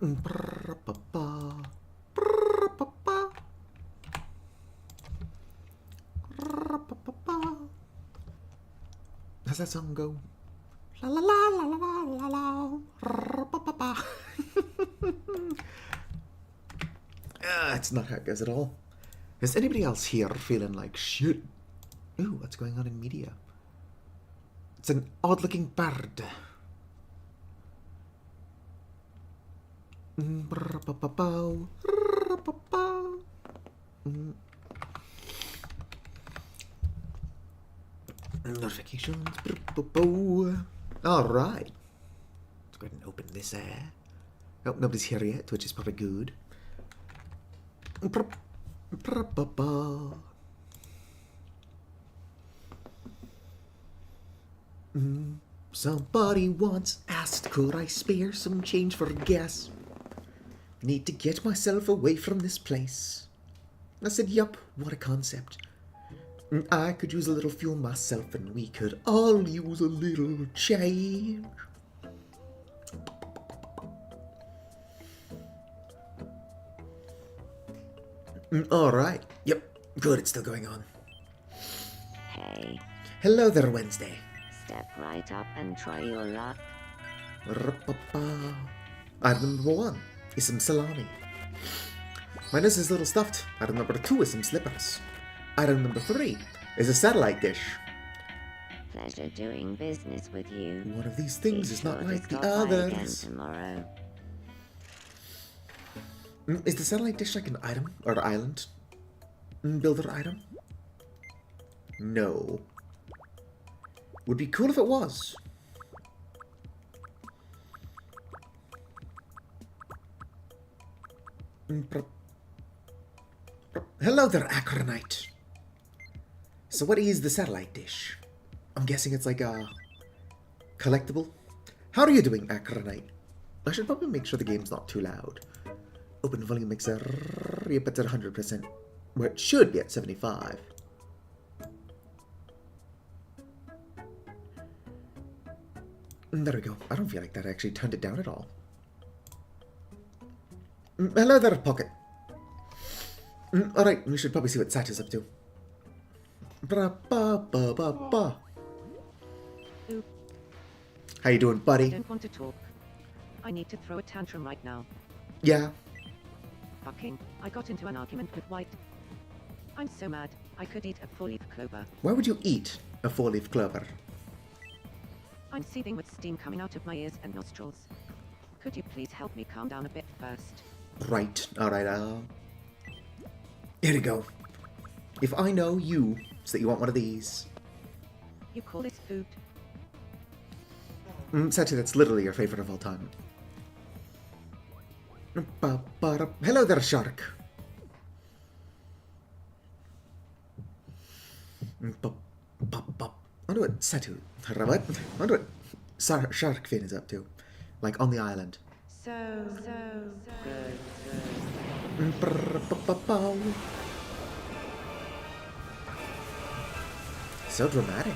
How's that song go? La la la la la la la la. It's not how it goes at all. Is anybody else here feeling like shit? Ooh, what's going on in media? It's an odd-looking bird. Notifications. Alright. Let's go ahead and open this air. Oh, nobody's here yet, which is probably good. Somebody once asked, could I spare some change for gas? Need to get myself away from this place. I said, yup, what a concept. I could use a little fuel myself, and we could all use a little change. Alright, yep, good, it's still going on. Hey. Hello there, Wednesday. Step right up and try your luck. Item number 1 is some salami. My nose is a little stuffed. Item number 2 is some slippers. Item number 3 is a satellite dish. Pleasure doing business with you. One of these things is not like the Stop by again others. tomorrow. Is the satellite dish like an item or island? Builder item? No. Would be cool if it was. Hello there, Acronite. So what is the satellite dish? I'm guessing it's like a collectible. How are you doing, Acronite? I should probably make sure the game's not too loud. Open volume mixer. Yep, it's at 100%. Where it should be at 75. There we go. I don't feel like that actually turned it down at all. Hello there, Pocket. Alright, we should probably see what Satu's up to. How you doing, buddy? I don't want to talk. I need to throw a tantrum right now. Yeah. Fucking, I got into an argument with White. I'm so mad, I could eat a four-leaf clover. Why would you eat a four-leaf clover? I'm seething with steam coming out of my ears and nostrils. Could you please help me calm down a bit first? Right, alright, here we go. If I know you, so that you want one of these. You call this food? Satu, that's literally your favorite of all time. Hello there, shark. I wonder what Satu, I wonder what Shark Fin is up to. Like, on the island. So good. So dramatic.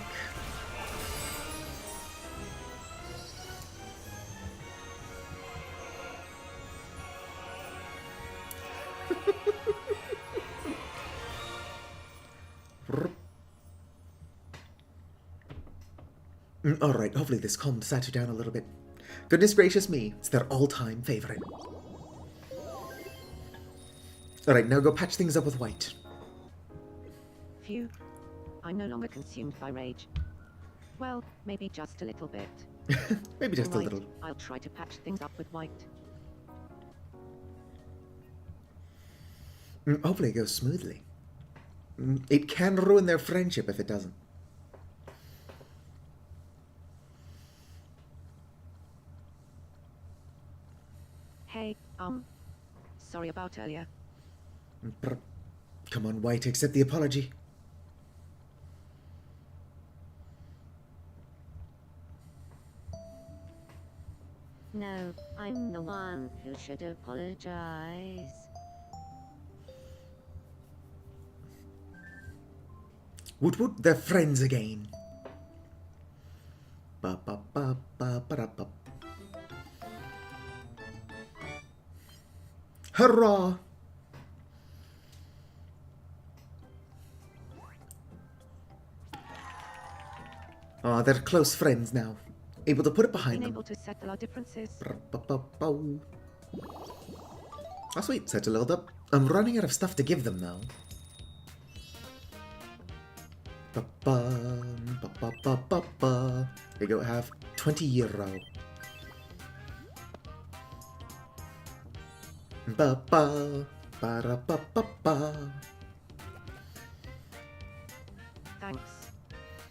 Alright, hopefully this calmed Satu down a little bit. Goodness gracious me, it's their all-time favorite. Alright, now go patch things up with White. Phew. I'm no longer consumed by rage. Well, maybe just a little bit. Maybe just a Alright, little. I'll try to patch things up with White. Hopefully it goes smoothly. It can ruin their friendship if it doesn't. Hey, sorry about earlier. Come on, White, accept the apology. No, I'm the one who should apologize. Woot woot, they're friends again. Ba ba ba ba ba da ba. Hurrah! Oh, they're close friends now. Able to put it behind Being them. able to settle our differences. Oh, sweet. Set a load up. I'm running out of stuff to give them now. There you go, have 20 euro. Thanks.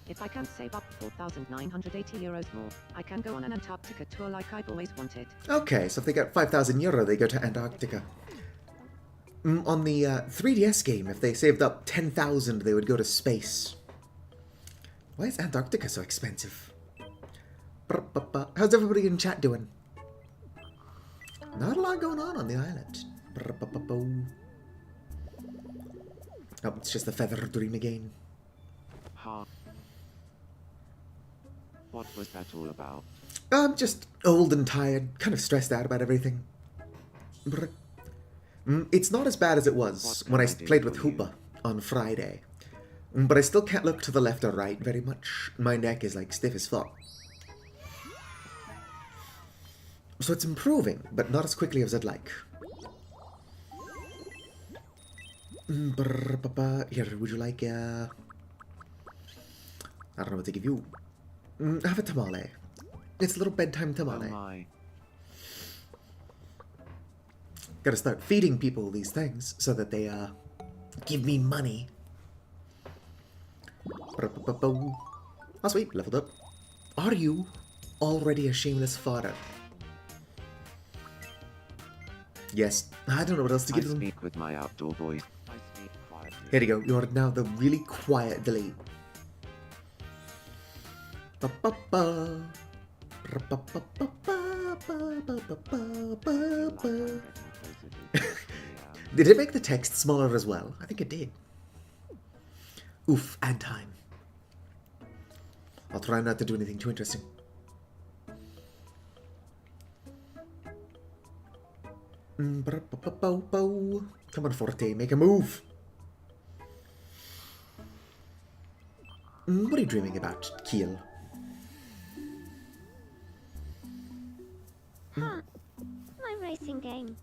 If I can save up 4,980 euros more, I can go on an Antarctica tour like I've always wanted. Okay, so if they get 5,000 euro, they go to Antarctica. On the 3DS game, if they saved up 10,000, they would go to space. Why is Antarctica so expensive? How's everybody in chat doing? Not a lot going on the island. Oh, it's just the feather dream again. Huh. What was that all about? I'm just old and tired, kind of stressed out about everything. It's not as bad as it was when I played with Hoopa on Friday. But I still can't look to the left or right very much. My neck is like stiff as fuck. So it's improving, but not as quickly as I'd like. Here, would you like I don't know what to give you. Have a tamale. It's a little bedtime tamale. Oh my. Gotta start feeding people these things so that they give me money. Oh sweet, leveled up. Are you already a shameless father? Yes, I don't know what else to I give them. speak with my outdoor voice. I speak quietly. Here you go, you are now the really quiet delete. Did it make the text smaller as well? I think it did. Oof, and time. I'll try not to do anything too interesting. Come on, Forte, make a move. What are you dreaming about, Keel? Huh. My racing game.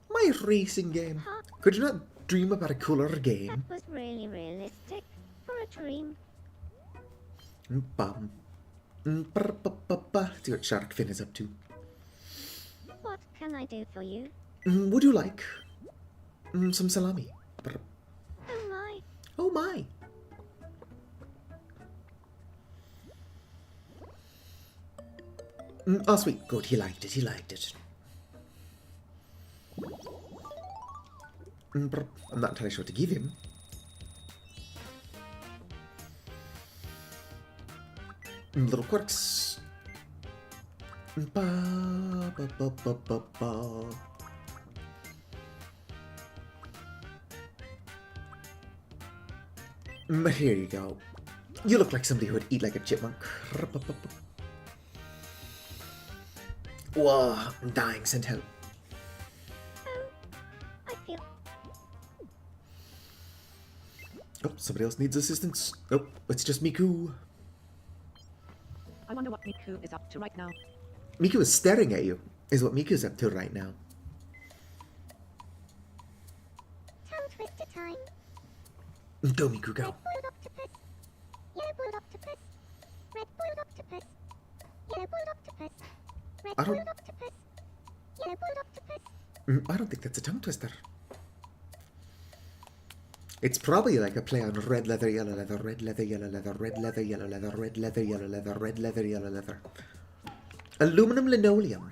My racing game. Huh. Could you not dream about a cooler That game? was really realistic for a dream. Bum. See what Shark Fin is up to. What can I do for you? Would you like some salami? Oh my. Oh my. Oh sweet, good, he liked it, he liked it. I'm not entirely sure what to give him. Little quirks. But here you go. You look like somebody who would eat like a chipmunk. Whoa, I'm dying, send help. Oh, I feel. Oh, somebody else needs assistance. Oh, it's just Miku. I wonder what Miku is up to right now. Miku is staring at you, is what Miku's up to right now. Tongue twister time. Go, Miku, go. Red-boiled octopus. Yellow-boiled octopus. Red-boiled octopus. Yellow-boiled octopus. I don't- Red-boiled octopus. Yellow-boiled octopus. I don't think that's a tongue twister. It's probably like a play on red leather, yellow leather, red leather, yellow leather, red leather, yellow leather, red leather, yellow leather, red leather, yellow leather. Aluminum linoleum.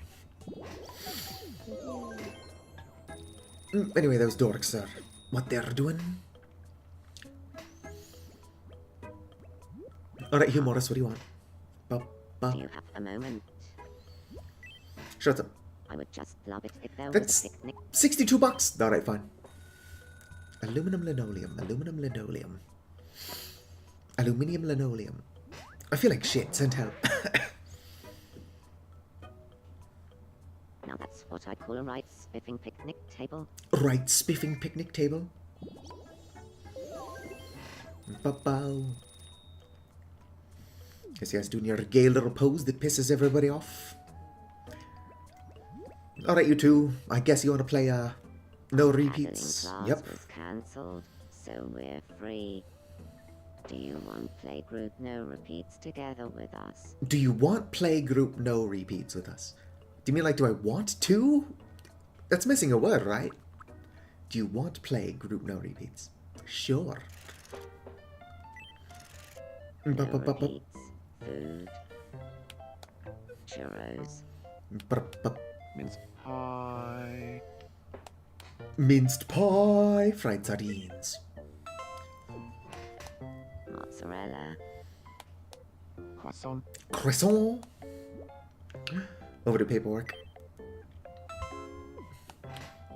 Anyway, those dorks are what they're doing. Alright, Hugh Morris, what do you want? Do you have a moment? Shut up. I would just love it if there That's was a picnic. $62. Alright, fine. Aluminum linoleum, aluminum linoleum. Aluminium linoleum. I feel like shit, send help. Now that's what I call a right spiffing picnic table. Right, spiffing picnic table. Ba-bow. Guess you guys doing your gay little pose that pisses everybody off. Alright, you two. I guess you want to play, no repeats. Paddling class Yep. was cancelled, so we're free. Do you want playgroup no repeats together with us? Do you want play group no repeats with us? Do you mean like, do I want to? That's missing a word, right? Do you want play group no repeats? Sure. No repeats. Food. Churros. Mince pie. Minced pie, fried sardines. Mozzarella. Croissant. Croissant. Overdue paperwork.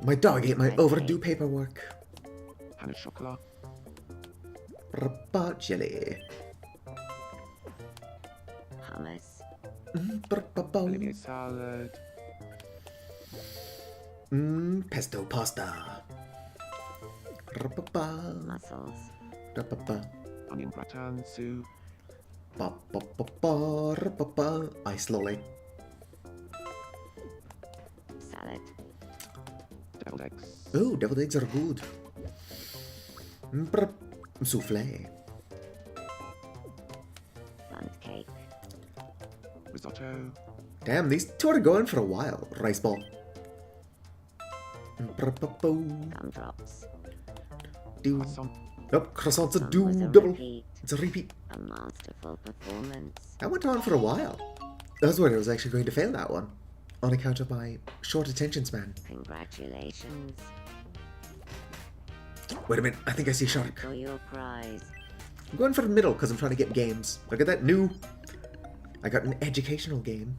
My dog ate my Red overdue cake. paperwork. Pain au chocolat. Rabat jelly. Hummus. Olivier salad. Pesto pasta. Rababa. Mussels. Rababa. Onion gratin soup. Ba ba ba ba rababa. I slowly. Salad. Deviled eggs. Oh, deviled eggs are good. Souffle. Bundt cake. Risotto. Damn, these two are going for a while. Rice ball. Gumdrops. Do. Croissant. Nope, croissant's a Some do was a double. repeat. It's a repeat. A masterful performance. That went on for a while. I was worried I was actually going to fail that one. On account of my short attention span. Congratulations. Wait a minute, I think I see a shark. For your prize. I'm going for the middle because I'm trying to get games. Look at that new. I got an educational game.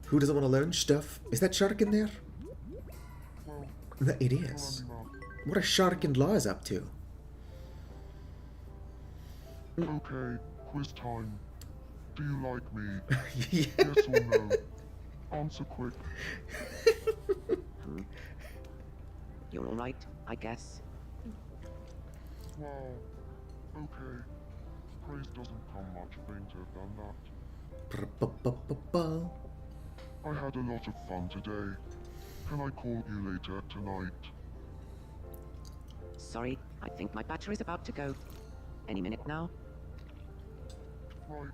Who doesn't want to learn stuff? Is that shark in there? It is. What are Shark and Laws up to? Okay, quiz time. Do you like me? Yeah. Yes or no? Answer quick. You're alright, I guess. Wow. Okay. Praise doesn't come much fainter than that. Ba-ba-ba-ba-ba. I had a lot of fun today. Can I call you later tonight? Sorry, I think my battery's about to go. Any minute now. Right.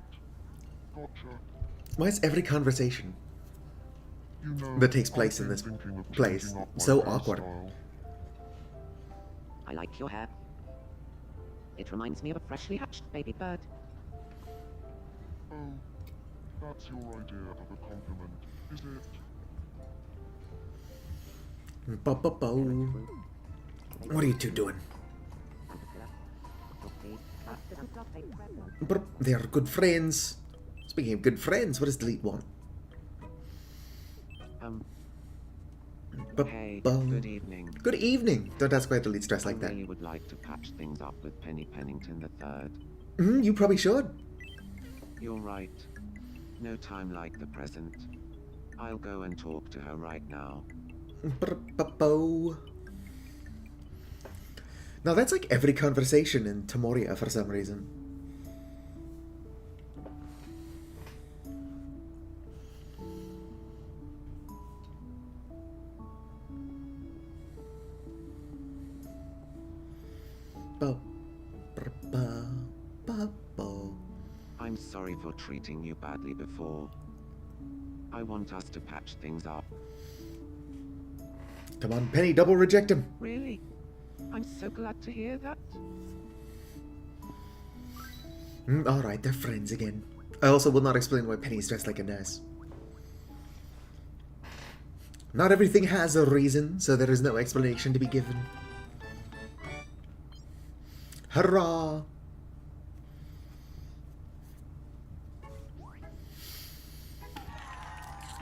Gotcha. Why is every conversation You know, that takes place I've in been this thinking of place changing up my so awkward? hairstyle. I like your hair. It reminds me of a freshly hatched baby bird. Oh, that's your idea of a compliment, is it? Ba-ba-ba. What are you two doing? They are good friends. Speaking of good friends, what does Delete want? Hey, Ba-ba. good evening. Good evening. Don't ask why Delete's dressed like I that. really would like to patch things up with Penny Pennington III. You probably should. You're right. No time like the present. I'll go and talk to her right now. Ba-ba-ba. Now that's like every conversation in Tamoria for some reason. Ba-ba-ba-ba. I'm sorry for treating you badly before. I want us to patch things up. Come on, Penny, double reject him. Really? I'm so glad to hear that. Alright, they're friends again. I also will not explain why Penny's dressed like a nurse. Not everything has a reason, so there is no explanation to be given. Hurrah!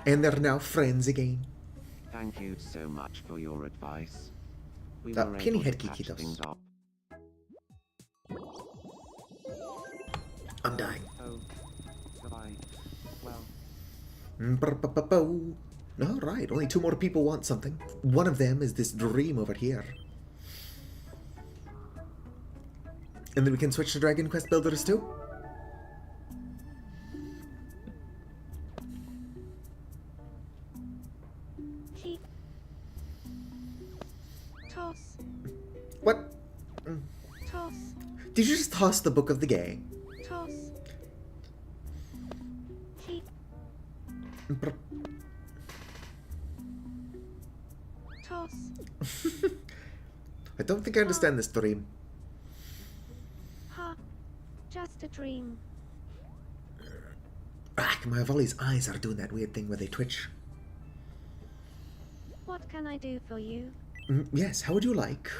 And they're now friends again. Thank you so much for your advice. We Ah, were Penny able had to patch Kikitos. things up. I'm dying. Oh, goodbye. Well, Ba-ba-ba-bo. Alright, only 2 more people want something. One of them is this dream over here. And then we can switch to Dragon Quest Builders too? Keep. Toss. What? Toss. Did you just toss the Book of the Gay? Toss. Keep. Toss. I don't think I understand this dream. Ha. Just a dream. Maevali's eyes are doing that weird thing where they twitch. What can I do for you? Yes, how would you like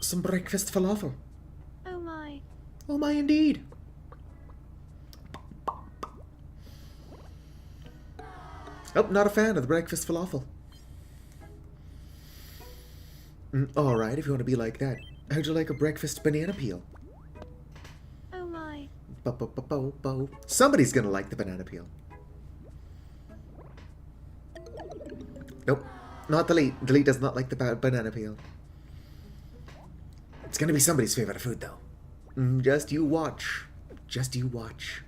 some breakfast falafel? Oh my. Oh my, indeed. Oh, not a fan of the breakfast falafel. Alright, if you want to be like that. How'd you like a breakfast banana peel? Oh my. Bo-bo-bo-bo-bo. Somebody's gonna like the banana peel. Nope. Not Delete. Delete does not like the banana peel. It's gonna be somebody's favorite food, though. Just you watch. Just you watch.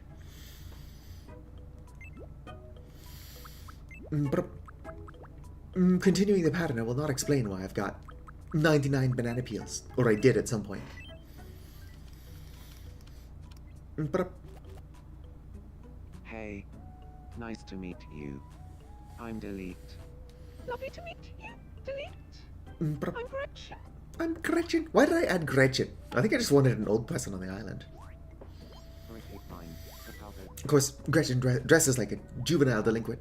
Continuing the pattern, I will not explain why I've got 99 banana peels. Or I did at some point. Hey. Nice to meet you. I'm Delete. Lovely to meet you. Delete. I'm Gretchen. I'm Gretchen. Why did I add Gretchen? I think I just wanted an old person on the island. Okay, fine. Of course, Gretchen dresses like a juvenile delinquent.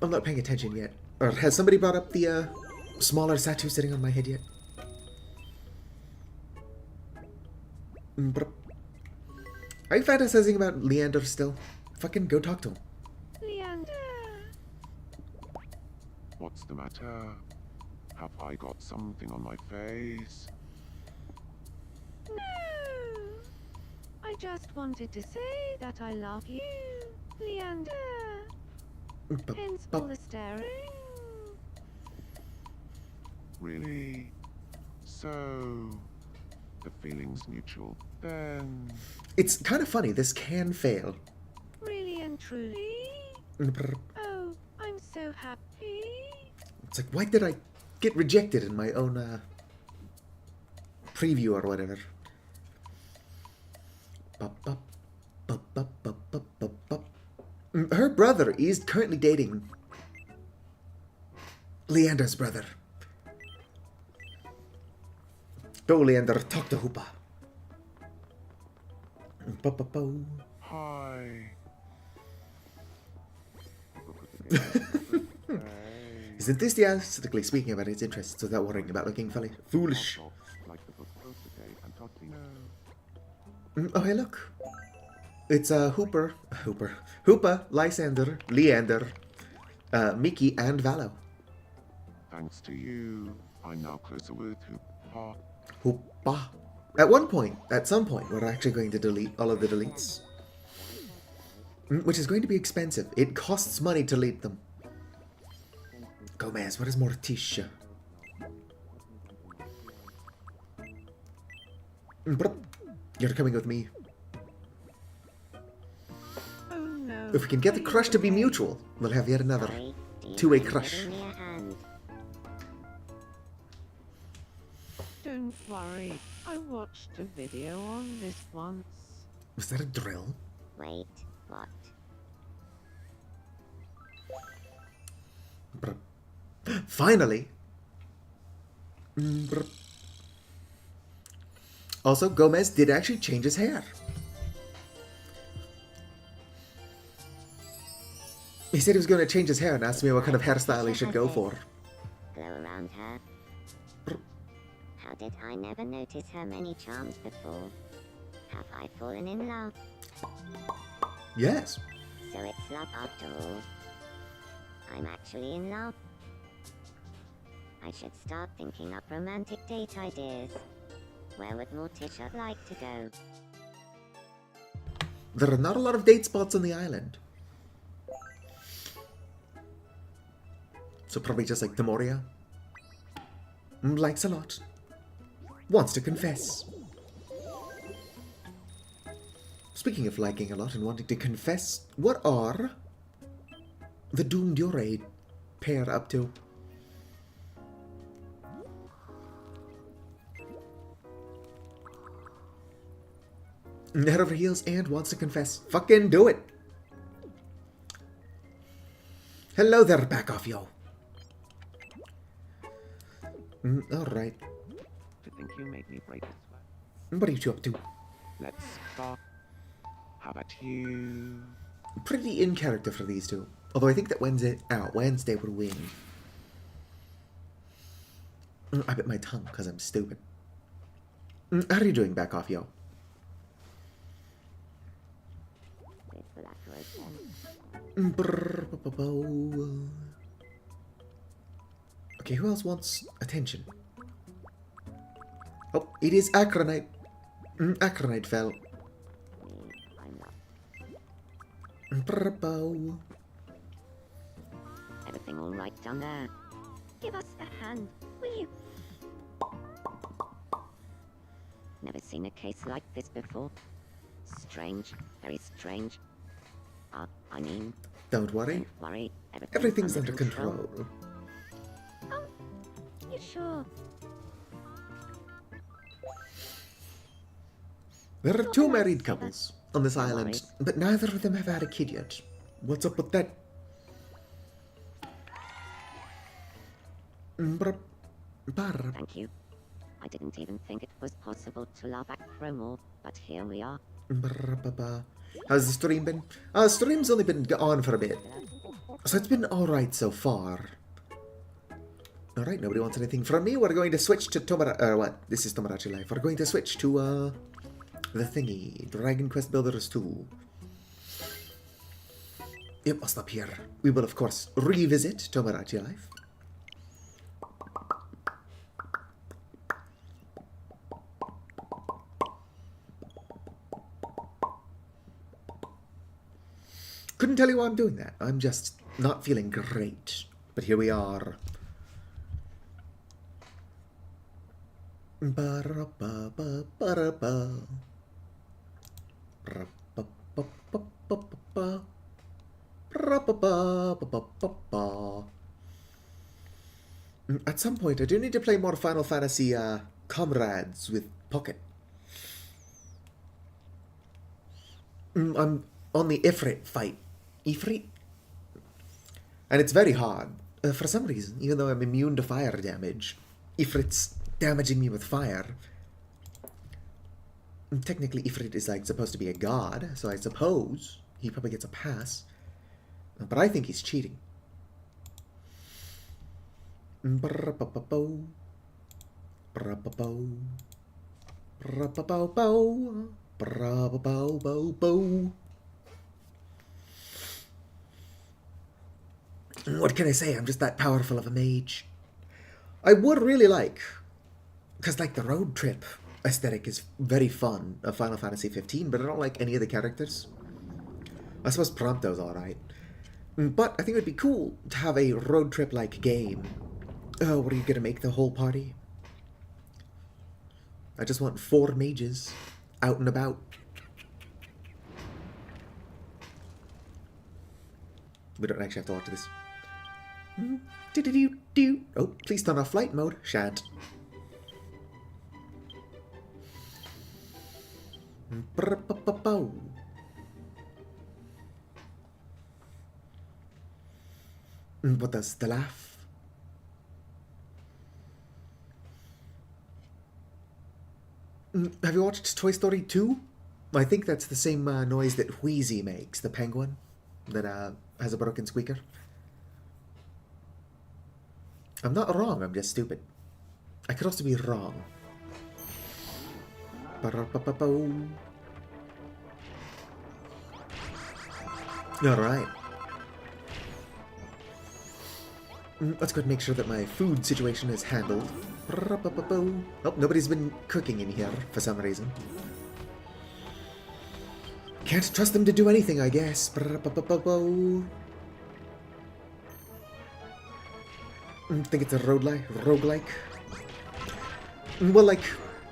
I'm not paying attention yet. Or has somebody brought up the smaller statue sitting on my head yet? Are you fantasizing about Leander still? Fucking go talk to him. Leander. What's the matter? Have I got something on my face? No. I just wanted to say that I love you, Leander. Hence all the staring. Really? So, the feeling's mutual, then? It's kind of funny, this can fail. Really and truly? Oh, I'm so happy. It's like, why did I get rejected in my own preview or whatever? Her brother is currently dating Leander's brother. Go, Leander, talk to Hoopa. Hi. He's enthusiastically speaking about his interests without worrying about looking foolish. Like the book today and totally Oh, hey, look. It's Hoopa, Lysander, Leander, Mickey, and Valo. Thanks to you, I'm now closer with Hoopa. Hoopa. At some point, we're actually going to delete all of the deletes. Which is going to be expensive. It costs money to delete them. Gomez, what is Morticia? You're coming with me. Oh no. If we can get the crush to be mutual, we'll have yet another Sorry, do you two-way mind crush. giving me a hand? Don't worry. I watched a video on this once. Was that a drill? Wait, what? Finally! Also, Gomez did actually change his hair. He said he was going to change his hair and asked me what kind of hairstyle he should go for. Glow around her. How did I never notice her many charms before? Have I fallen in love? Yes. So it's love after all. I'm actually in love. I should start thinking up romantic date ideas. Where would Morticia like to go? There are not a lot of date spots on the island. So probably just like Temoria. Likes a lot. Wants to confess. Speaking of liking a lot and wanting to confess, what are the Doom Dure pair up to? Head over heels and wants to confess. Fucking do it. Hello there, back off, yo. Alright. To think you made me break this way. What are you two up to? Let's start. How about you? Pretty in character for these two. Although I think that Wednesday would win. I bit my tongue because I'm stupid. How are you doing, back off, yo? With black rose. Okay, who else wants attention? Oh, it is Acronite. Acronite fell. Me, I'm not. Everything all right down there? Give us a hand, will you? Never seen a case like this before. Strange, very strange. I mean, Don't worry. don't worry. Everything's under control. Oh, you sure? There are two married couples on this island, but neither of them have had a kid yet. What's up with that? Thank you. I didn't even think it was possible to laugh at Cromwell, but here we are. How's the stream been? Stream's only been on for a bit, so it's been alright so far. Alright, nobody wants anything from me. We're going to switch to what? This is Tomodachi Life. We're going to switch to, the thingy. Dragon Quest Builders 2. Yep, I'll stop here. We will, of course, revisit Tomodachi Life. Couldn't tell you why I'm doing that. I'm just not feeling great. But here we are. At some point, I do need to play more Final Fantasy Comrades with Pocket. I'm on the Ifrit fight. Ifrit? And it's very hard. For some reason, even though I'm immune to fire damage, Ifrit's damaging me with fire. Technically, Ifrit is like supposed to be a god, so I suppose he probably gets a pass. But I think he's cheating. What can I say? I'm just that powerful of a mage. I would really like, because like the road trip aesthetic is very fun of Final Fantasy 15, but I don't like any of the characters. I suppose Prompto's alright. But I think it would be cool to have a road trip like game. Oh, what are you gonna make the whole party? I just want 4 mages out and about. We don't actually have to watch this. Oh, please turn off flight mode. Shan't. What does the laugh? Have you watched Toy Story 2? I think that's the same noise that Wheezy makes, the penguin that has a broken squeaker. I'm not wrong, I'm just stupid. I could also be wrong. Alright. Let's go and make sure that my food situation is handled. Oh, nobody's been cooking in here for some reason. Can't trust them to do anything, I guess. Think it's a roguelike? Well, like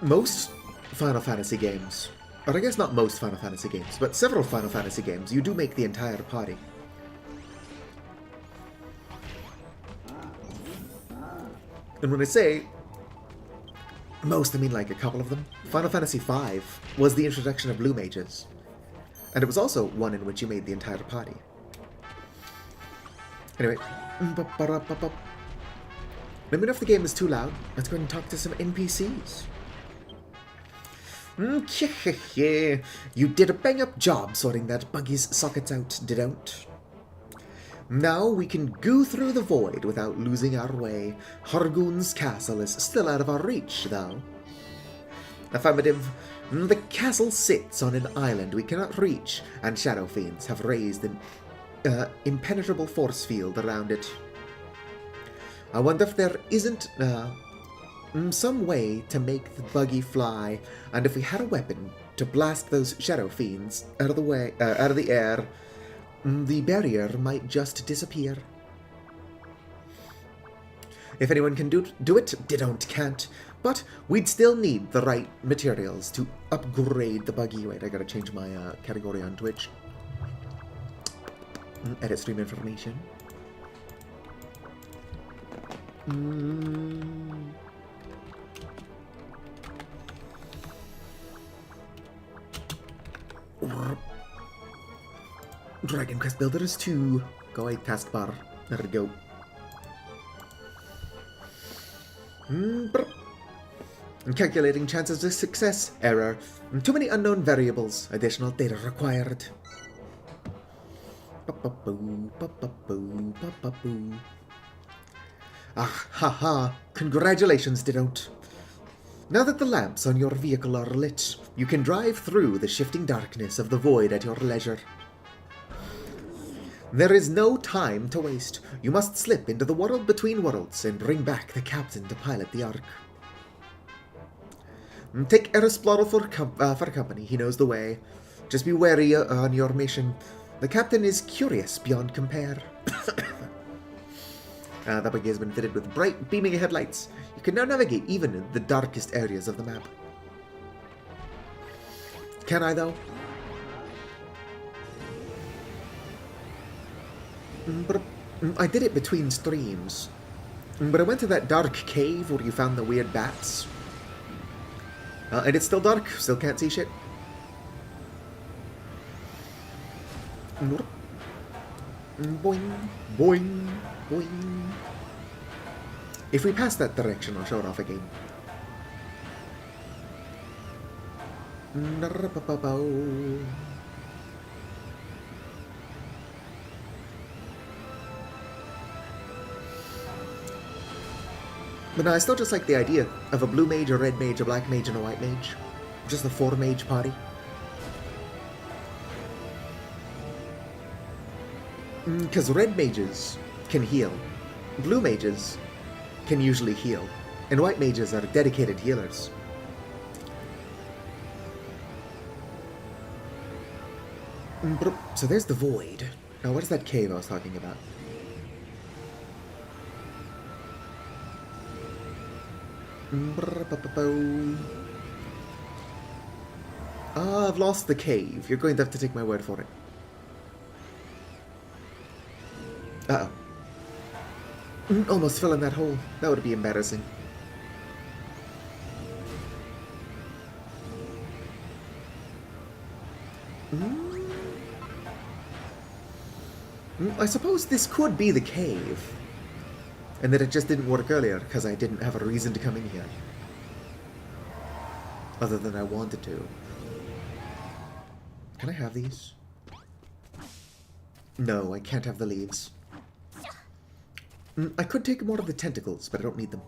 most Final Fantasy games, or I guess not most Final Fantasy games, but several Final Fantasy games, you do make the entire party. And when I say most, I mean like a couple of them. Final Fantasy V was the introduction of blue mages, and it was also one in which you made the entire party. Anyway, let me know if the game is too loud. Let's go ahead and talk to some NPCs. You did a bang-up job sorting that buggy's sockets out, didn't? Now we can go through the void without losing our way. Hargoon's castle is still out of our reach, though. Affirmative. The castle sits on an island we cannot reach, and Shadow Fiends have raised an impenetrable force field around it. I wonder if there isn't some way to make the buggy fly, and if we had a weapon to blast those Shadow Fiends out of the air, the barrier might just disappear. If anyone can do it, Didon't can't. But we'd still need the right materials to upgrade the buggy. Wait, I gotta change my category on Twitch. Edit stream information. Dragon Quest Builders 2. Go away, taskbar. There we go. Calculating chances of success. Error. Too many unknown variables. Additional data required. Ah, haha. Congratulations, Didon't. Now that the lamps on your vehicle are lit, you can drive through the shifting darkness of the void at your leisure. There is no time to waste. You must slip into the world between worlds and bring back the captain to pilot the Ark. Take Erisplottle for company. He knows the way. Just be wary on your mission. The captain is curious beyond compare. The buggy has been fitted with bright, beaming headlights. You can now navigate even in the darkest areas of the map. Can I, though? I did it between streams. But I went to that dark cave where you found the weird bats. And it's still dark. Still can't see shit. Boing, boing, boing. If we pass that direction, I'll show it off again. But no, I still just like the idea of a blue mage, a red mage, a black mage, and a white mage. Just a 4-mage party. Because red mages can heal. Blue mages can usually heal. And white mages are dedicated healers. So there's the void. Now what is that cave I was talking about? Ah, I've lost the cave. You're going to have to take my word for it. Uh-oh. Almost fell in that hole. That would be embarrassing. I suppose this could be the cave. And that it just didn't work earlier because I didn't have a reason to come in here. Other than I wanted to. Can I have these? No, I can't have the leaves. I could take more of the tentacles, but I don't need them.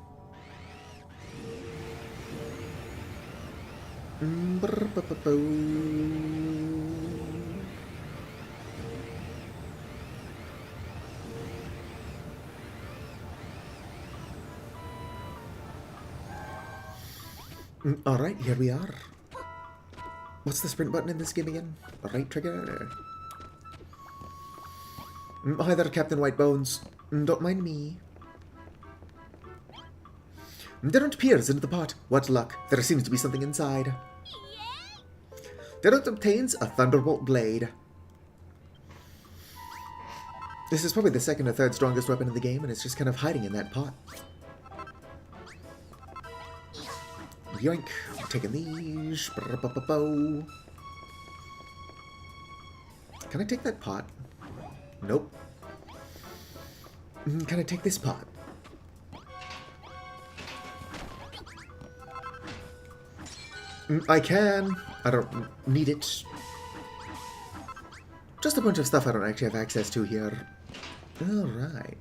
Alright, here we are. What's the sprint button in this game again? Right trigger? Hi there, Captain Whitebones. Don't mind me. Derrant peers into the pot. What luck. There seems to be something inside. Derrant obtains a Thunderbolt Blade. This is probably the second or third strongest weapon in the game, and it's just kind of hiding in that pot. Yoink. Taking these. Can I take that pot? Nope. Can I take this pot? I can. I don't need it. Just a bunch of stuff I don't actually have access to here. Alright.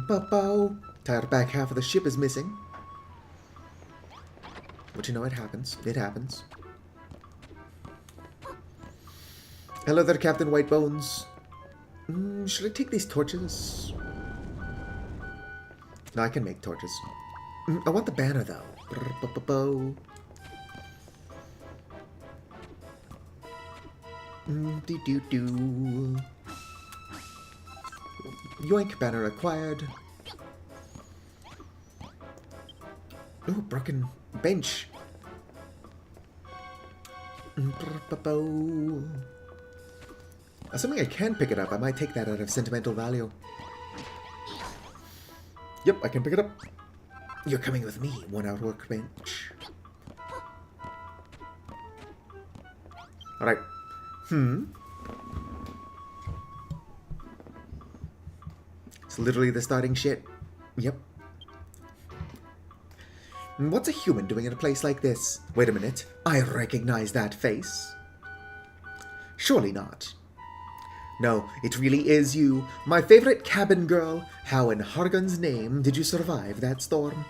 Pow. Entire back half of the ship is missing. But you know, it happens. It happens. Hello there, Captain Whitebones. Should I take these torches? No, I can make torches. I want the banner, though. Do-do-do. Yoink, banner acquired. Oh, broken bench. Assuming I can pick it up, I might take that out of sentimental value. Yep, I can pick it up. You're coming with me, 1 hour workbench. Alright. It's literally the starting shit. Yep. What's a human doing in a place like this? Wait a minute. I recognize that face. Surely not. No, it really is you, my favorite cabin girl. How in Hargon's name did you survive that storm?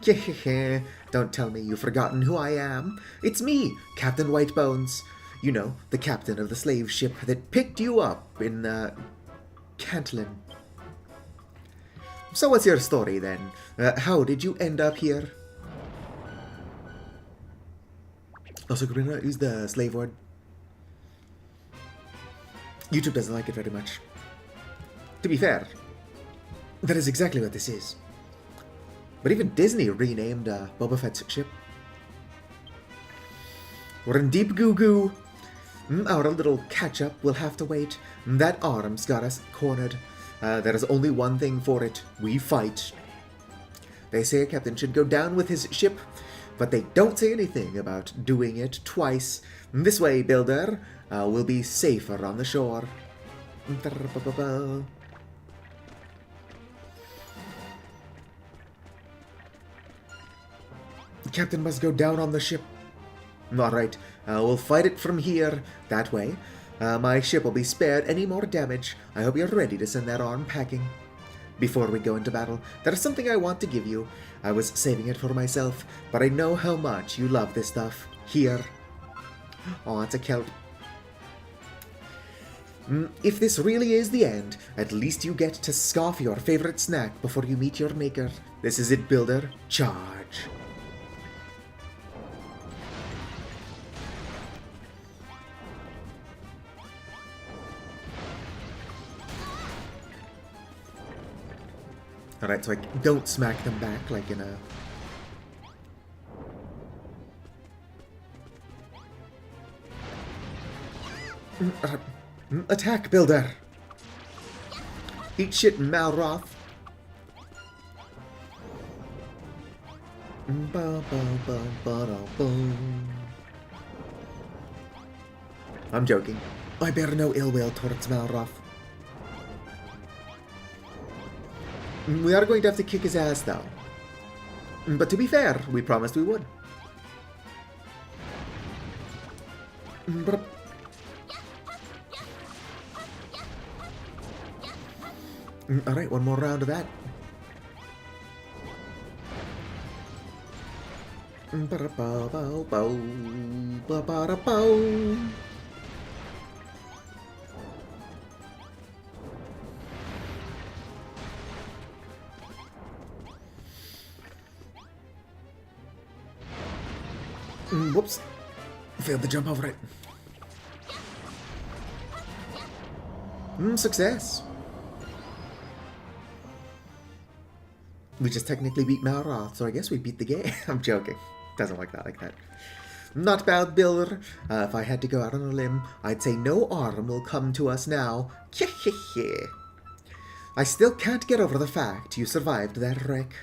Hehehe, don't tell me you've forgotten who I am. It's me, Captain Whitebones. You know, the captain of the slave ship that picked you up in, Cantlin. So what's your story, then? How did you end up here? Also, could we not use the slave word? YouTube doesn't like it very much. To be fair, that is exactly what this is. But even Disney renamed Boba Fett's ship. We're in deep goo-goo. Our little catch-up will have to wait. That arm's got us cornered. There is only one thing for it. We fight. They say a captain should go down with his ship, but they don't say anything about doing it twice. This way, builder, we'll be safer on the shore. The captain must go down on the ship. Alright, we'll fight it from here. That way. My ship will be spared any more damage. I hope you're ready to send that arm packing. Before we go into battle, there is something I want to give you. I was saving it for myself, but I know how much you love this stuff. Here. Oh, it's a kelp. If this really is the end, at least you get to scoff your favorite snack before you meet your maker. This is it, builder. Charge. Alright, so I don't smack them back like in a... Attack, builder! Eat shit, Malroth! I'm joking. I bear no ill will towards Malroth. We are going to have to kick his ass, though. But to be fair, we promised we would. Alright, one more round of that. Whoops. Failed to jump over it. Success. We just technically beat Malroth, so I guess we beat the game. I'm joking. Doesn't work that like that. Not bad, Builder. If I had to go out on a limb, I'd say no harm will come to us now. I still can't get over the fact you survived that wreck.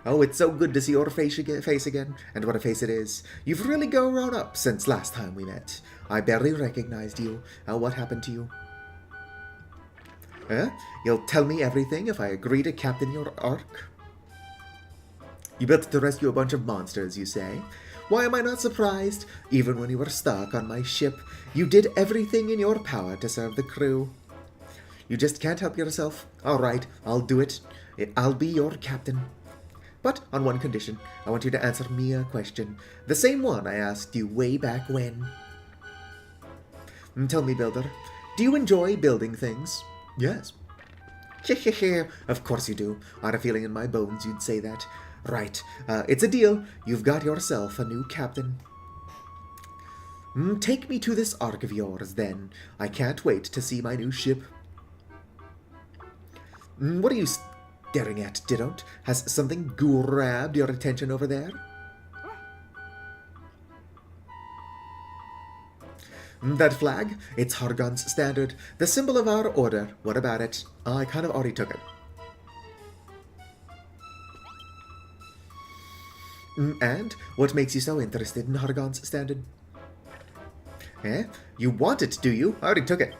Oh, it's so good to see your face again, and what a face it is. You've really grown up since last time we met. I barely recognized you. What happened to you? You'll tell me everything if I agree to captain your ark? You built it to rescue a bunch of monsters, you say? Why am I not surprised? Even when you were stuck on my ship, you did everything in your power to serve the crew. You just can't help yourself. All right, I'll do it. I'll be your captain. But on one condition, I want you to answer me a question. The same one I asked you way back when. Tell me, Builder, do you enjoy building things? Yes. Of course you do. I had a feeling in my bones you'd say that. Right, it's a deal. You've got yourself a new captain. Take me to this ark of yours, then. I can't wait to see my new ship. What are you staring at, Didon't? Has something grabbed your attention over there? That flag? It's Hargon's standard, the symbol of our order. What about it? I kind of already took it. And what makes you so interested in Hargon's standard? You want it, do you? I already took it.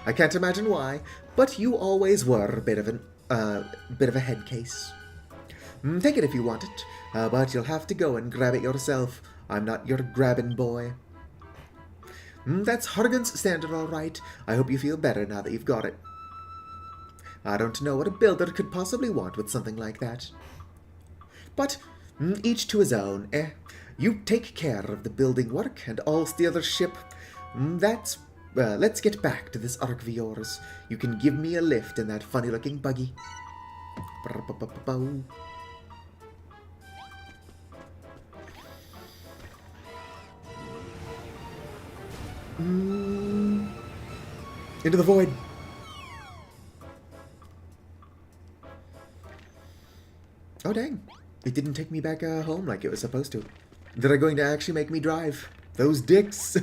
I can't imagine why, but you always were a bit of a head case. Take it if you want it, but you'll have to go and grab it yourself. I'm not your grabbing boy. That's Hargon's standard, all right. I hope you feel better now that you've got it. I don't know what a builder could possibly want with something like that. But each to his own. You take care of the building work, and I'll steer the ship. Let's get back to this ark of yours. You can give me a lift in that funny-looking buggy. Into the void. Oh, dang. It didn't take me back home like it was supposed to. They're going to actually make me drive. Those dicks.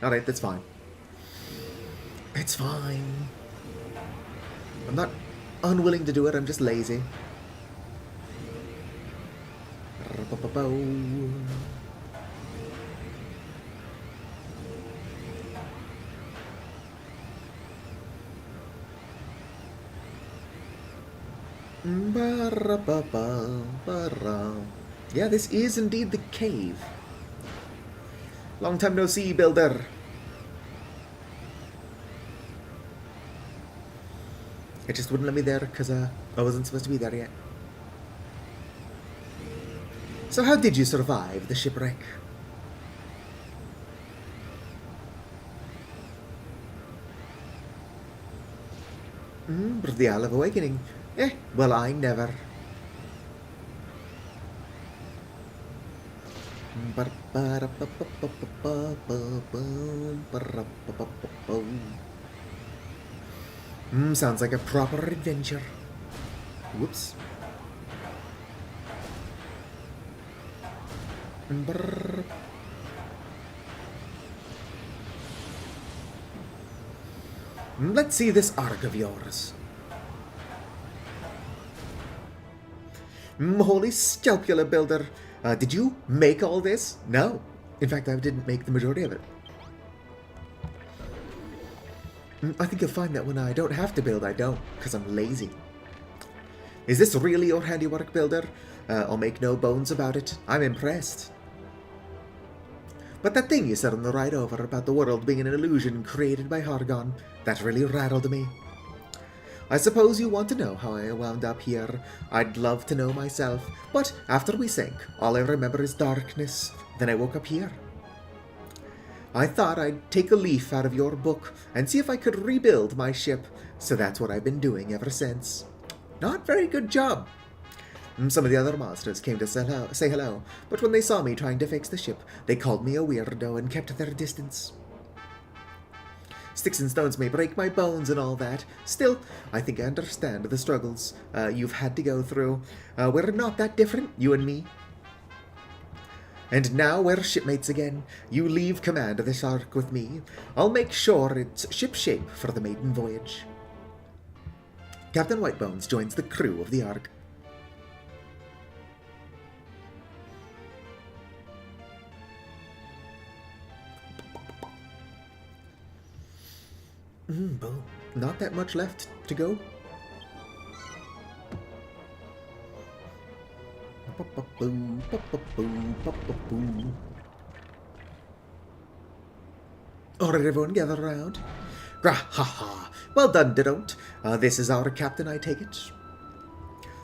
Alright, that's fine. It's fine. I'm not unwilling to do it, I'm just lazy. Yeah, this is indeed the cave. Long time no see, Builder. It just wouldn't let me there because I wasn't supposed to be there yet. So how did you survive the shipwreck? The Isle of Awakening. Well, I never. Sounds like a proper adventure. Whoops. Let's see this ark of yours. Holy scalpula, Builder. Did you make all this? No. In fact, I didn't make the majority of it. I think you'll find that when I don't have to build, I don't, because I'm lazy. Is this really your handiwork, Builder? I'll make no bones about it. I'm impressed. But that thing you said on the ride over about the world being an illusion created by Hargon, that really rattled me. I suppose you want to know how I wound up here. I'd love to know myself, but after we sank, all I remember is darkness. Then I woke up here. I thought I'd take a leaf out of your book and see if I could rebuild my ship, so that's what I've been doing ever since. Not very good job. Some of the other monsters came to say hello, but when they saw me trying to fix the ship, they called me a weirdo and kept their distance. Sticks and stones may break my bones and all that. Still, I think I understand the struggles you've had to go through. We're not that different, you and me. And now we're shipmates again. You leave command of this Ark with me. I'll make sure it's shipshape for the maiden voyage. Captain Whitebones joins the crew of the Ark. Boom. Not that much left to go. Alright, everyone, gather around. Grah, ha ha. Well done, Didon't. This is our captain, I take it.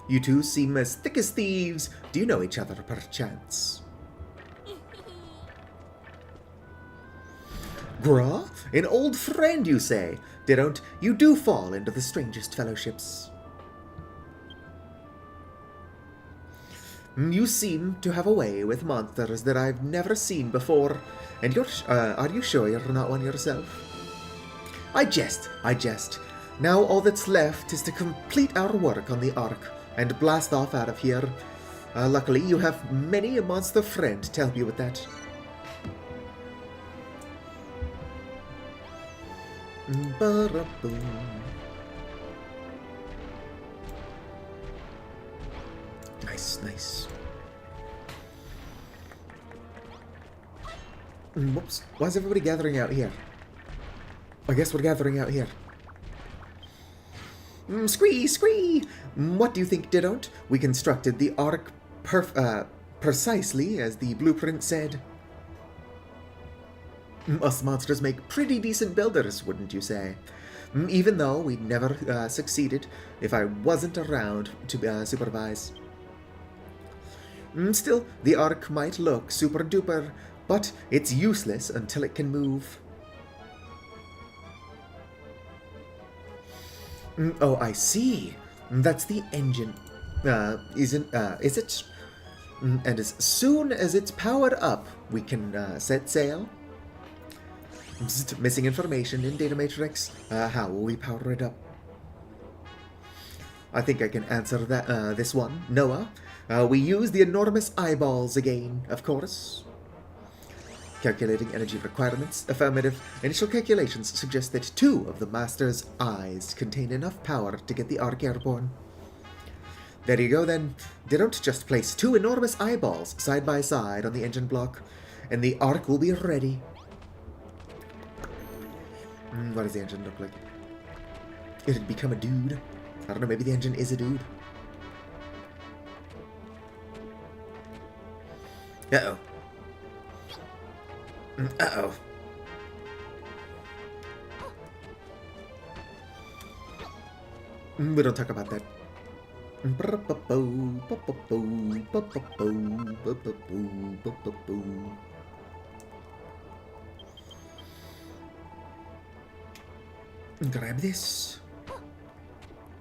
You two seem as thick as thieves. Do you know each other, perchance? Gra? An old friend, you say? Didn't you do fall into the strangest fellowships? You seem to have a way with monsters that I've never seen before. And are you sure you're not one yourself? I jest. Now all that's left is to complete our work on the Ark and blast off out of here. Luckily, you have many a monster friend to help you with that. Ba-da-boom. Nice. Whoops. Why is everybody gathering out here? I guess we're gathering out here. Scree! What do you think, Didon't? We constructed the Ark precisely as the blueprint said. Us monsters make pretty decent builders, wouldn't you say? Even though we'd never succeeded if I wasn't around to supervise. Still, the Ark might look super duper, but it's useless until it can move. Oh, I see. That's the engine. Is it? And as soon as it's powered up, we can set sail. Missing information in data matrix. How will we power it up? I think I can answer that. This one, Noah. We use the enormous eyeballs again, of course. Calculating energy requirements. Affirmative. Initial calculations suggest that 2 of the Master's eyes contain enough power to get the Ark airborne. There you go then. They don't just place 2 enormous eyeballs side by side on the engine block, and the Ark will be ready. What does the engine look like? It'd become a dude. I don't know, maybe the engine is a dude. Uh-oh. Uh-oh. We don't talk about that. Grab this.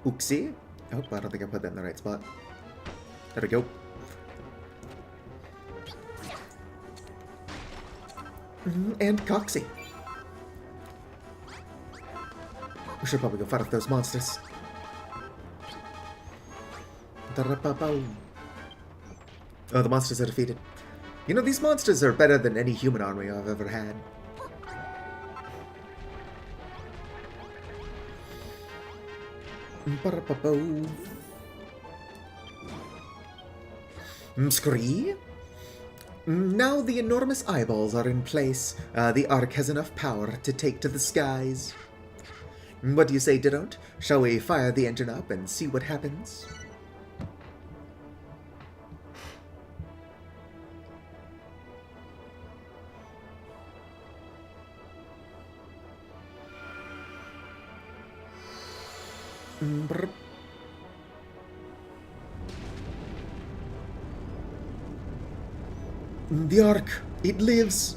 Oopsie. Oh, I don't think I put that in the right spot. There we go. And Coxie. We should probably go fight off those monsters. Oh, the monsters are defeated. You know, these monsters are better than any human army I've ever had. Scree? Now the enormous eyeballs are in place. The Ark has enough power to take to the skies. What do you say, Didon't? Shall we fire the engine up and see what happens? Brr. The Ark, it lives.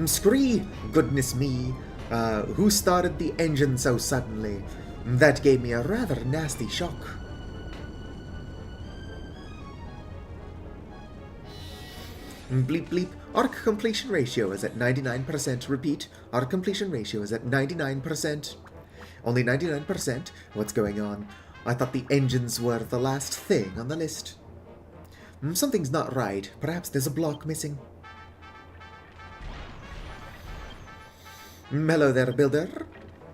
Scree, goodness me. Who started the engine so suddenly? That gave me a rather nasty shock. Bleep bleep. Arc completion ratio is at 99%. Repeat. Arc completion ratio is at 99%. Only 99%? What's going on? I thought the engines were the last thing on the list. Something's not right. Perhaps there's a block missing. Hello there, builder.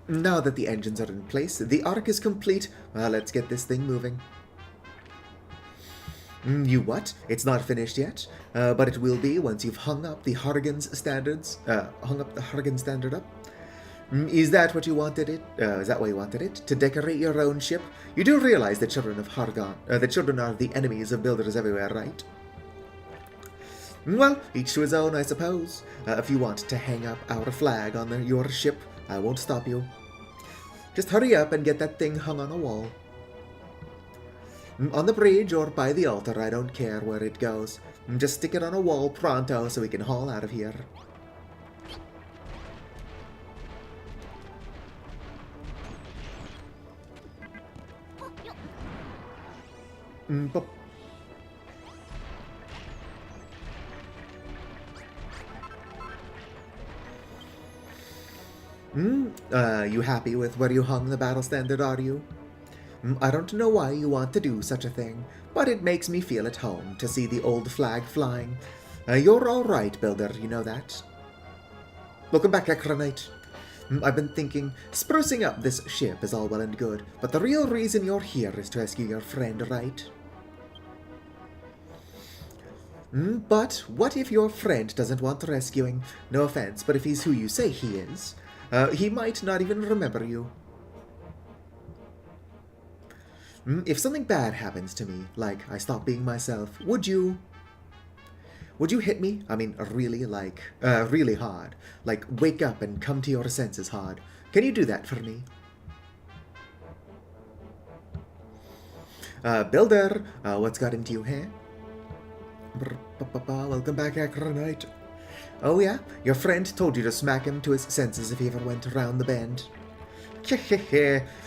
Now that the engines are in place, the arc is complete. Let's get this thing moving. You what? It's not finished yet, but it will be once you've hung up the Harrigan's standards. Hung up the Harrigan standard up. Is that what you wanted it? Is that why you wanted it? To decorate your own ship? You do realize the children of Hargon, the children are the enemies of builders everywhere, right? Well, each to his own, I suppose. If you want to hang up our flag on your ship, I won't stop you. Just hurry up and get that thing hung on a wall. On the bridge or by the altar, I don't care where it goes. Just stick it on a wall pronto so we can haul out of here. But you happy with where you hung the battle standard, are you? I don't know why you want to do such a thing, but it makes me feel at home to see the old flag flying. You're alright, builder, you know that. Welcome back, Akronite. I've been thinking, sprucing up this ship is all well and good, but the real reason you're here is to rescue your friend, right? But what if your friend doesn't want rescuing? No offense, but if he's who you say he is, he might not even remember you. If something bad happens to me, like I stop being myself, would you hit me? I mean, really, really hard. Like, wake up and come to your senses hard. Can you do that for me? Builder, what's got into you, huh? Welcome back, Akronite. Oh yeah? Your friend told you to smack him to his senses if he ever went around the bend.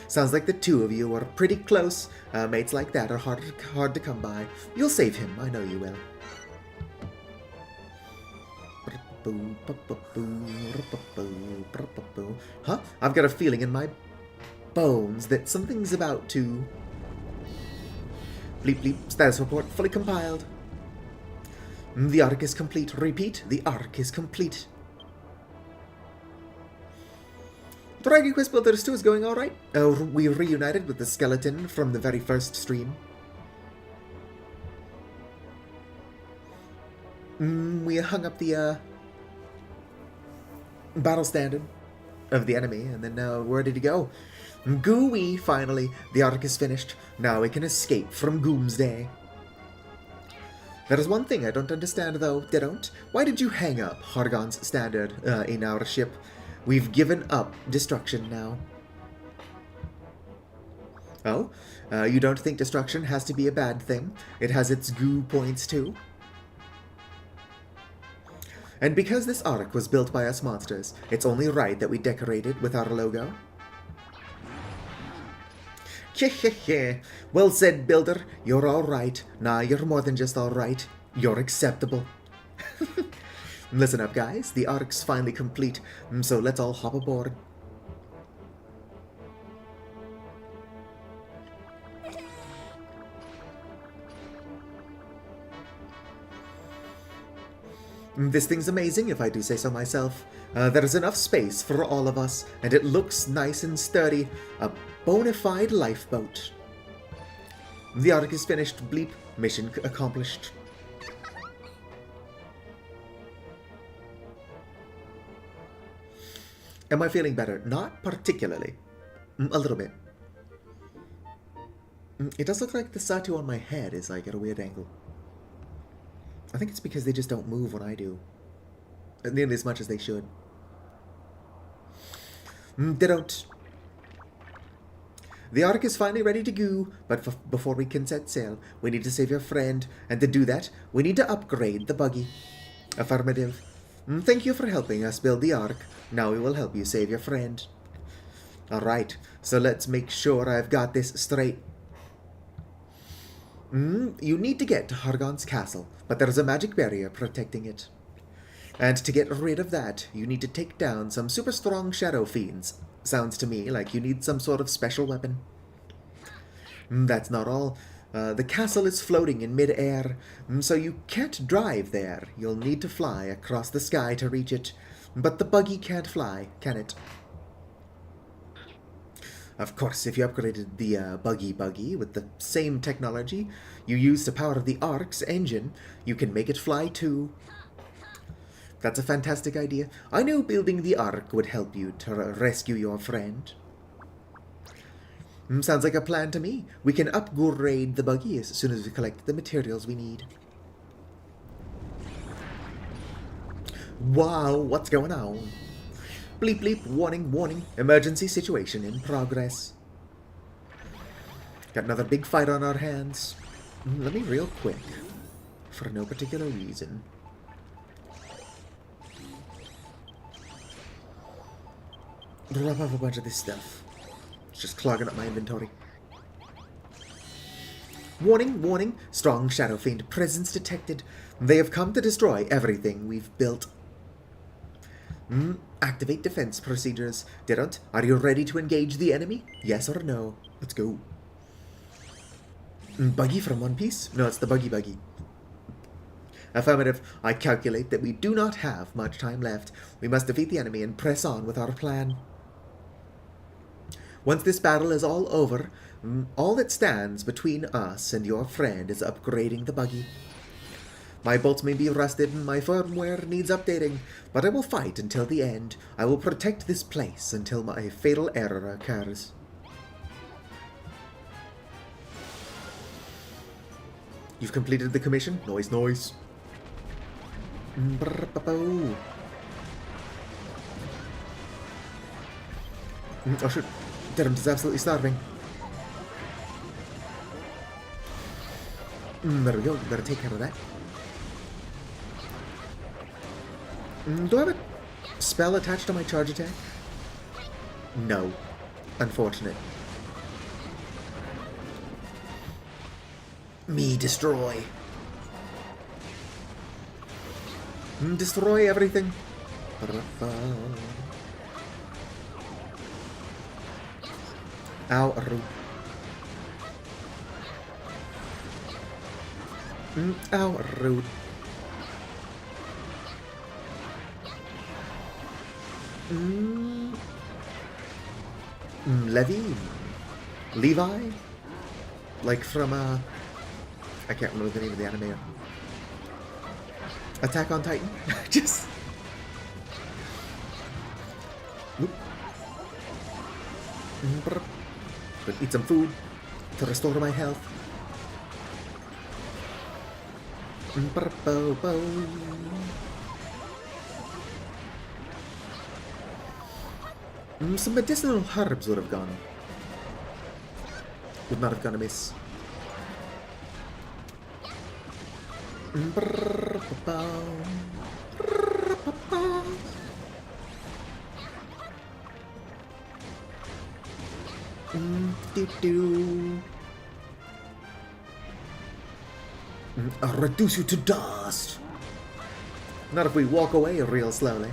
Sounds like the two of you are pretty close. Mates like that are hard to come by. You'll save him, I know you will. Huh? I've got a feeling in my bones that something's about to... Bleep bleep, status report fully compiled. The arc is complete. Repeat, the arc is complete. Dragon Quest Builders 2 is going alright. We reunited with the skeleton from the very first stream. We hung up the battle standard of the enemy, and then where did he go? Gooey, finally. The arc is finished. Now we can escape from Goomsday. There is one thing I don't understand, though, Didon't. Why did you hang up Hargon's standard in our ship? We've given up destruction now. Oh? You don't think destruction has to be a bad thing? It has its goo points, too? And because this arc was built by us monsters, it's only right that we decorate it with our logo? Well said, builder. You're alright. Nah, you're more than just alright. You're acceptable. Listen up, guys. The arc's finally complete, so let's all hop aboard. This thing's amazing, if I do say so myself. There's enough space for all of us, and it looks nice and sturdy. A bona fide lifeboat. The arc is finished. Bleep. Mission accomplished. Am I feeling better? Not particularly. A little bit. It does look like the statue on my head is like at a weird angle. I think it's because they just don't move when I do. Nearly as much as they should. They don't. The arc is finally ready to go, but before we can set sail, we need to save your friend, and to do that, we need to upgrade the buggy. Affirmative. Thank you for helping us build the arc. Now we will help you save your friend. Alright, so let's make sure I've got this straight. You need to get to Hargon's castle, but there's a magic barrier protecting it. And to get rid of that, you need to take down some super strong shadow fiends. Sounds to me like you need some sort of special weapon. That's not all. The castle is floating in mid-air, so you can't drive there. You'll need to fly across the sky to reach it. But the buggy can't fly, can it? Of course, if you upgraded the buggy with the same technology you use to power the Ark's engine, you can make it fly too. That's a fantastic idea. I knew building the Ark would help you to rescue your friend. Sounds like a plan to me. We can upgrade the buggy as soon as we collect the materials we need. Wow, what's going on? Bleep bleep, warning, warning. Emergency situation in progress. Got another big fight on our hands. Let me real quick. For no particular reason. Drop off a bunch of this stuff. It's just clogging up my inventory. Warning, warning. Strong Shadow Fiend presence detected. They have come to destroy everything we've built. Activate defense procedures. Deront, are you ready to engage the enemy? Yes or no? Let's go. Buggy from One Piece? No, it's the buggy. Affirmative. I calculate that we do not have much time left. We must defeat the enemy and press on with our plan. Once this battle is all over, all that stands between us and your friend is upgrading the buggy. My bolts may be rusted and my firmware needs updating, but I will fight until the end. I will protect this place until my fatal error occurs. You've completed the commission? Noise, noise. Oh shit. Dermot is absolutely starving. There we go. Better take care of that. Do I have a spell attached to my charge attack? No. Unfortunate. Me destroy. Destroy everything. Ow, Aru. Ow, rude. Levi? Like from, I can't remember the name of the anime. Attack on Titan? Just... Whoop. But eat some food to restore my health. Some medicinal herbs would have gone. Would not have gone amiss. I'll reduce you to dust. Not if we walk away real slowly.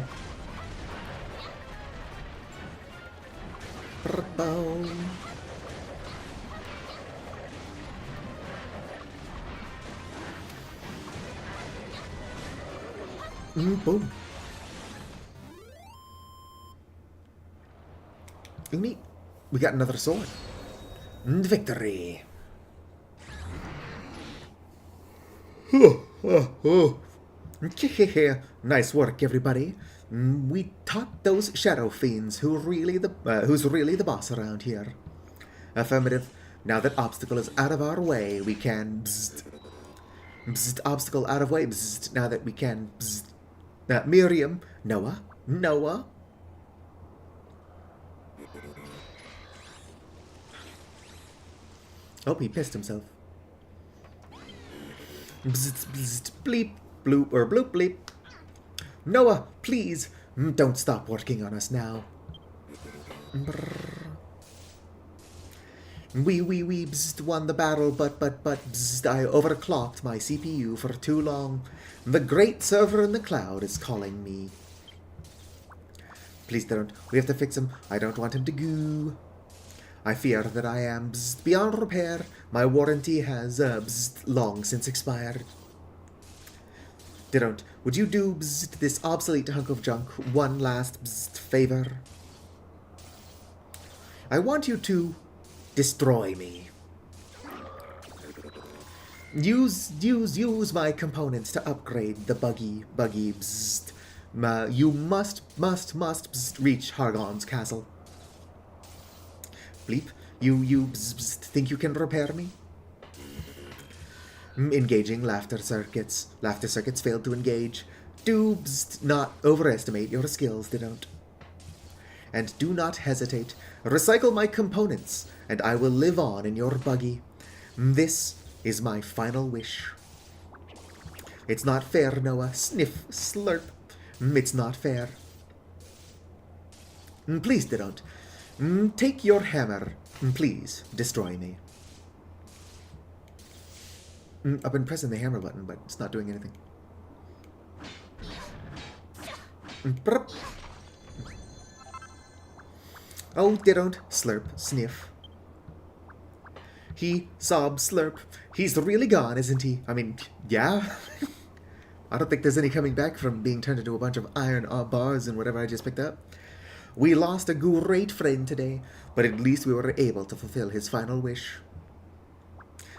Boom. Neat. We got another sword. Victory. Nice work, everybody. We taught those shadow fiends who's really the boss around here. Affirmative. Now that obstacle is out of our way, we can obstacle out of way. Now that we can Miriam, Noah. Oh, he pissed himself. Bleep, bloop, or bloop, bleep. Noah, please, don't stop working on us now. We, bzzt, won the battle, but, bzzt, I overclocked my CPU for too long. The great server in the cloud is calling me. Please don't. We have to fix him. I don't want him to goo. I fear that I am bzzt, beyond repair. My warranty has bzzt, long since expired. Don't. Would you do bzzt, this obsolete hunk of junk one last bzzt, favor? I want you to destroy me. Use my components to upgrade the buggy, bzzt. You must, bzzt, reach Hargon's castle. Bleep, you bzzt, think you can repair me? Engaging laughter circuits. Laughter circuits failed to engage. Do bzzt, not overestimate your skills, don't. And do not hesitate. Recycle my components, and I will live on in your buggy. This is my final wish. It's not fair, Noah. Sniff, slurp. It's not fair. Please, don't. Take your hammer. Please, destroy me. I've been pressing the hammer button, but it's not doing anything. Oh, they don't. Slurp, sniff. He sobs, slurp. He's really gone, isn't he? I mean, yeah. I don't think there's any coming back from being turned into a bunch of iron bars and whatever I just picked up. We lost a great friend today, but at least we were able to fulfill his final wish.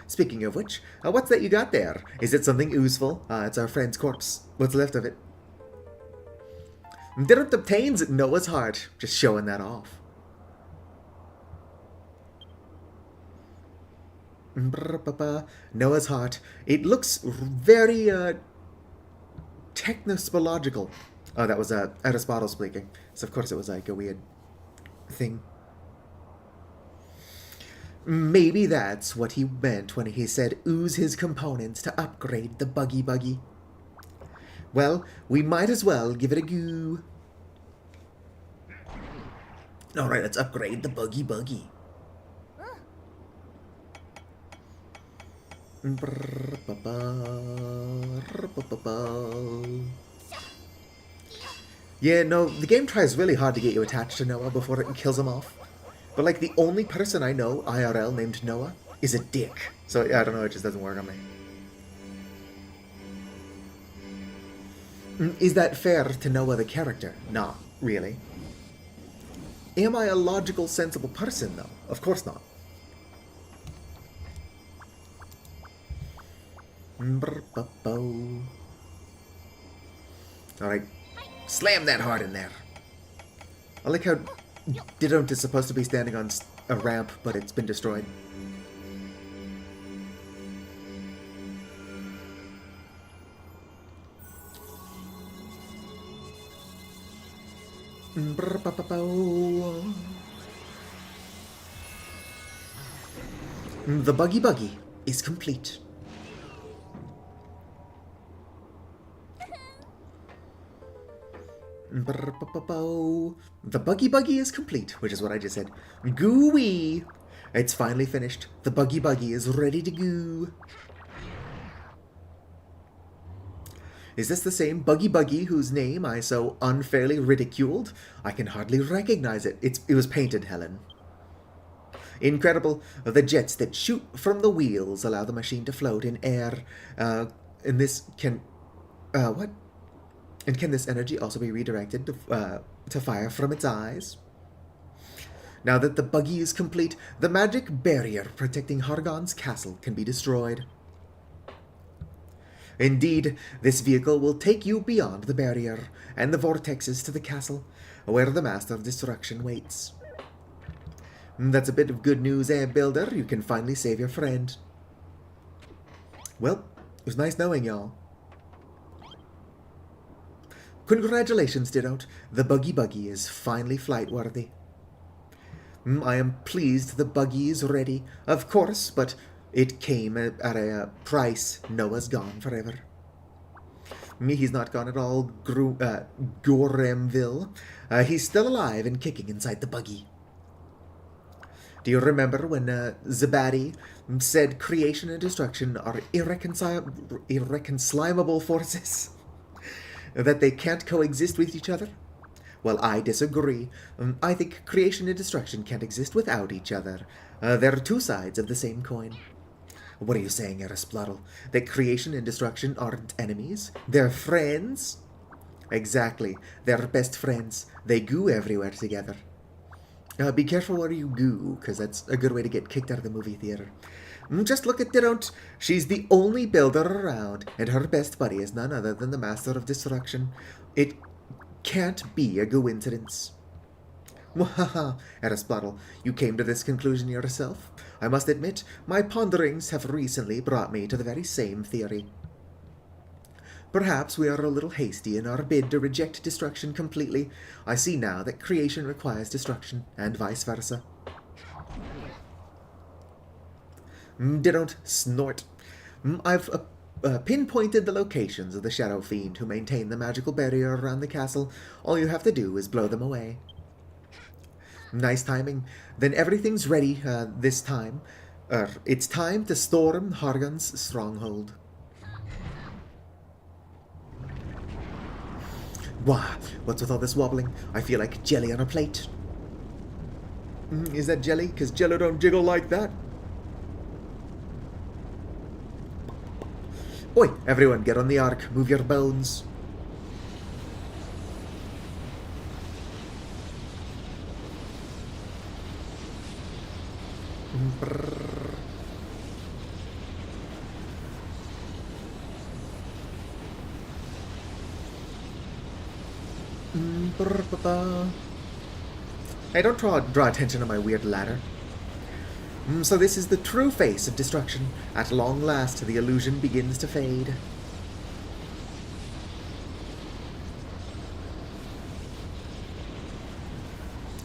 Speaking of which, what's that you got there? Is it something useful? It's our friend's corpse. What's left of it? Didn't obtains Noah's heart. Just showing that off. Noah's heart. It looks very, technospological. Oh, that was Aristotle speaking. So of course it was like a weird thing. Maybe that's what he meant when he said ooze his components to upgrade the buggy. Well, we might as well give it a go. Alright, let's upgrade the buggy. Yeah, no, the game tries really hard to get you attached to Noah before it kills him off. But, like, the only person I know, IRL, named Noah, is a dick. So, I don't know, it just doesn't work on me. Is that fair to Noah the character? Not really. Am I a logical, sensible person, though? Of course not. Alright. Slam that heart in there. I like how Didont is supposed to be standing on a ramp, but it's been destroyed. The buggy is complete. The buggy is complete, which is what I just said. Gooey! It's finally finished. The buggy is ready to go. Is this the same buggy whose name I so unfairly ridiculed? I can hardly recognize it. It was painted, Helen. Incredible. The jets that shoot from the wheels allow the machine to float in air. And this can... what? And can this energy also be redirected to fire from its eyes? Now that the buggy is complete, the magic barrier protecting Hargon's castle can be destroyed. Indeed, this vehicle will take you beyond the barrier and the vortexes to the castle, where the Master of Destruction waits. That's a bit of good news, Builder. You can finally save your friend. Well, it was nice knowing y'all. Congratulations, Didont. The buggy is finally flight-worthy. I am pleased the buggy is ready, of course, but it came at a price. Noah's gone forever. He's not gone at all, Goremville. He's still alive and kicking inside the buggy. Do you remember when Zabadi said creation and destruction are irreconcilable forces? That they can't coexist with each other? Well, I disagree. I think creation and destruction can't exist without each other. They're two sides of the same coin. What are you saying, Erisplottle? That creation and destruction aren't enemies? They're friends? Exactly. They're best friends. They goo everywhere together. Be careful where you goo, because that's a good way to get kicked out of the movie theater. Just look at Diront. She's the only builder around, and her best buddy is none other than the Master of Destruction. It can't be a coincidence. Wahaha, Erisplottle, you came to this conclusion yourself. I must admit, my ponderings have recently brought me to the very same theory. Perhaps we are a little hasty in our bid to reject destruction completely. I see now that creation requires destruction, and vice versa. Don't snort. I've pinpointed the locations of the Shadow Fiend who maintain the magical barrier around the castle. All you have to do is blow them away. Nice timing. Then everything's ready this time. It's time to storm Hargon's stronghold. Wah! What's with all this wobbling? I feel like jelly on a plate. Is that jelly? Because jello don't jiggle like that. Oi! Everyone, get on the ark. Move your bones. Hey, don't draw attention to my weird ladder. So this is the true face of destruction. At long last, the illusion begins to fade.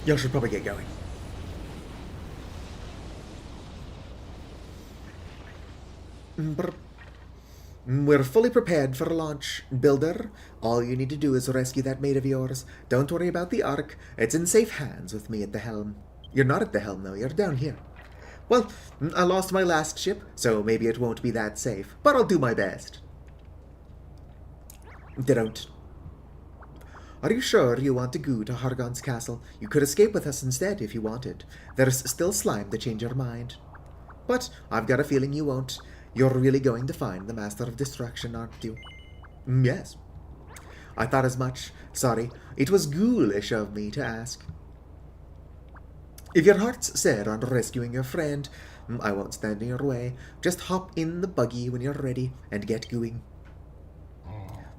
Y'all should probably get going. We're fully prepared for launch. Builder, all you need to do is rescue that mate of yours. Don't worry about the Ark. It's in safe hands with me at the helm. You're not at the helm, though. You're down here. Well, I lost my last ship, so maybe it won't be that safe. But I'll do my best. Don't. Are you sure you want to go to Hargon's castle? You could escape with us instead if you wanted. There's still slime to change your mind. But I've got a feeling you won't. You're really going to find the Master of Destruction, aren't you? Yes. I thought as much. Sorry, it was ghoulish of me to ask. If your heart's set on rescuing your friend, I won't stand in your way. Just hop in the buggy when you're ready and get going.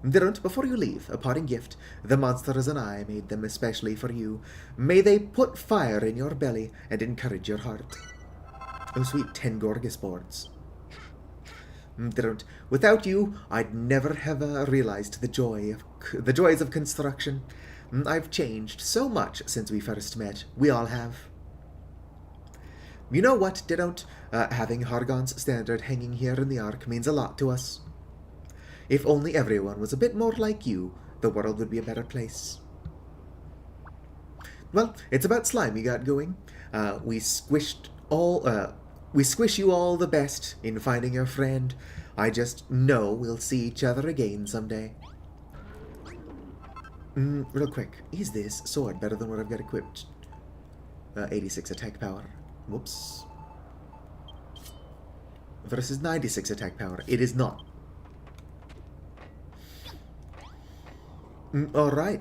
Diront, before you leave, a parting gift. The monsters and I made them especially for you. May they put fire in your belly and encourage your heart. Oh, sweet 10 Gorgus boards. Diront, without you, I'd never have realized the joys of construction. I've changed so much since we first met. We all have. You know what, Diront? Having Hargon's standard hanging here in the Ark means a lot to us. If only everyone was a bit more like you, the world would be a better place. Well, it's about slime you got going. We squish you all the best in finding your friend. I just know we'll see each other again someday. Real quick, is this sword better than what I've got equipped? 86 attack power. Whoops. Versus 96 attack power. It is not. Alright.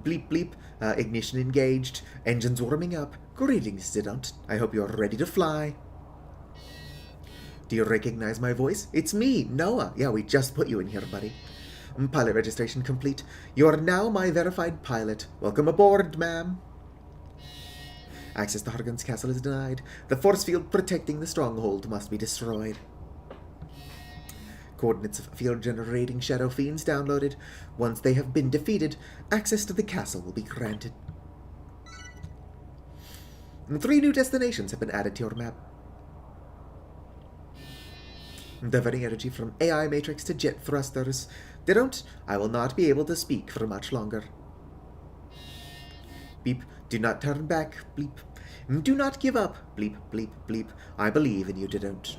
Bleep bleep. Ignition engaged. Engines warming up. Greetings, Diront. I hope you're ready to fly. Do you recognize my voice? It's me, Noah. Yeah, we just put you in here, buddy. Pilot registration complete. You are now my verified pilot. Welcome aboard, ma'am. Access to Hargon's castle is denied. The force field protecting the stronghold must be destroyed. Coordinates of field-generating shadow fiends downloaded. Once they have been defeated, access to the castle will be granted. 3 new destinations have been added to your map. Diverting energy from AI matrix to jet thrusters. Diront, I will not be able to speak for much longer. Beep. Do not turn back, bleep. Do not give up, bleep, bleep, bleep. I believe in you, don't.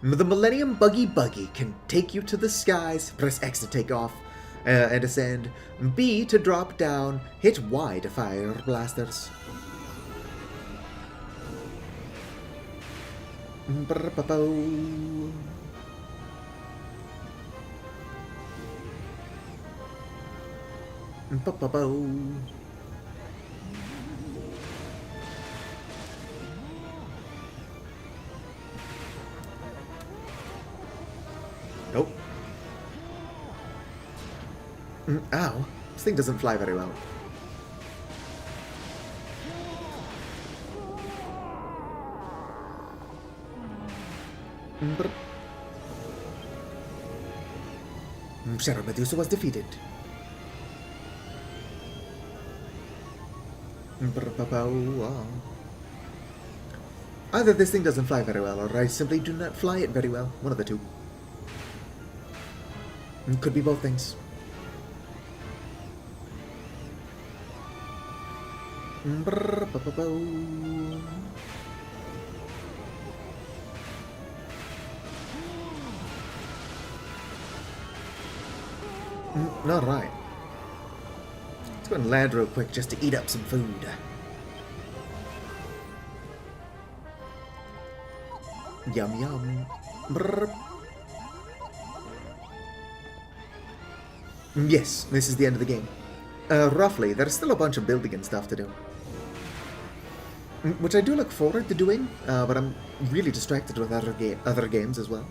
The Millennium Buggy can take you to the skies. Press X to take off and ascend. B to drop down. Hit Y to fire blasters. Brr-pa-po. Pa-pa-po. Nope. Ow. This thing doesn't fly very well. Shadow Medusa was defeated. Either this thing doesn't fly very well, or I simply do not fly it very well. One of the two. Could be both things. All right. Let's go and land real quick just to eat up some food. Yum yum. Brr. Yes, this is the end of the game. Roughly, there's still a bunch of building and stuff to do. Which I do look forward to doing, but I'm really distracted with other games as well.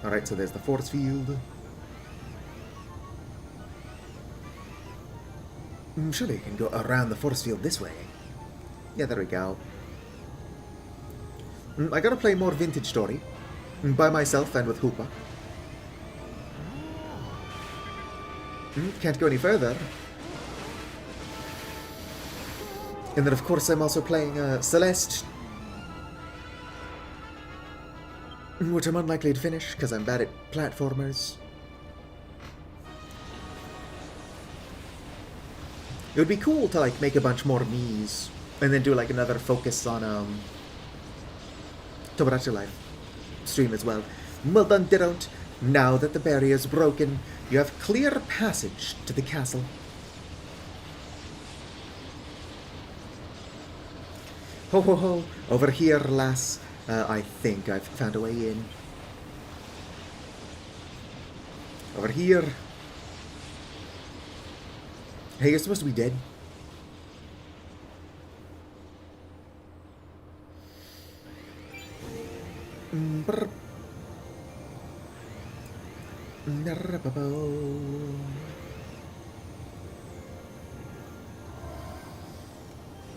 Alright, so there's the force field. Surely you can go around the force field this way. Yeah, there we go. I gotta play more Vintage Story. By myself and with Hoopa. Can't go any further. And then of course I'm also playing Celeste. Which I'm unlikely to finish, because I'm bad at platformers. It would be cool to like make a bunch more Miis, and then do like another focus on Tomodachi Life stream as well. Well done, Ditto. Now that the barrier is broken, you have clear passage to the castle. Ho ho ho, over here, lass. I think I've found a way in. Over here. Hey, you're supposed to be dead.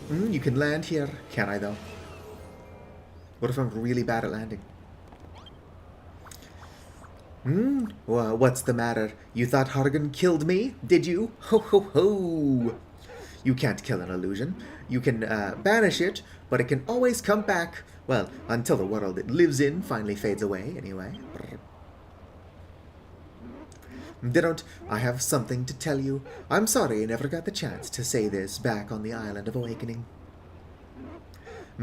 You can land here. Can I, though? What if I'm really bad at landing? Well, what's the matter? You thought Hargan killed me, did you? Ho ho ho! You can't kill an illusion. You can banish it, but it can always come back. Well, until the world it lives in finally fades away, anyway. Don't. I have something to tell you. I'm sorry I never got the chance to say this back on the Island of Awakening.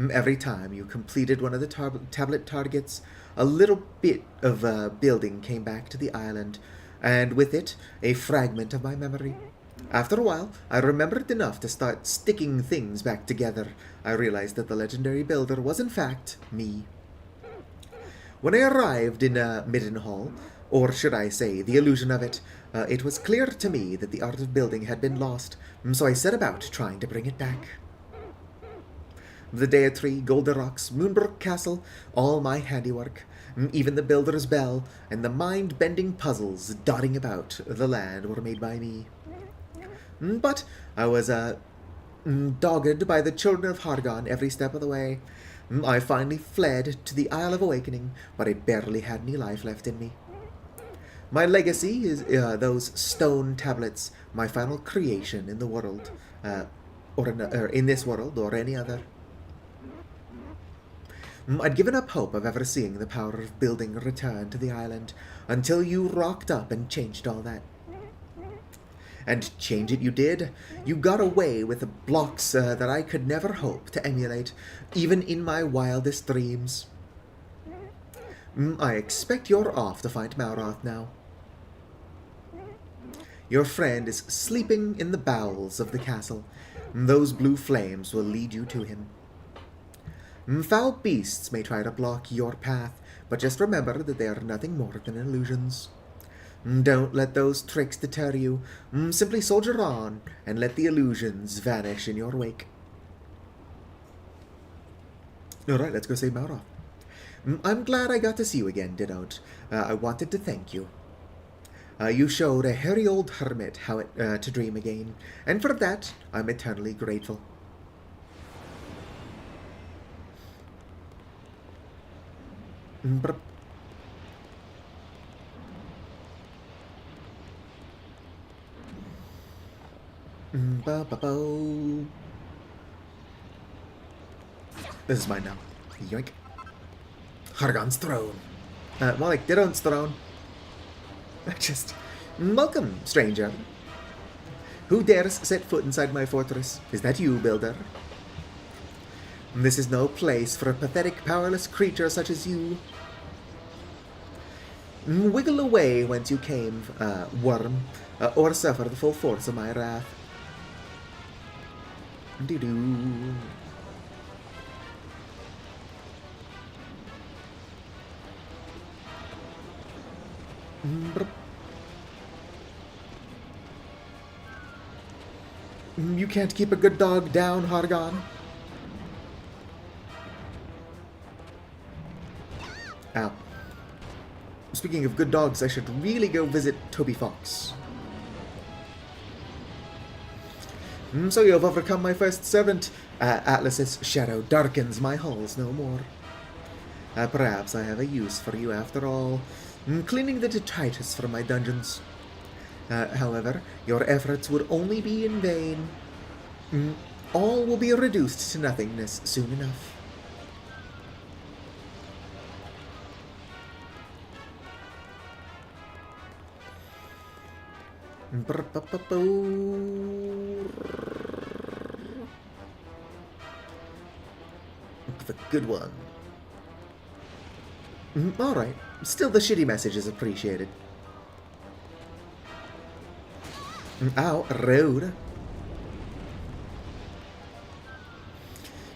Every time you completed one of the tablet targets, a little bit of building came back to the island, and with it, a fragment of my memory. After a while, I remembered enough to start sticking things back together. I realized that the legendary builder was in fact me. When I arrived in Middenhall, or should I say, the illusion of it, it was clear to me that the art of building had been lost, so I set about trying to bring it back. The Dea Tree, Golden Rocks, Moonbrook Castle, all my handiwork, even the Builder's Bell, and the mind-bending puzzles dotting about the land were made by me. But I was dogged by the children of Hargon every step of the way. I finally fled to the Isle of Awakening, but I barely had any life left in me. My legacy is those stone tablets, my final creation in the world, or in this world, or any other. I'd given up hope of ever seeing the power of building return to the island until you rocked up and changed all that. And change it you did. You got away with blocks that I could never hope to emulate, even in my wildest dreams. I expect you're off to find Mauroth now. Your friend is sleeping in the bowels of the castle. Those blue flames will lead you to him. Foul beasts may try to block your path, but just remember that they are nothing more than illusions. Don't let those tricks deter you. Simply soldier on and let the illusions vanish in your wake. Alright, let's go save Mauroth. I'm glad I got to see you again, Didot. I wanted to thank you. You showed a hairy old hermit how to dream again, and for that I'm eternally grateful. Brr. This is mine now. Yoink. Hargon's throne. More like Didon's throne. Just... Welcome, stranger. Who dares set foot inside my fortress? Is that you, builder? This is no place for a pathetic, powerless creature such as you. Wiggle away whence you came, worm, or suffer the full force of my wrath. Doo-doo. You can't keep a good dog down, Hargon. Ow. Speaking of good dogs, I should really go visit Toby Fox. So you have overcome my first servant. Atlas's shadow darkens my halls no more. Perhaps I have a use for you after all. Cleaning the detritus from my dungeons. However, your efforts would only be in vain. All will be reduced to nothingness soon enough. The good one. Alright. Still, the shitty message is appreciated. Ow, rude.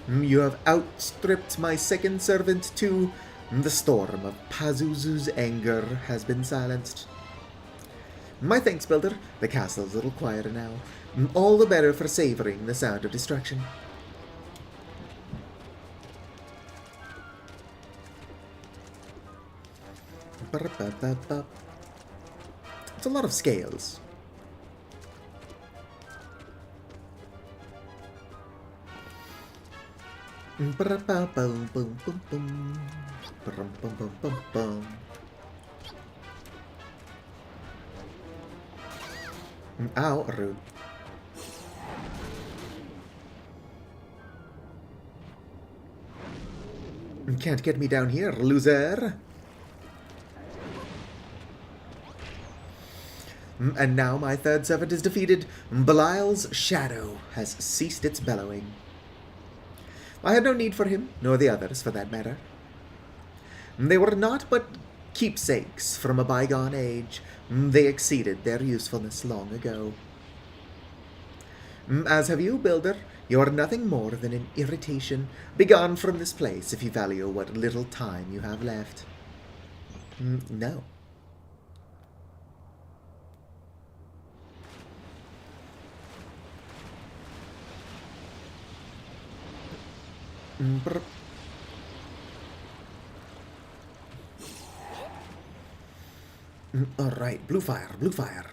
You have outstripped my second servant too. The storm of Pazuzu's anger has been silenced. My thanks, builder. The castle's a little quieter now. All the better for savoring the sound of destruction. It's a lot of scales. Ow, rude. Can't get me down here, loser. And now my third servant is defeated. Belial's shadow has ceased its bellowing. I had no need for him, nor the others, for that matter. They were not but keepsakes from a bygone age. They exceeded their usefulness long ago. As have you, builder. You are nothing more than an irritation. Begone from this place if you value what little time you have left. No. Alright, Blue Fire, Blue Fire.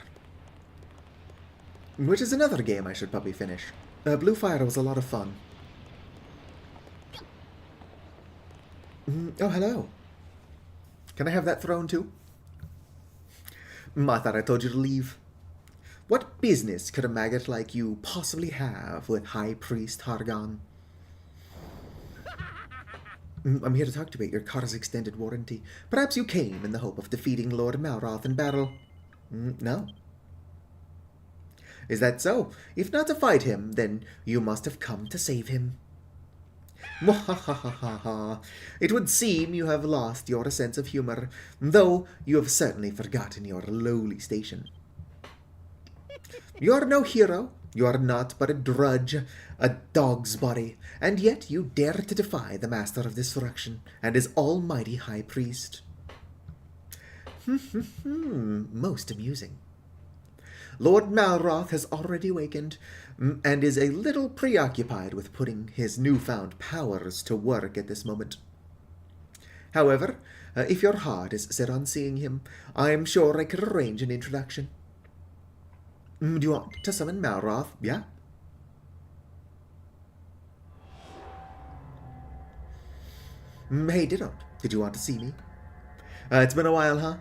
Which is another game I should probably finish. Blue Fire was a lot of fun. Oh, hello. Can I have that throne too? I thought I told you to leave. What business could a maggot like you possibly have with High Priest Hargon? I'm here to talk to you about your car's extended warranty. Perhaps you came in the hope of defeating Lord Malroth in battle. No. Is that so? If not to fight him, then you must have come to save him. Mwahahaha. It would seem you have lost your sense of humor, though you have certainly forgotten your lowly station. You are no hero. You are not but a drudge, a dog's body, and yet you dare to defy the Master of Destruction and his almighty High Priest. Most amusing. Lord Malroth has already awakened, and is a little preoccupied with putting his newfound powers to work at this moment. However, if your heart is set on seeing him, I am sure I could arrange an introduction. Do you want to summon Malroth? Yeah? Hey, Ditto, did you want to see me? It's been a while, huh?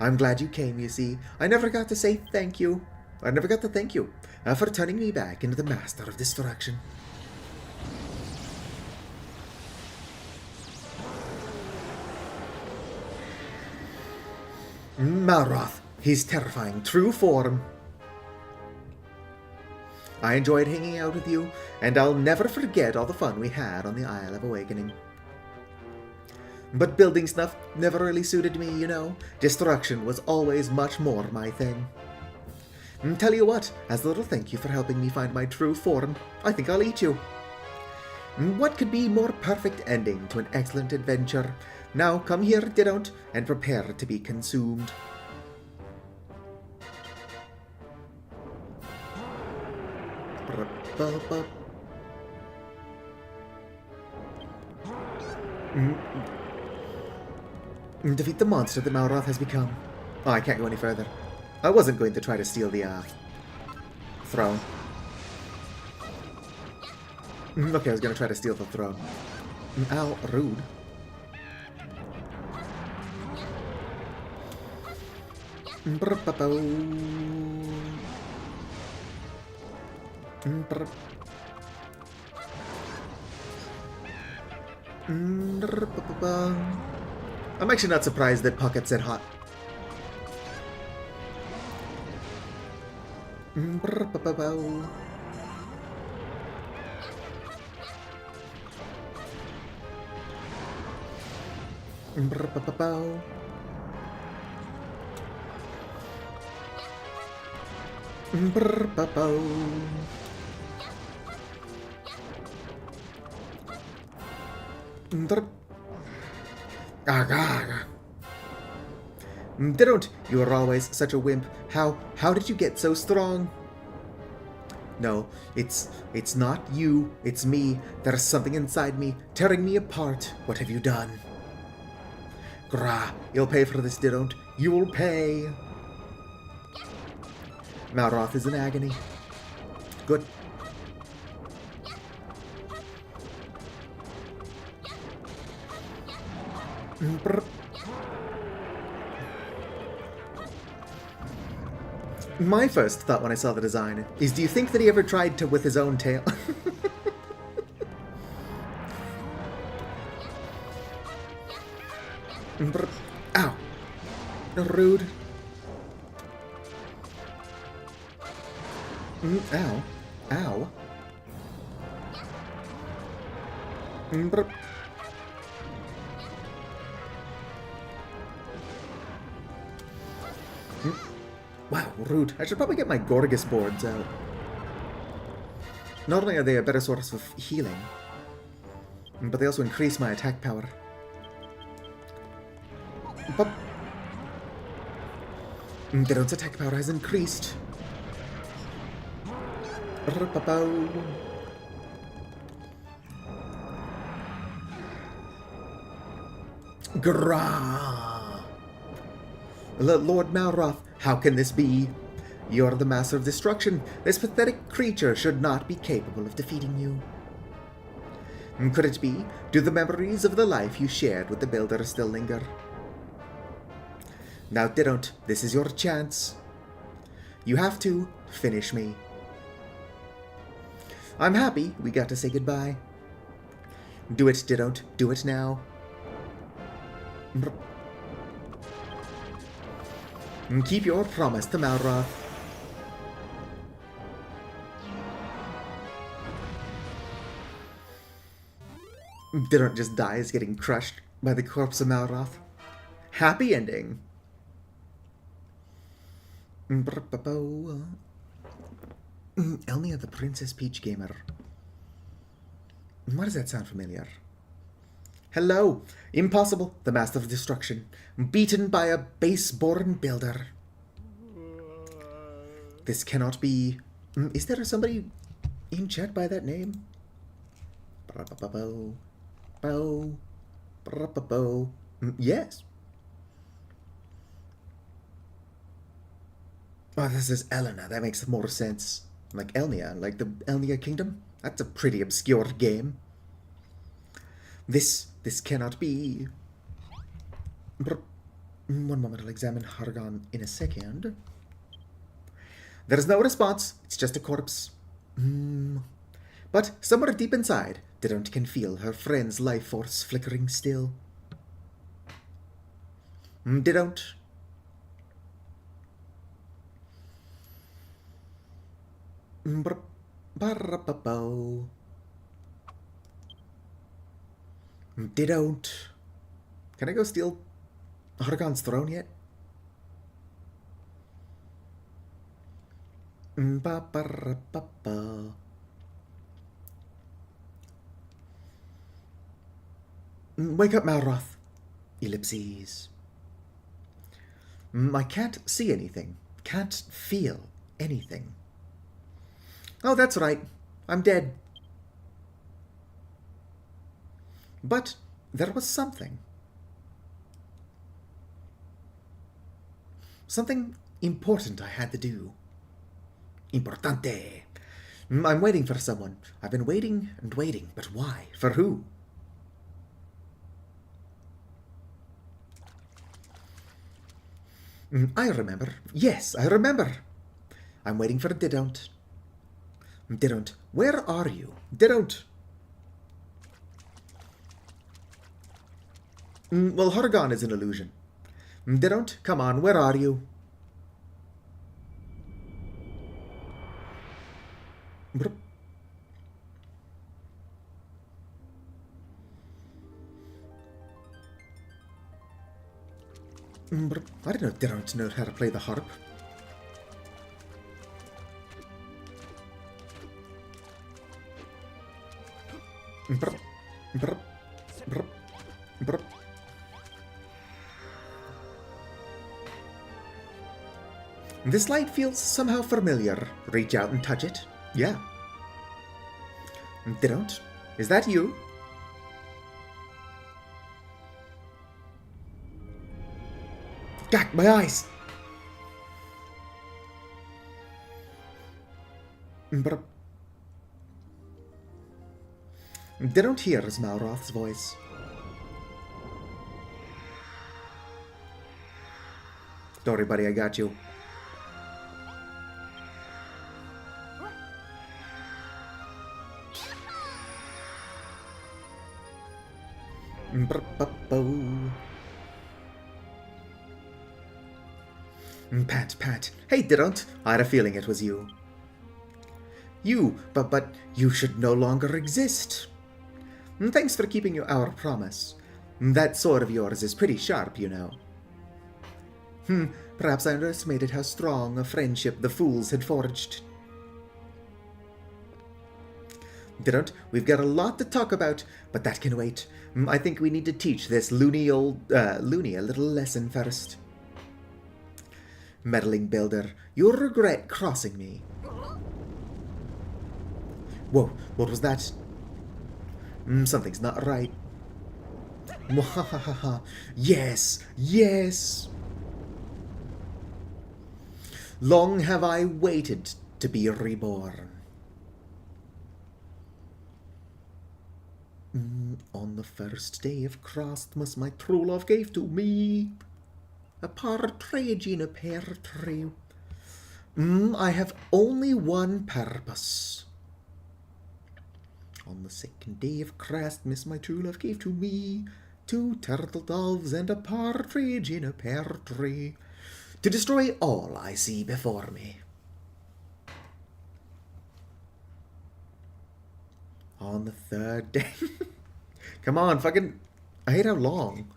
I'm glad you came, you see. I never got to say thank you. I never got to thank you for turning me back into the Master of Destruction. Malroth, his terrifying true form. I enjoyed hanging out with you, and I'll never forget all the fun we had on the Isle of Awakening. But building stuff never really suited me, you know. Destruction was always much more my thing. Tell you what, as a little thank you for helping me find my true form, I think I'll eat you. What could be more perfect ending to an excellent adventure? Now come here, Didont, and prepare to be consumed. Defeat the monster that Malroth has become. Oh, I can't go any further. I wasn't going to try to steal the throne. Okay, I was going to try to steal the throne. Ow, rude. I'm actually not surprised that Pocket said hot. Didn't you were always such a wimp. How did you get so strong? No, it's not you, it's me. There's something inside me, tearing me apart. What have you done? Grah, you'll pay for this, Didont. You will pay. Malroth is in agony. Good. My first thought when I saw the design is, do you think that he ever tried to with his own tail? Ow. Rude. Ow. Ow. Wow, rude. I should probably get my Gorgus boards out. Not only are they a better source of healing, but they also increase my attack power. But Didon's attack power has increased. Grah! Lord Malroth, how can this be? You're the Master of Destruction. This pathetic creature should not be capable of defeating you. Could it be? Do the memories of the life you shared with the Builder still linger? Now, Didont, this is your chance. You have to finish me. I'm happy we got to say goodbye. Do it, don't. Do it now. Keep your promise to Malroth. Didn't just dies getting crushed by the corpse of Malroth. Happy ending. Elnia the Princess Peach Gamer. Why does that sound familiar? Hello! Impossible, the Master of Destruction. Beaten by a base-born builder. This cannot be... Is there somebody in chat by that name? Yes. Oh, this is Elena. That makes more sense. Like Elnia, like the Elnia Kingdom. That's a pretty obscure game. This cannot be. One moment, I'll examine Hargon in a second. There is no response. It's just a corpse. But somewhere deep inside, Didont can feel her friend's life force flickering still. Didont. Didont. Can I go steal Hargon's throne yet? Wake up, Malroth. Ellipses. I can't see anything. Can't feel anything. Oh, that's right. I'm dead. But there was something. Something important I had to do. Importante. I'm waiting for someone. I've been waiting and waiting, but why? For who? I remember. Yes, I remember. I'm waiting for Didont. Didont, where are you? Didont. Well, Hargon is an illusion. Didont, come on, where are you? I didn't know Didont know how to play the harp. This light feels somehow familiar. Reach out and touch it. Yeah. Didont, is that you? Gag, my eyes! Didont hear Malroth's voice. Don't worry, buddy, I got you. Pat. Hey, Didont. I had a feeling it was you. But you should no longer exist. Thanks for keeping our promise. That sword of yours is pretty sharp, you know. Perhaps I underestimated how strong a friendship the fools had forged. Didont, we've got a lot to talk about, but that can wait. I think we need to teach this loony a little lesson first. Meddling builder, you'll regret crossing me. Whoa, what was that? Something's not right. Mwahahaha. Yes. Long have I waited to be reborn. On the first day of Christmas, my true love gave to me a partridge in a pear tree. I have only one purpose. On the second day of Christmas, my true love gave to me 2 turtle doves and a partridge in a pear tree, to destroy all I see before me. On the third day... Come on, fucking... I hate how long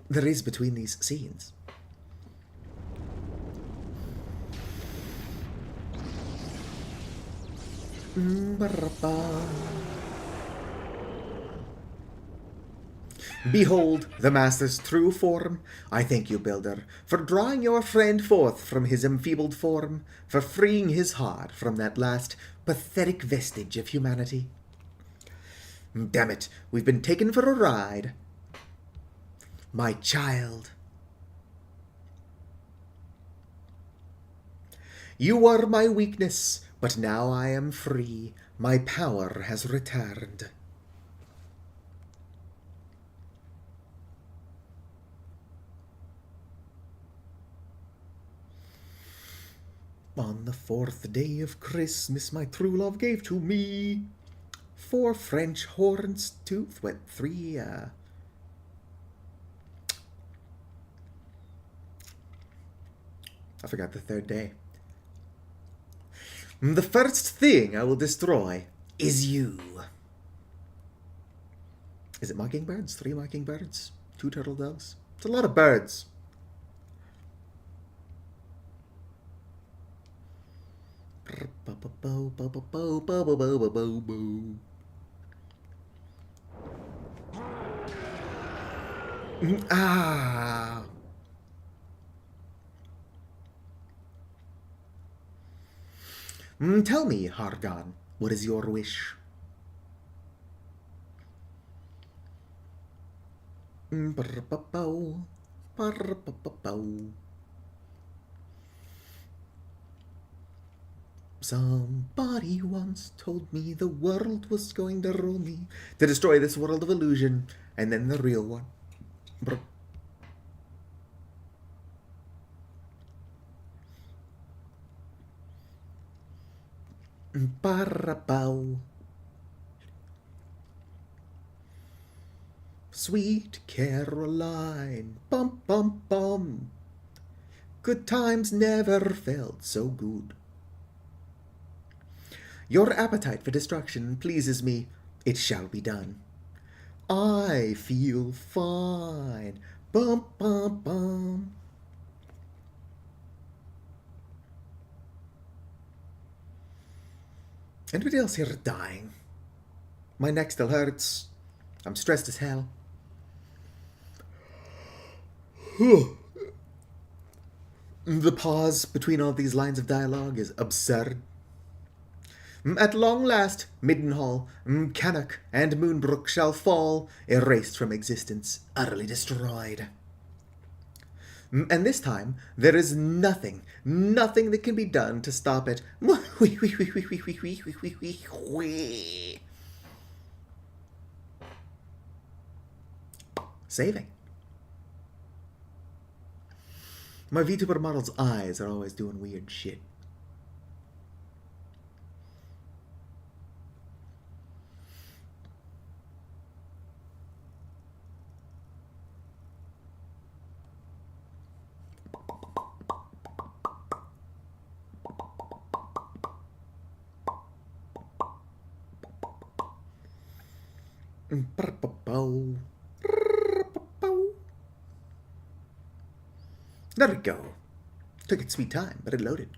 there is between these scenes. Behold the master's true form. I thank you, builder, for drawing your friend forth from his enfeebled form, for freeing his heart from that last pathetic vestige of humanity. Damn it, we've been taken for a ride. My child. You were my weakness, but now I am free. My power has returned. On the 4th day of Christmas, my true love gave to me 4 French horns, 3, I forgot the 3rd day. The first thing I will destroy is you. Is it mockingbirds? 3 mockingbirds? 2 turtle doves? It's a lot of birds. Ah. Tell me, Hargon, what is your wish? Somebody once told me the world was going to rule me, to destroy this world of illusion, and then the real one. Parapow. Sweet Caroline, bum bum bum. Good times never felt so good. Your appetite for destruction pleases me. It shall be done. I feel fine. Bum bum bum. Anybody else here dying? My neck still hurts. I'm stressed as hell. The pause between all these lines of dialogue is absurd. At long last, Middenhall, Cannock, and Moonbrook shall fall, erased from existence, utterly destroyed. And this time, there is nothing that can be done to stop it. Saving. My VTuber model's eyes are always doing weird shit. There we go. Took its sweet time, but it loaded.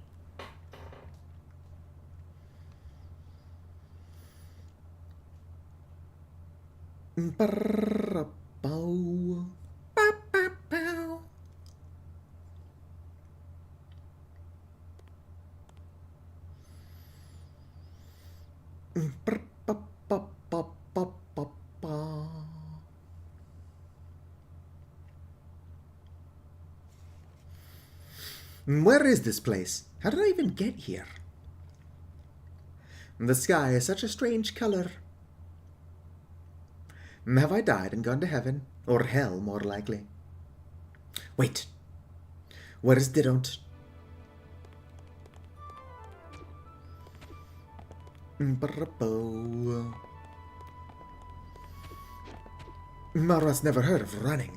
Where is this place? How did I even get here? The sky is such a strange color. Have I died and gone to heaven? Or hell, more likely. Wait. Where is Didont? Mara's never heard of running.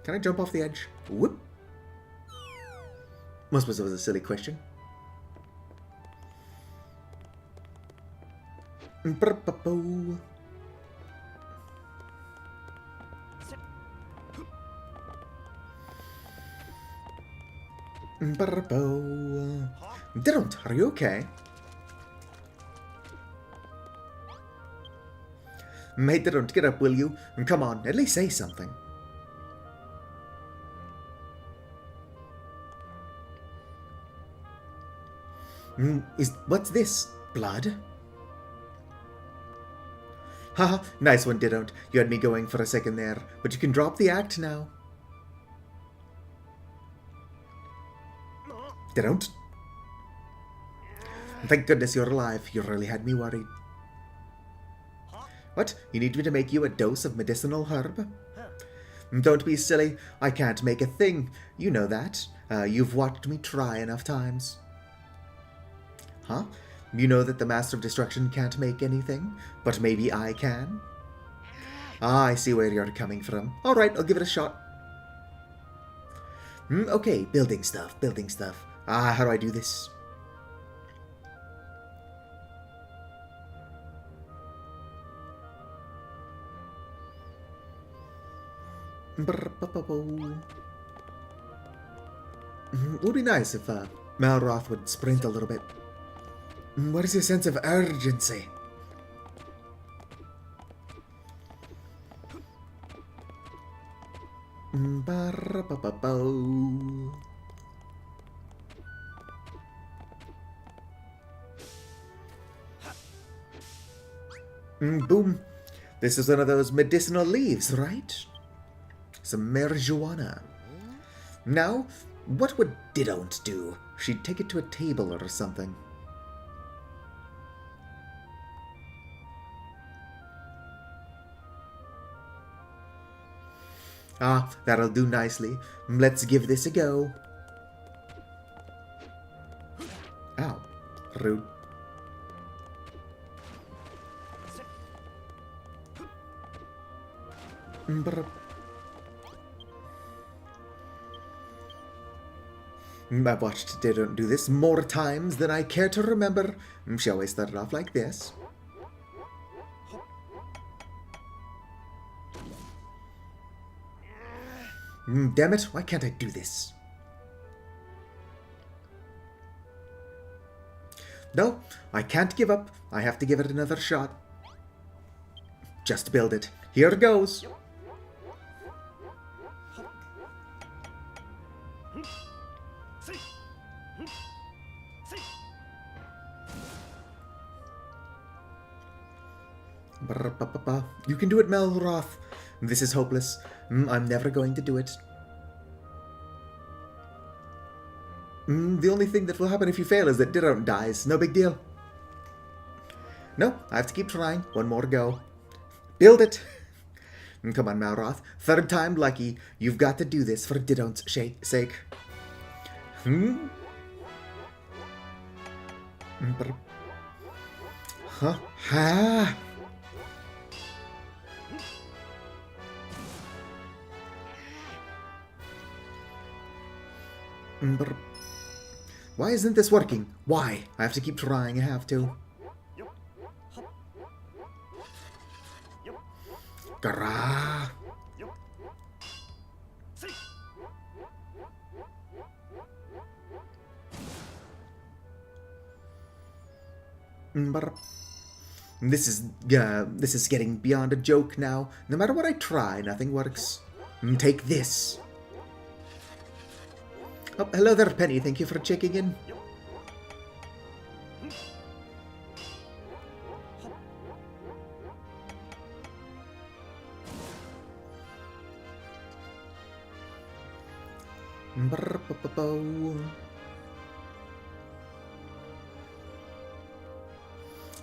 Can I jump off the edge? Whoop. I suppose it was a silly question. Brr-pa-po. Brr-po. Don't, are you okay? Mate, don't get up, will you? And come on, at least say something. What's this? Blood? Haha, nice one, Didon't. You had me going for a second there, but you can drop the act now. Didon't? Thank goodness you're alive. You really had me worried. What? You need me to make you a dose of medicinal herb? Don't be silly. I can't make a thing. You know that. You've watched me try enough times. Huh? You know that the Master of Destruction can't make anything, but maybe I can? Ah, I see where you're coming from. Alright, I'll give it a shot. Okay, building stuff. Ah, how do I do this? Would be nice if Malroth would sprint a little bit. What is your sense of urgency? Boom. This is one of those medicinal leaves, right? Some marijuana. Now, what would Didon't do? She'd take it to a table or something. Ah, that'll do nicely. Let's give this a go. Ow. Rude. I've watched Didon't do this more times than I care to remember. She always started off like this. Damn it, why can't I do this? No, I can't give up. I have to give it another shot. Just build it. Here goes. You can do it, Malroth. This is hopeless. I'm never going to do it. The only thing that will happen if you fail is that Didon't dies. No big deal. No, I have to keep trying. One more go. Build it! Come on, Malroth. Third time lucky. You've got to do this for Didon't's sake. Huh? Ha! Why isn't this working? Why? I have to keep trying, I have to. Gara! This is getting beyond a joke now. No matter what I try, nothing works. Take this. Oh, hello there, Penny. Thank you for checking in.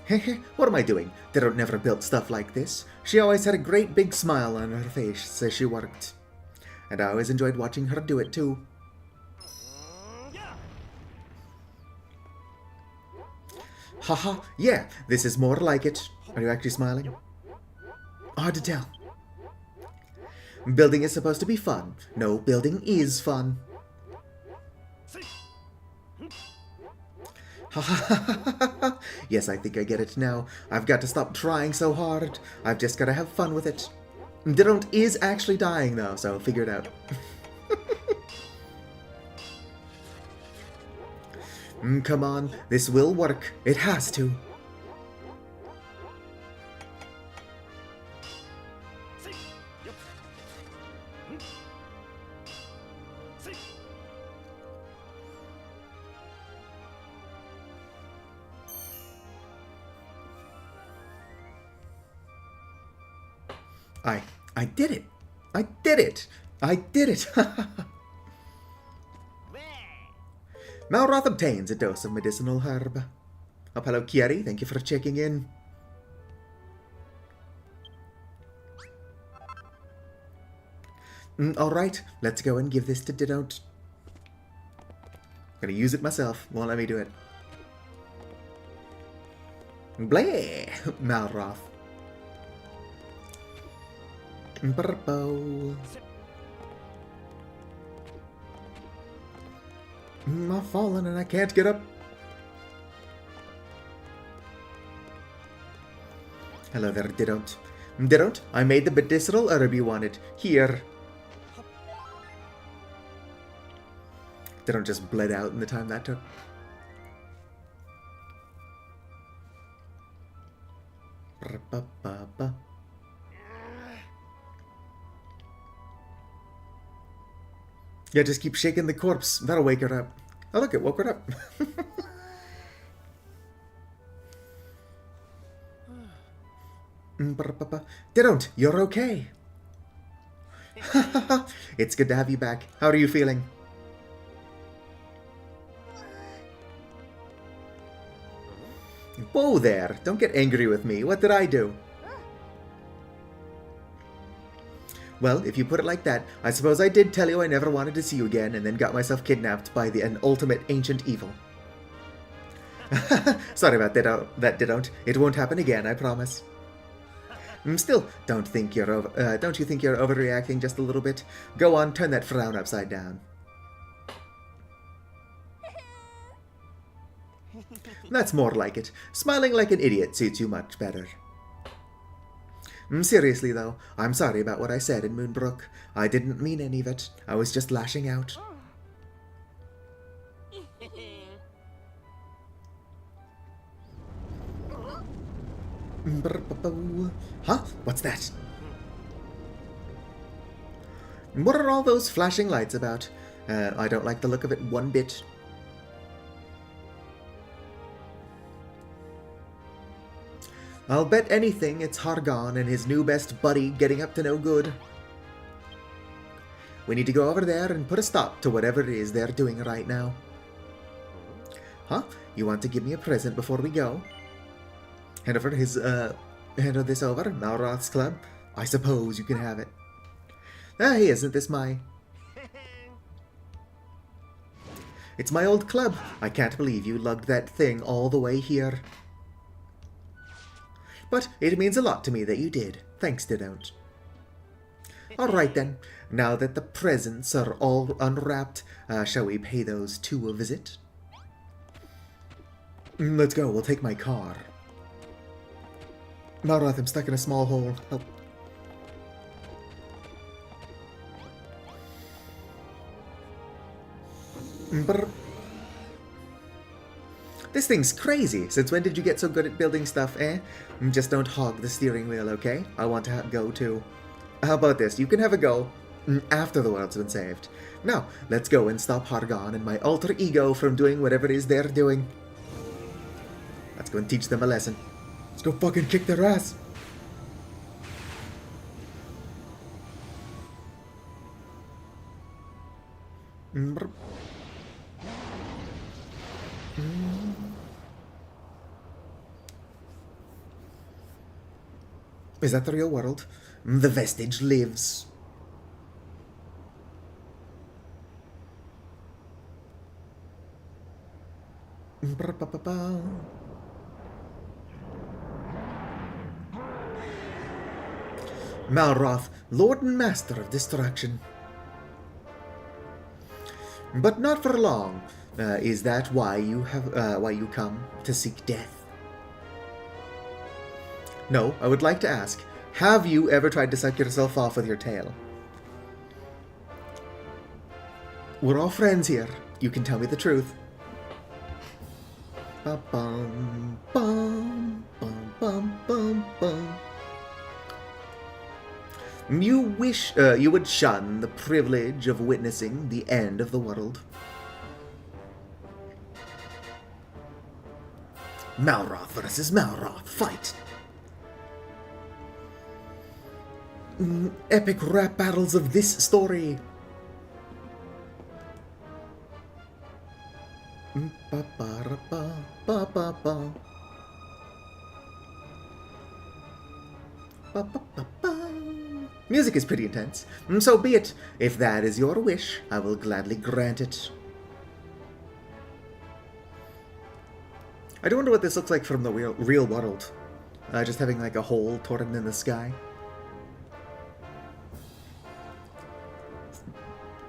Hehe, what am I doing? Didon't never built stuff like this. She always had a great big smile on her face as she worked. And I always enjoyed watching her do it too. Haha, yeah, this is more like it. Are you actually smiling? Hard to tell. Building is supposed to be fun. No, building is fun. Yes, I think I get it now. I've got to stop trying so hard. I've just got to have fun with it. Didont is actually dying though, so figure it out. Come on, this will work. It has to. I did it! I did it! I did it! Malroth obtains a dose of medicinal herb. Oh, hello, Kieri. Thank you for checking in. Alright, let's go and give this to Didont. Gonna use it myself. Won't let me do it. Bleh! Malroth. Burpo. I've fallen and I can't get up. Hello there, Didont. Didont, I made the medicinal herb you wanted. Here. Didont just bled out in the time that took. Ba-ba-ba-ba. Yeah, just keep shaking the corpse. That'll wake her up. Oh, look, it woke her up. Didont, you're okay. It's good to have you back. How are you feeling? Whoa there, don't get angry with me. What did I do? Well, if you put it like that, I suppose I did tell you I never wanted to see you again and then got myself kidnapped by an ultimate ancient evil. Sorry about that, Didont. It won't happen again, I promise. Still, don't you think you're overreacting just a little bit? Go on, turn that frown upside down. That's more like it. Smiling like an idiot suits you much better. Seriously though, I'm sorry about what I said in Moonbrook. I didn't mean any of it. I was just lashing out. Huh? What's that? What are all those flashing lights about? I don't like the look of it one bit. I'll bet anything it's Hargon and his new best buddy getting up to no good. We need to go over there and put a stop to whatever it is they're doing right now. Huh? You want to give me a present before we go? Hand this over, Malroth's club? I suppose you can have it. Hey, isn't this my... It's my old club. I can't believe you lugged that thing all the way here. But it means a lot to me that you did. Thanks, Didont. Alright then, now that the presents are all unwrapped, shall we pay those two a visit? Let's go, we'll take my car. Malroth, I'm stuck in a small hole. Help. Brr. This thing's crazy. Since when did you get so good at building stuff, eh? Just don't hog the steering wheel, okay? I want to go too. How about this? You can have a go after the world's been saved. Now, let's go and stop Hargon and my alter ego from doing whatever it is they're doing. Let's go and teach them a lesson. Let's go fucking kick their ass. Is that the real world? The vestige lives. Malroth, Lord and Master of Destruction. But not for long. Is that why you come to seek death? No, I would like to ask, have you ever tried to suck yourself off with your tail? We're all friends here. You can tell me the truth. Ba-bum, bum, bum, bum, bum, bum. You would shun the privilege of witnessing the end of the world. Malroth versus Malroth, fight! Epic rap battles of this story. Ba-ba-ra-ba, ba-ba-ba-ba. Music is pretty intense, so be it. If that is your wish, I will gladly grant it. I do wonder what this looks like from the real world. Just having like a hole torn in the sky.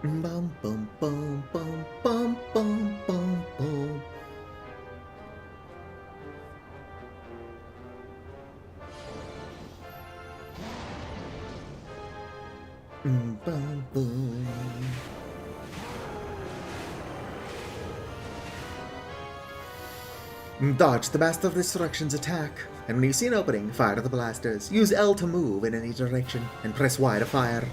Bum bum bum bum bum bum bum bum. Bum bum. Dodge the Master of Destruction's attack, and when you see an opening, fire the blasters. Use L to move in any direction, and press Y to fire.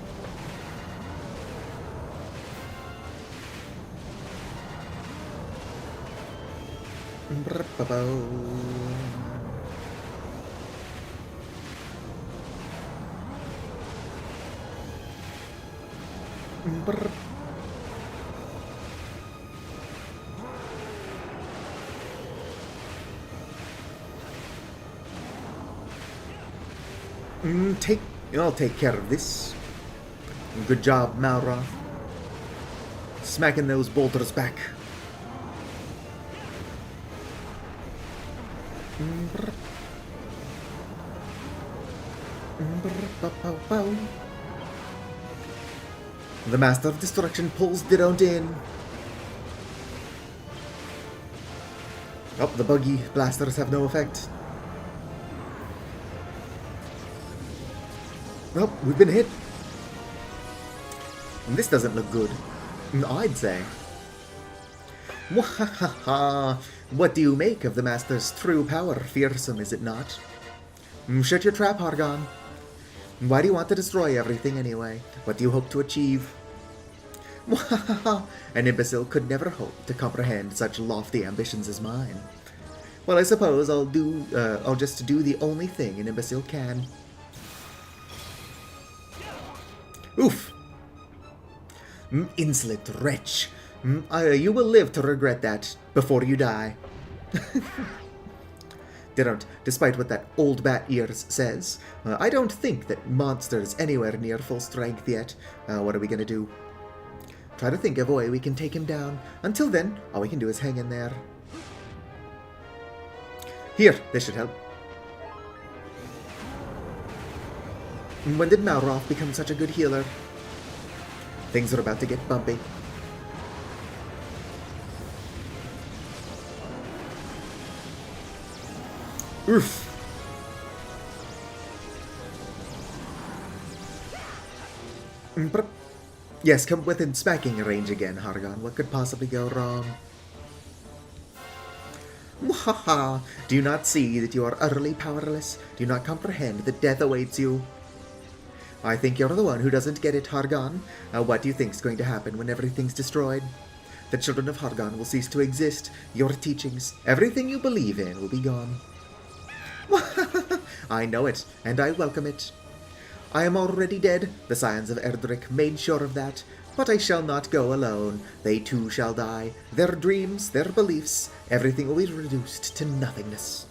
I'll take care of this. Good job, Malroth. Smacking those bolters back. The Master of Destruction pulls Didon't in. Oh, the buggy blasters have no effect. Well, we've been hit. And this doesn't look good, I'd say. Wahahaha! What do you make of the Master's true power? Fearsome, is it not? Shut your trap, Hargon. Why do you want to destroy everything anyway? What do you hope to achieve? Wahahaha! An imbecile could never hope to comprehend such lofty ambitions as mine. Well, I suppose I'll just do the only thing an imbecile can. Oof! Insolent wretch! You will live to regret that before you die. Despite what that old bat ears says, I don't think that monster's anywhere near full strength yet. What are we gonna do? Try to think of a way we can take him down. Until then, all we can do is hang in there. Here, this should help. When did Malroth become such a good healer? Things are about to get bumpy. Oof! Yes, come within smacking range again, Hargon. What could possibly go wrong? Wahaha! Do you not see that you are utterly powerless? Do you not comprehend that death awaits you? I think you're the one who doesn't get it, Hargon. What do you think's going to happen when everything's destroyed? The children of Hargon will cease to exist. Your teachings, everything you believe in, will be gone. I know it, and I welcome it. I am already dead. The Scions of Erdrick made sure of that. But I shall not go alone. They too shall die. Their dreams, their beliefs, everything will be reduced to nothingness.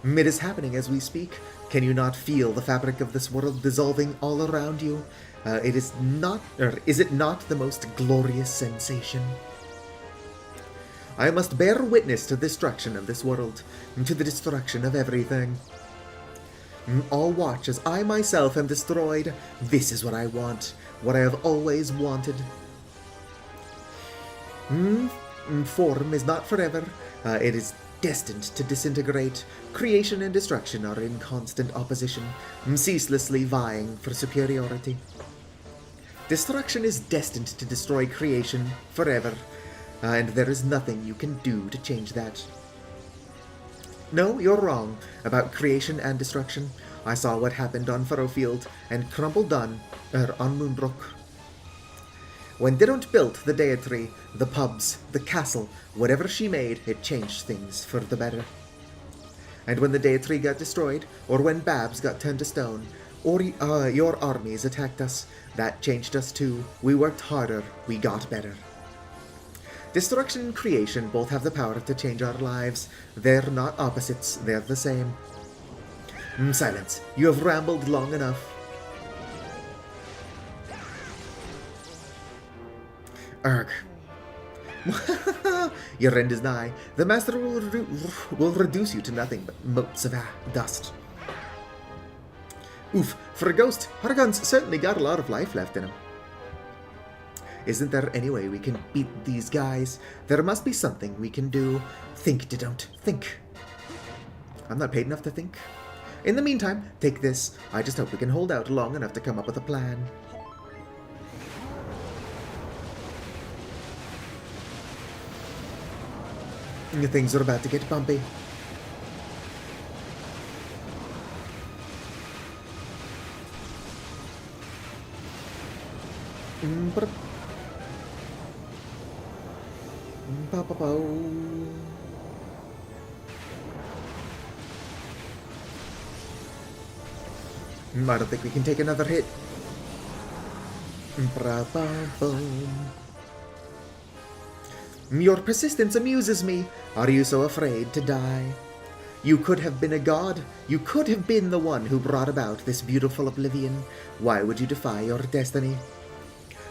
It is happening as we speak. Can you not feel the fabric of this world dissolving all around you? Is it not the most glorious sensation? I must bear witness to the destruction of this world, and to the destruction of everything. All watch as I myself am destroyed. This is what I want, what I have always wanted. Form is not forever. It is destined to disintegrate. Creation and destruction are in constant opposition, ceaselessly vying for superiority. Destruction is destined to destroy creation forever, and there is nothing you can do to change that. No, you're wrong about creation and destruction. I saw what happened on Furrowfield and crumbled on Moonbrook. When Didont built the Deity, the pubs, the castle, whatever she made, it changed things for the better. And when the Deity got destroyed, or when Babs got turned to stone, or your armies attacked us, that changed us too. We worked harder, we got better. Destruction and creation both have the power to change our lives. They're not opposites, they're the same. Silence. You have rambled long enough. Urgh. Your end is nigh. The Master will reduce you to nothing but motes of dust. Oof, for a ghost, Hargon's certainly got a lot of life left in him. Isn't there any way we can beat these guys? There must be something we can do. Think, Didont, think. I'm not paid enough to think. In the meantime, take this. I just hope we can hold out long enough to come up with a plan. Things are about to get bumpy. I don't think we can take another hit. Your persistence amuses me. Are you so afraid to die? You could have been a god. You could have been the one who brought about this beautiful oblivion. Why would you defy your destiny?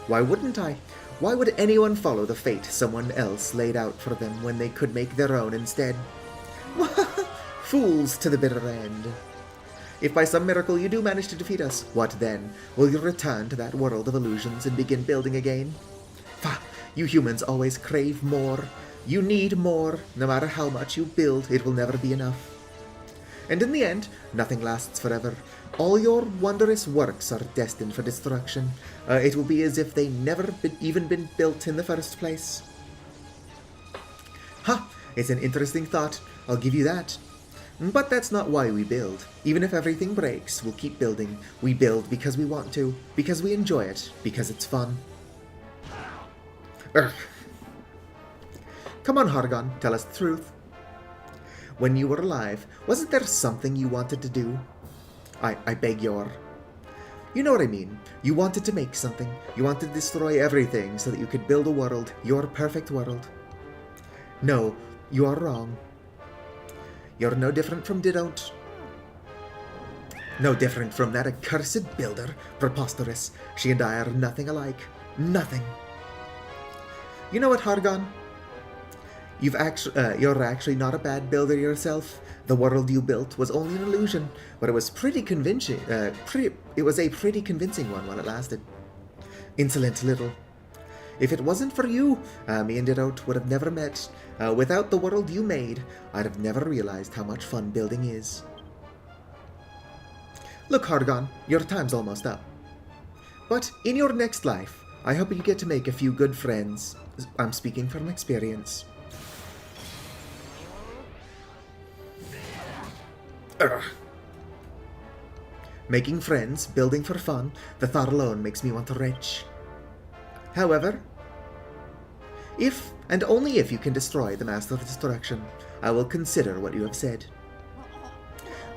Why wouldn't I? Why would anyone follow the fate someone else laid out for them when they could make their own instead? Fools to the bitter end. If by some miracle you do manage to defeat us, what then? Will you return to that world of illusions and begin building again? Pah! You humans always crave more. You need more. No matter how much you build, it will never be enough. And in the end, nothing lasts forever. All your wondrous works are destined for destruction. It will be as if they never even been built in the first place. Ha! It's an interesting thought. I'll give you that. But that's not why we build. Even if everything breaks, we'll keep building. We build because we want to, because we enjoy it, because it's fun. Urgh. Come on, Hargon, tell us the truth. When you were alive, wasn't there something you wanted to do? I beg your... You know what I mean. You wanted to make something. You wanted to destroy everything so that you could build a world, your perfect world. No, you are wrong. You're no different from Didont. No different from that accursed builder. Preposterous. She and I are nothing alike. Nothing. You know what, Hargon? You're actually not a bad builder yourself. The world you built was only an illusion, but it was pretty convincing. It was a pretty convincing one while it lasted. Insolent little. If it wasn't for you, me and Didont would have never met. Without the world you made, I'd have never realized how much fun building is. Look, Hargon, your time's almost up. But in your next life, I hope you get to make a few good friends. I'm speaking from experience. Ugh. Making friends, building for fun, the thought alone makes me want to retch. However, if, and only if you can destroy the Master of Destruction, I will consider what you have said.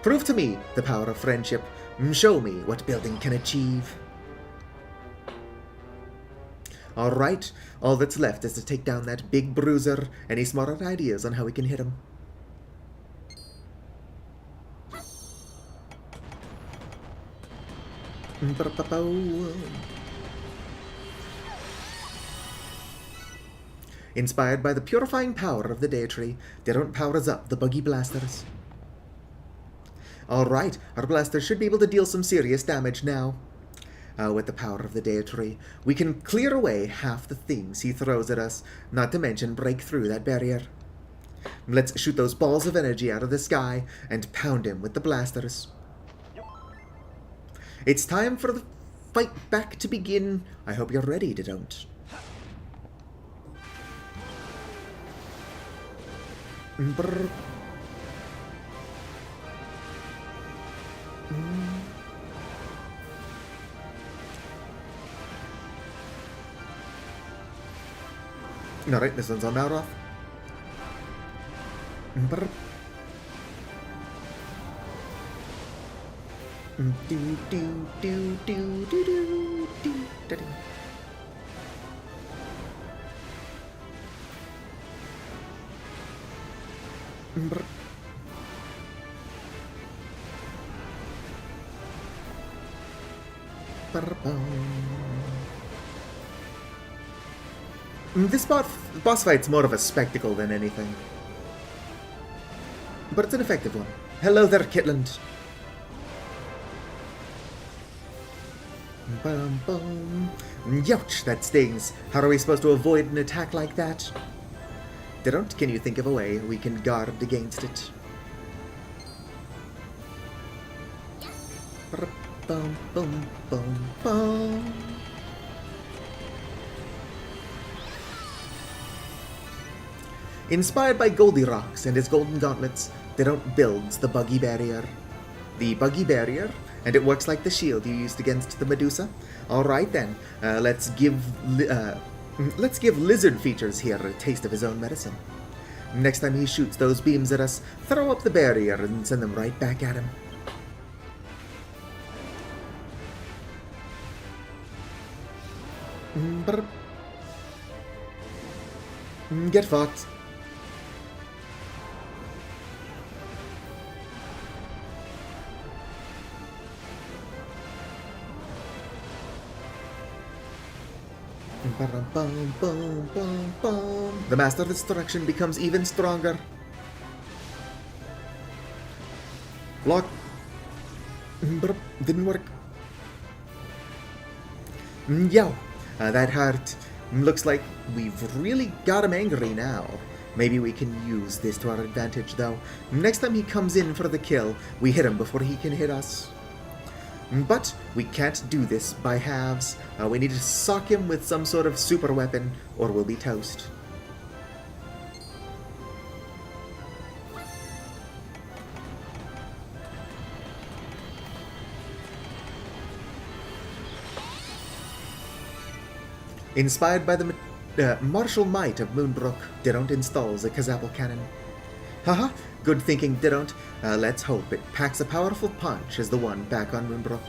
Prove to me the power of friendship. Show me what building can achieve. Alright, all that's left is to take down that big bruiser. Any smarter ideas on how we can hit him? Inspired by the purifying power of the Deity, Didont powers up the buggy blasters. Alright, our blaster should be able to deal some serious damage now. With the power of the Deity, we can clear away half the things he throws at us, not to mention break through that barrier. Let's shoot those balls of energy out of the sky and pound him with the blasters. It's time for the fight back to begin. I hope you're ready, Didon't. Brr. Alright, this one's on Malroth. Brr. Do do do do do do do do. Brr. This boss fight's more of a spectacle than anything. But it's an effective one. Hello there, Kitland. Bum, bum. Youch, that stings. How are we supposed to avoid an attack like that? Don't, can you think of a way we can guard against it? Bum, bum, bum, bum. Inspired by Goldilocks and his golden gauntlets, Didon't builds the Buggy Barrier. The Buggy Barrier, and it works like the shield you used against the Medusa. Alright then, let's give Lizard Features here a taste of his own medicine. Next time he shoots those beams at us, throw up the barrier and send them right back at him. Get fucked. The Master of Destruction becomes even stronger. Block. Didn't work. Yo, that hurt. Looks like we've really got him angry now. Maybe we can use this to our advantage, though. Next time he comes in for the kill, we hit him before he can hit us. But we can't do this by halves. We need to sock him with some sort of super weapon, or we'll be toast. Inspired by the martial might of Moonbrook, Didon't installs a Kazapple cannon. Haha, good thinking, Didon't. Let's hope it packs a powerful punch as the one back on Moonbrook.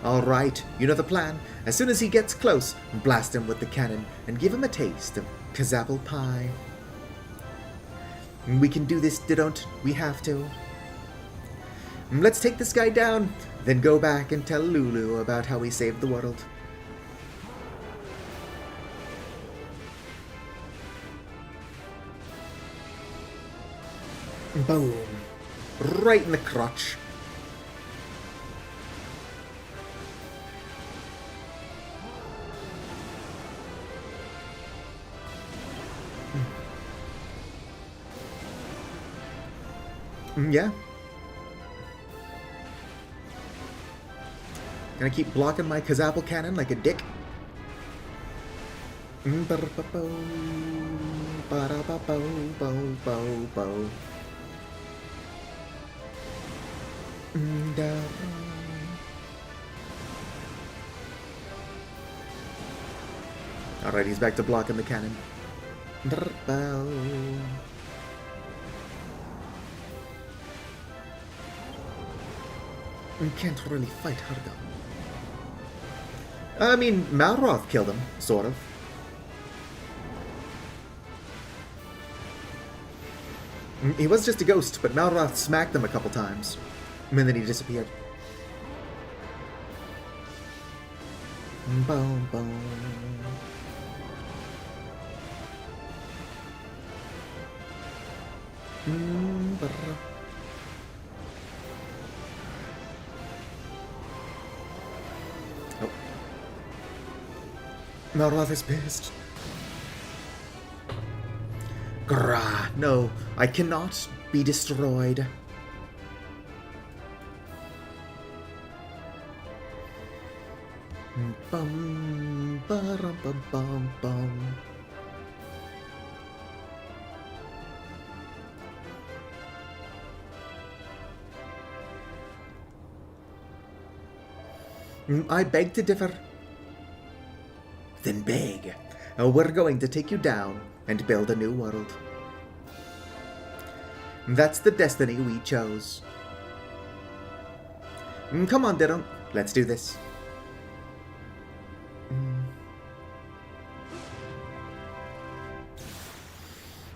Alright, you know the plan. As soon as he gets close, blast him with the cannon and give him a taste of Kazapple pie. We can do this, Didon't. We have to. Let's take this guy down, then go back and tell Lulu about how we saved the world. Boom. Right in the crotch. Yeah. Gonna keep blocking my Kazapple cannon like a dick. Alright, he's back to blocking the cannon. We can't really fight her though. I mean, Malroth killed him, sort of. He was just a ghost, but Malroth smacked him a couple times. And then he disappeared. Boom, boom. Malroth is pissed. Grah, no, I cannot be destroyed. Bum, ba-rum, bum, bum, bum. I beg to differ. Then beg. We're going to take you down and build a new world. That's the destiny we chose. Come on, Diddle. Let's do this.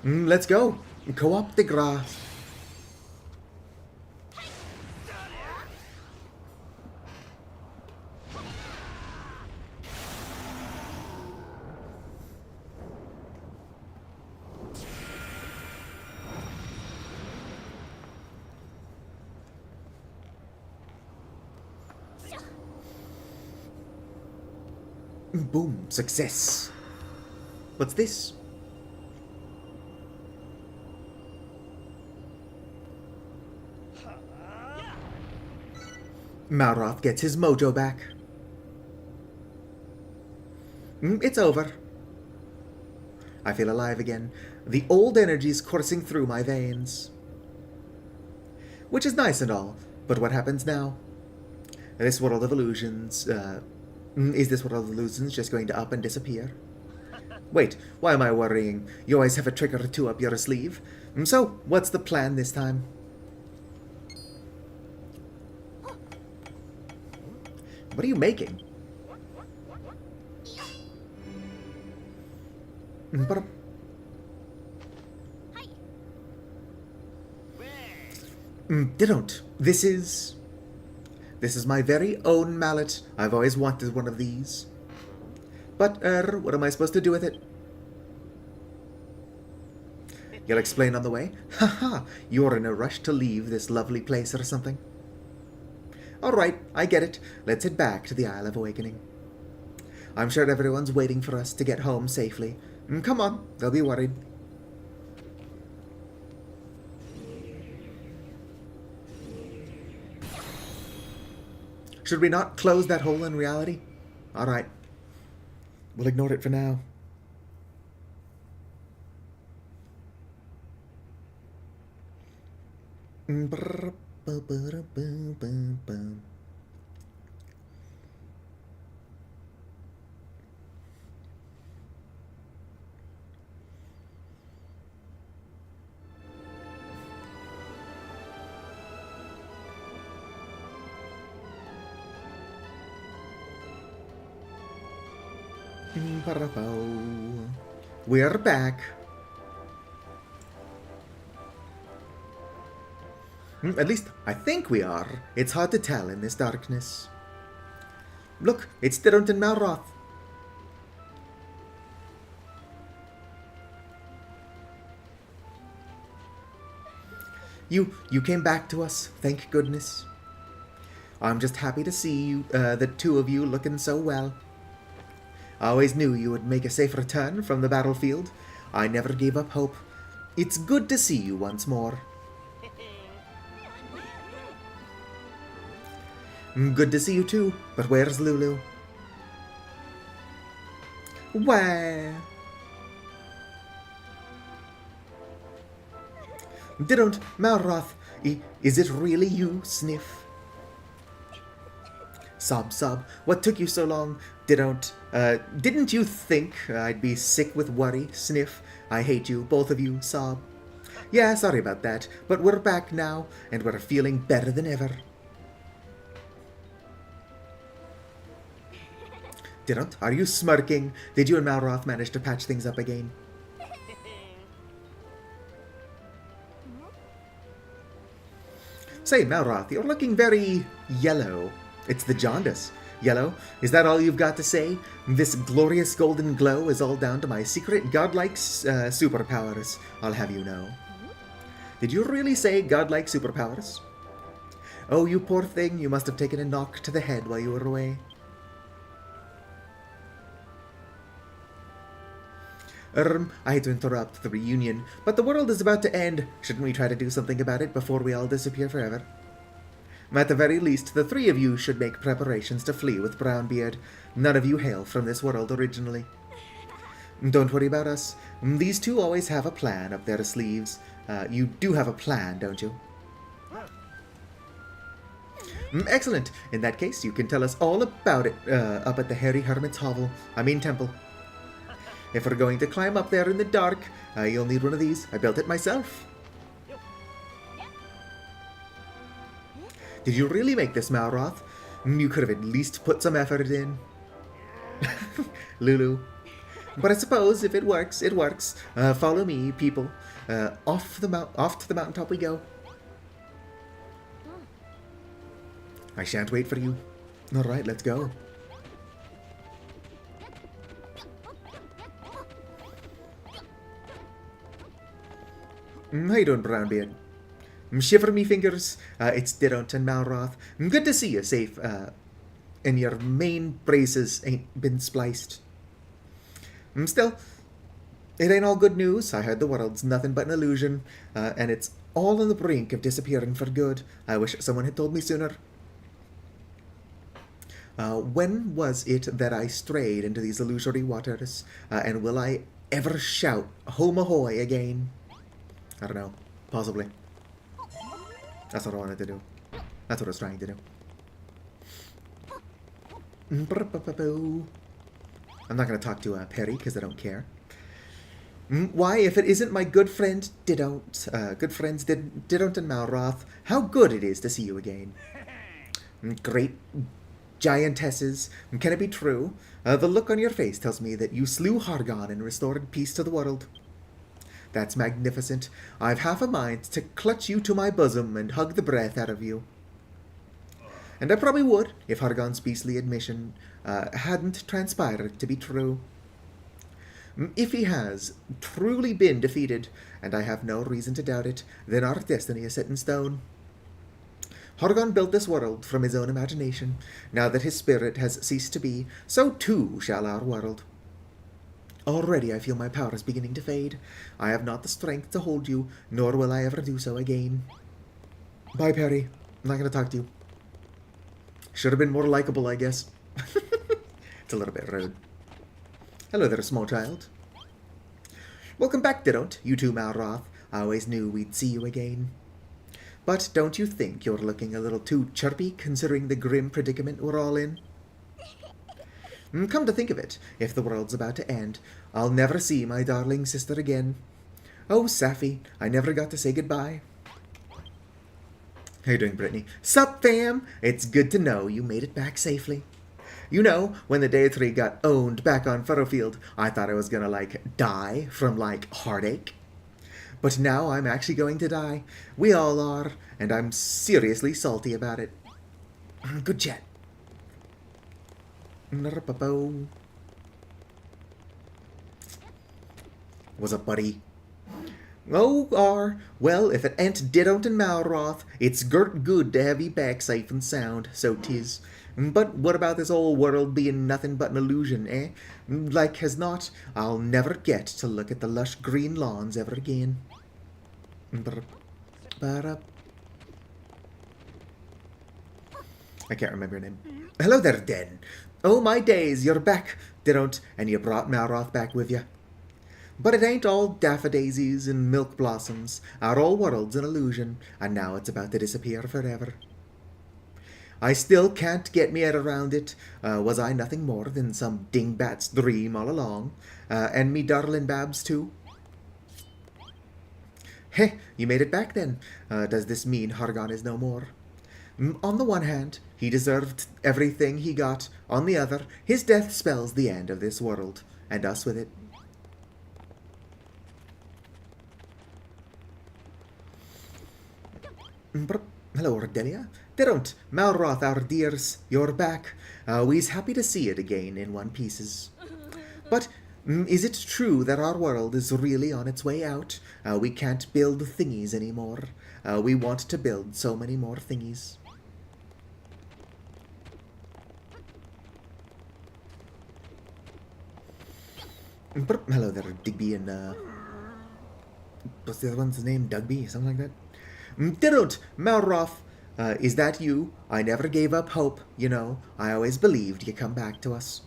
Let's go. Co-op de grace. Boom. Success. What's this? Malroth gets his mojo back. It's over. I feel alive again. The old energy's coursing through my veins. Which is nice and all, but what happens now? This world of illusions, is this world of illusions just going to up and disappear? Wait, why am I worrying? You always have a trick or two up your sleeve. So, what's the plan this time? What are you making? Don't. This is my very own mallet. I've always wanted one of these. But, what am I supposed to do with it? You'll explain on the way? Haha, you're in a rush to leave this lovely place or something. Alright, I get it. Let's head back to the Isle of Awakening. I'm sure everyone's waiting for us to get home safely. Come on, they'll be worried. Should we not close that hole in reality? Alright. We'll ignore it for now. We're back. At least, I think we are. It's hard to tell in this darkness. Look, it's Diront and Malroth. You came back to us, thank goodness. I'm just happy to see you, the two of you looking so well. I always knew you would make a safe return from the battlefield. I never gave up hope. It's good to see you once more. Good to see you too, but where's Lulu? Where? Diront, Malroth, is it really you, Sniff? Sob, what took you so long? Didn't you think I'd be sick with worry, Sniff? I hate you, both of you, Sob. Yeah, sorry about that, but we're back now, and we're feeling better than ever. Diront, are you smirking? Did you and Malroth manage to patch things up again? Say, Malroth, you're looking very yellow. It's the jaundice. Yellow, is that all you've got to say? This glorious golden glow is all down to my secret godlike superpowers, I'll have you know. Did you really say godlike superpowers? Oh, you poor thing, you must have taken a knock to the head while you were away. I hate to interrupt the reunion, but the world is about to end. Shouldn't we try to do something about it before we all disappear forever? At the very least, the three of you should make preparations to flee with Brownbeard. None of you hail from this world originally. Don't worry about us. These two always have a plan up their sleeves. You do have a plan, don't you? Excellent. In that case, you can tell us all about it up at the Hairy Hermit's Temple. If we're going to climb up there in the dark, you'll need one of these. I built it myself. Did you really make this, Malroth? You could have at least put some effort in. Lulu. But I suppose if it works, it works. Follow me, people. Off to the mountaintop we go. I shan't wait for you. Alright, let's go. How you doing, Brownbeard? Shiver me fingers. It's Didont and Malroth. Good to see you safe. And your main braces ain't been spliced. Still, it ain't all good news. I heard the world's nothing but an illusion, and it's all on the brink of disappearing for good. I wish someone had told me sooner. When was it that I strayed into these illusory waters? And will I ever shout home ahoy again? I don't know. Possibly. That's what I wanted to do. That's what I was trying to do. I'm not going to talk to Perry because I don't care. Why, if it isn't my good friend Didont, good friends Didont and Malroth, how good it is to see you again. Great giantesses, can it be true? The look on your face tells me that you slew Hargon and restored peace to the world. That's magnificent. I've half a mind to clutch you to my bosom and hug the breath out of you. And I probably would, if Hargon's beastly admission hadn't transpired to be true. If he has truly been defeated, and I have no reason to doubt it, then our destiny is set in stone. Hargon built this world from his own imagination. Now that his spirit has ceased to be, so too shall our world. Already I feel my powers beginning to fade. I have not the strength to hold you, nor will I ever do so again. Bye, Perry. I'm not going to talk to you. Should have been more likable, I guess. It's a little bit rude. Hello there, small child. Welcome back, Didont. You too, Malroth. I always knew we'd see you again. But don't you think you're looking a little too chirpy, considering the grim predicament we're all in? Come to think of it, if the world's about to end, I'll never see my darling sister again. Oh, Safi, I never got to say goodbye. How you doing, Brittany? Sup, fam? It's good to know you made it back safely. You know, when the Day 3 got owned back on Furrowfield, I thought I was gonna, die from, heartache. But now I'm actually going to die. We all are, and I'm seriously salty about it. Good chat. What's up, buddy? Oh, well, if it ain't Didont and Malroth, it's good to have ye back safe and sound, so 'tis. But what about this old world being nothing but an illusion, eh? Like as not, I'll never get to look at the lush green lawns ever again. I can't remember your name. Hello there, Den. Oh, my days, you're back, Didont, and you brought Malroth back with you. But it ain't all daffodazes and milk blossoms. Our old world's an illusion, and now it's about to disappear forever. I still can't get me head around it. Was I nothing more than some dingbat's dream all along? And me darling Babs, too? Heh, you made it back then. Does this mean Hargon is no more? On the one hand, he deserved everything he got. On the other, his death spells the end of this world, and us with it. Hello, Ardelia. Didont, Malroth, our dears, you're back. We's happy to see it again in one pieces. But is it true that our world is really on its way out? We can't build thingies anymore. We want to build so many more thingies. Hello there, Digby and, what's the other one's name? Dugby? Something like that? Geralt, Malroth, is that you? I never gave up hope, you know. I always believed you'd come back to us.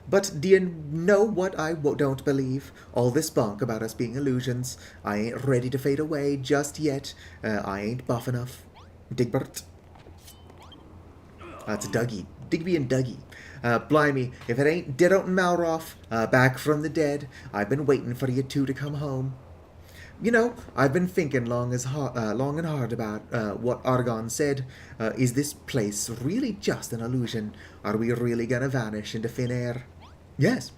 But do you know what I don't believe? All this bunk about us being illusions. I ain't ready to fade away just yet. I ain't buff enough. Digbert. That's Dougie. Digby and Dougie. Blimey, if it ain't Geralt and Malroth, back from the dead, I've been waiting for you two to come home. You know, I've been thinking long and hard about what Argon said. Is this place really just an illusion? Are we really gonna vanish into thin air? Yes.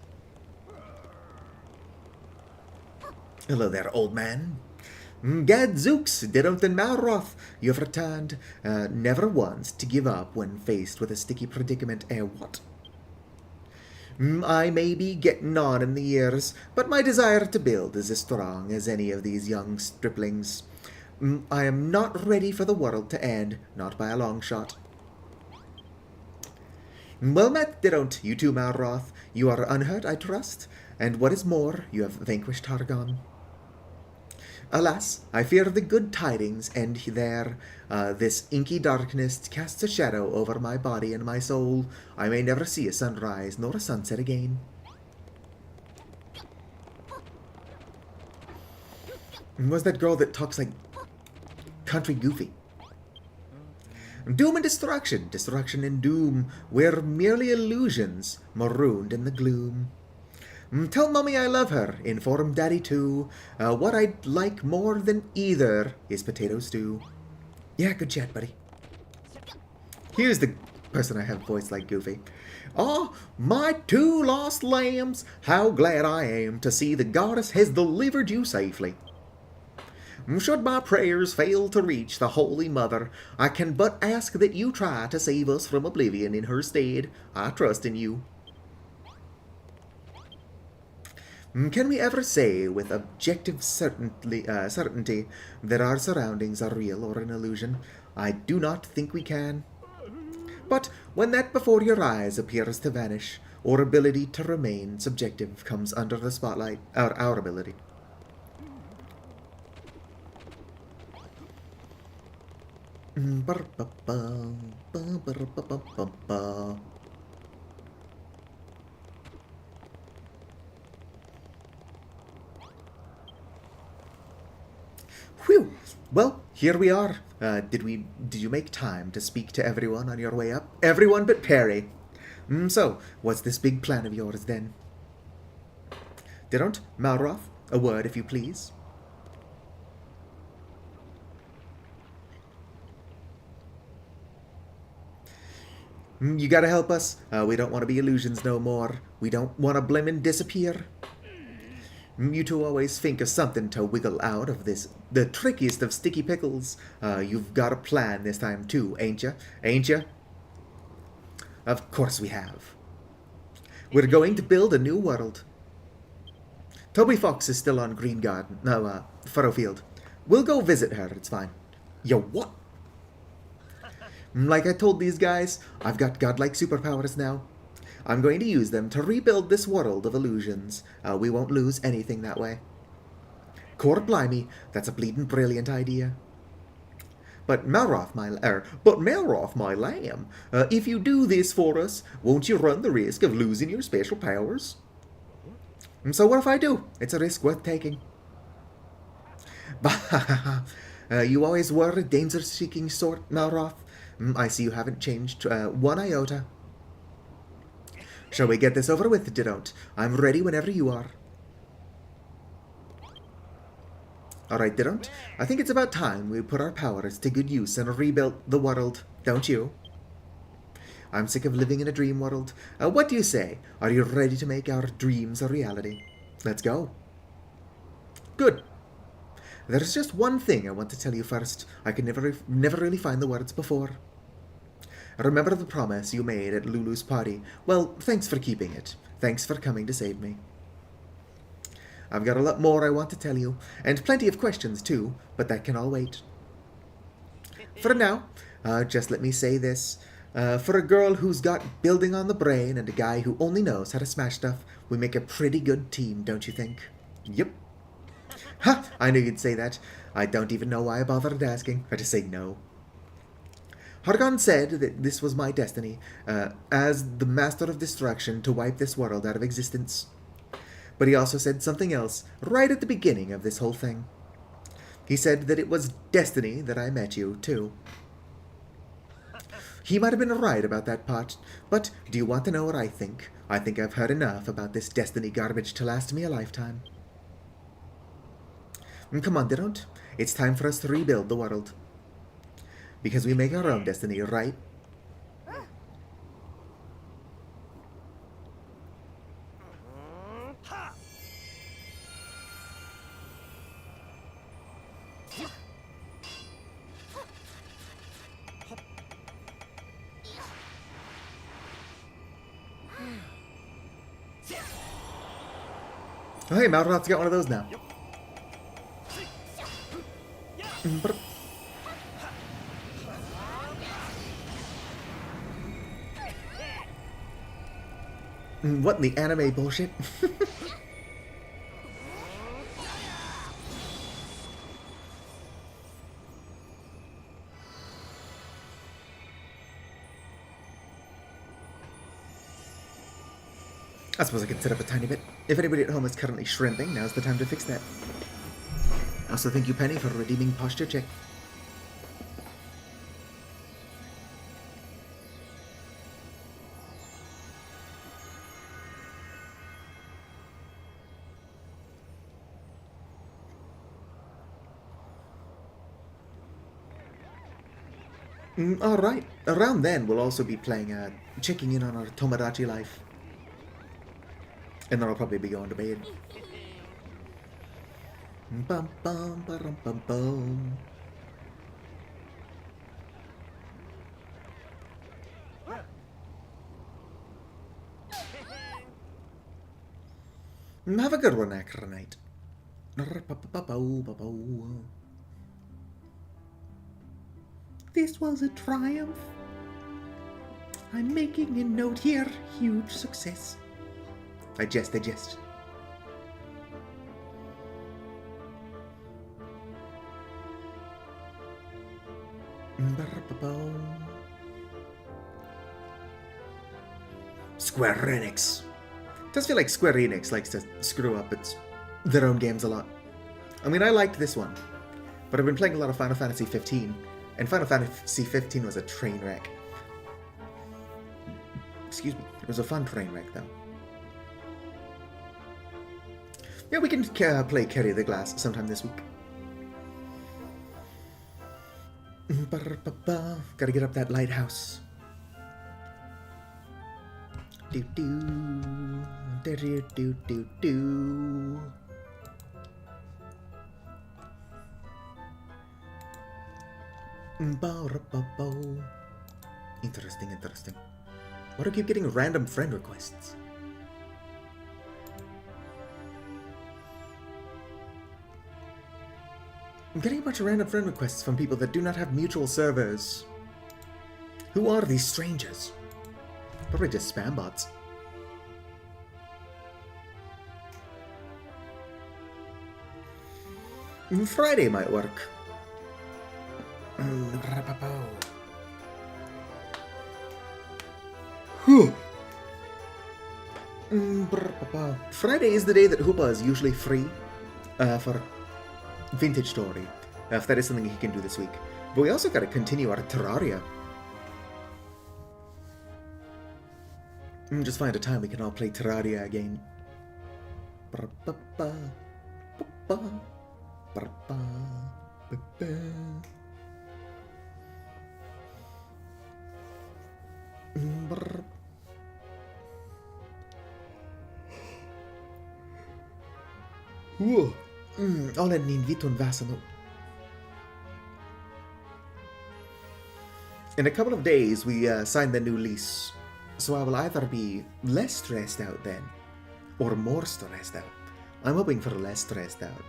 Hello there, old man. Gadzooks, Geralt and Malroth, you've returned. Never once to give up when faced with a sticky predicament, what? I may be getting on in the years, but my desire to build is as strong as any of these young striplings. I am not ready for the world to end, not by a long shot. Well met, Geralt, you too, Malroth. You are unhurt, I trust, and what is more, you have vanquished Targon. Alas, I fear the good tidings end there. This inky darkness casts a shadow over my body and my soul. I may never see a sunrise nor a sunset again. What's that girl that talks like country goofy? Doom and destruction, destruction and doom, we're merely illusions, marooned in the gloom. Tell Mummy I love her, inform Daddy too. What I'd like more than either is potato stew. Yeah, good chat, buddy. Here's the person I have voiced like Goofy. Ah, my two lost lambs, how glad I am to see the goddess has delivered you safely. Should my prayers fail to reach the Holy Mother, I can but ask that you try to save us from oblivion in her stead. I trust in you. Can we ever say with objective certainty that our surroundings are real or an illusion? I do not think we can. But when that before your eyes appears to vanish, or ability to remain subjective comes under the spotlight, our ability. Whew! Well, here we are. Did you make time to speak to everyone on your way up? Everyone but Perry. So, what's this big plan of yours then? Geralt, Malroth, a word if you please. You gotta help us. We don't want to be illusions no more. We don't want to blimmin' disappear. You two always think of something to wiggle out of this, the trickiest of sticky pickles. You've got a plan this time too, ain't ya? Ain't ya? Of course we have. We're going to build a new world. Toby Fox is still on Green Garden. No, Furrowfield. We'll go visit her, it's fine. Yo, what? Like I told these guys, I've got godlike superpowers now. I'm going to use them to rebuild this world of illusions. We won't lose anything that way. Core blimey, that's a bleedin' brilliant idea. But Malroth, my lamb, if you do this for us, won't you run the risk of losing your special powers? So what if I do? It's a risk worth taking. Bah, you always were a danger-seeking sort, Malroth. I see you haven't changed one iota. Shall we get this over with, Geralt? I'm ready whenever you are. Alright, Geralt. I think it's about time we put our powers to good use and rebuild the world, don't you? I'm sick of living in a dream world. What do you say? Are you ready to make our dreams a reality? Let's go. Good. There's just one thing I want to tell you first. I could never really find the words before. Remember the promise you made at Lulu's party? Well, thanks for keeping it. Thanks for coming to save me. I've got a lot more I want to tell you, and plenty of questions too, but that can all wait. For now, just let me say this. For a girl who's got building on the brain and a guy who only knows how to smash stuff, We make a pretty good team, don't you think? Yep. Ha! I knew you'd say that. I don't even know why I bothered asking. I just say no. Hargon said that this was my destiny, as the Master of Destruction, to wipe this world out of existence. But he also said something else right at the beginning of this whole thing. He said that it was destiny that I met you, too. He might have been right about that part, but do you want to know what I think? I think I've heard enough about this destiny garbage to last me a lifetime. Come on, Deront. It's time for us to rebuild the world. Because we make our own destiny, right? Oh, hey, Malrod's got one of those now. What in the anime bullshit? I suppose I can set up a tiny bit. If anybody at home is currently shrimping, now's the time to fix that. Also, thank you, Penny, for redeeming posture check. Alright, around then we'll also be playing, checking in on our Tomodachi life. And then I'll probably be going to bed. Bum bum bum bum bum. Have a good one, Acronite. This was a triumph. I'm making a note here. Huge success. I jest. Square Enix. Does feel like Square Enix likes to screw up their own games a lot. I mean, I liked this one, but I've been playing a lot of Final Fantasy 15, and Final Fantasy 15 was a train wreck. Excuse me. It was a fun train wreck, though. Yeah, we can play Carry the Glass sometime this week. Gotta get up that lighthouse. Do do do do do. Interesting. Why do I keep getting random friend requests? I'm getting a bunch of random friend requests from people that do not have mutual servers. Who are these strangers? Probably just spam bots. Friday might work. Friday is the day that Hoopa is usually free for Vintage Story, if that is something he can do this week. But we also gotta continue our Terraria. Just find a time we can all play Terraria again. Olen niin vitun väsynyt. In a couple of days, we sign the new lease, so I will either be less stressed out then, or more stressed out. I'm hoping for less stressed out.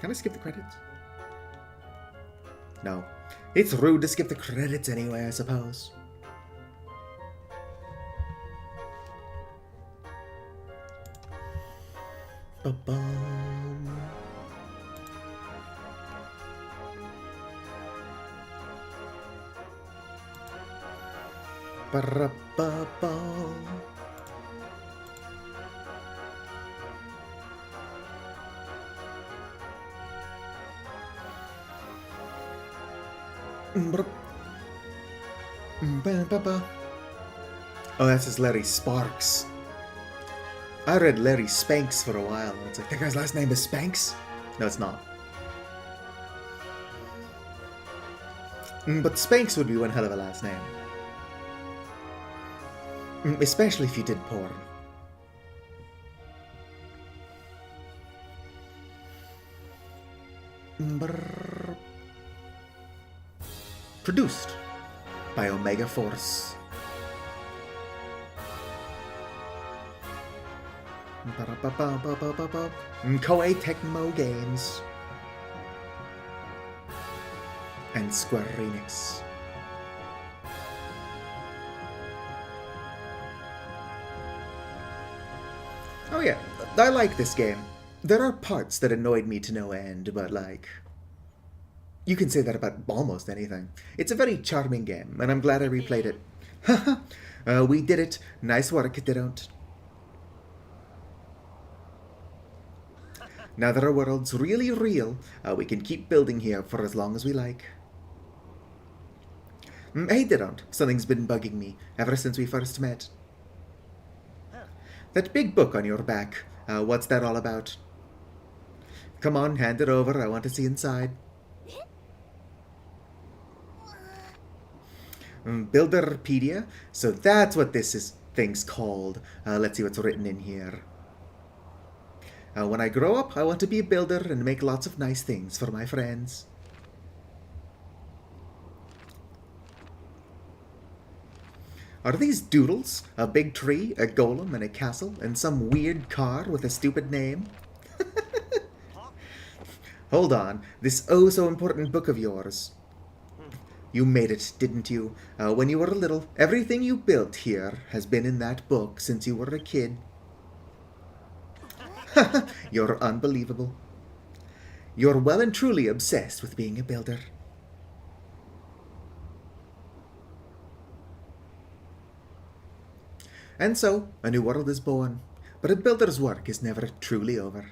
Can I skip the credits? No. It's rude to skip the credits anyway, I suppose. Ba-bum. Ba-ra-ba-bum. Oh, that's his Larry Sparks. I read Larry Spanks for a while, and it's like, that guy's last name is Spanks? No, it's not. But Spanks would be one hell of a last name. Especially if you did porn. Brrr. Produced by Omega Force. Koei Tecmo Games and Square Enix. Oh yeah, I like this game. There are parts that annoyed me to no end, but like, you can say that about almost anything. It's a very charming game, and I'm glad I replayed it. Haha, we did it. Nice work, didn't? Now that our world's really real, we can keep building here for as long as we like. Hey, Didont, something's been bugging me ever since we first met. That big book on your back, what's that all about? Come on, hand it over, I want to see inside. Builderpedia? So that's what this thing's called. Let's see what's written in here. When I grow up, I want to be a builder and make lots of nice things for my friends. Are these doodles? A big tree, a golem, and a castle, and some weird car with a stupid name? Hold on, this oh-so-important book of yours. You made it, didn't you? When you were little, everything you built here has been in that book since you were a kid. You're unbelievable. You're well and truly obsessed with being a builder. And so, a new world is born, but a builder's work is never truly over.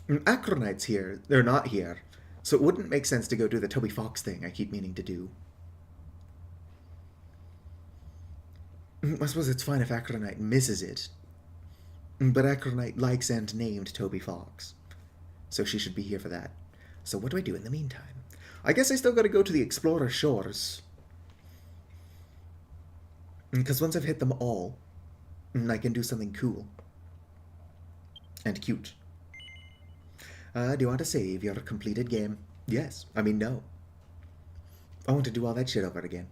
Acronite's here. They're not here, so it wouldn't make sense to go do the Toby Fox thing I keep meaning to do. I suppose it's fine if Acronite misses it, but Acronite likes and named Toby Fox, so she should be here for that. So what do I do in the meantime? I guess I still gotta go to the Explorer Shores, because once I've hit them all, I can do something cool and cute. Do you want to save your completed game? Yes. I mean, no. I want to do all that shit over again.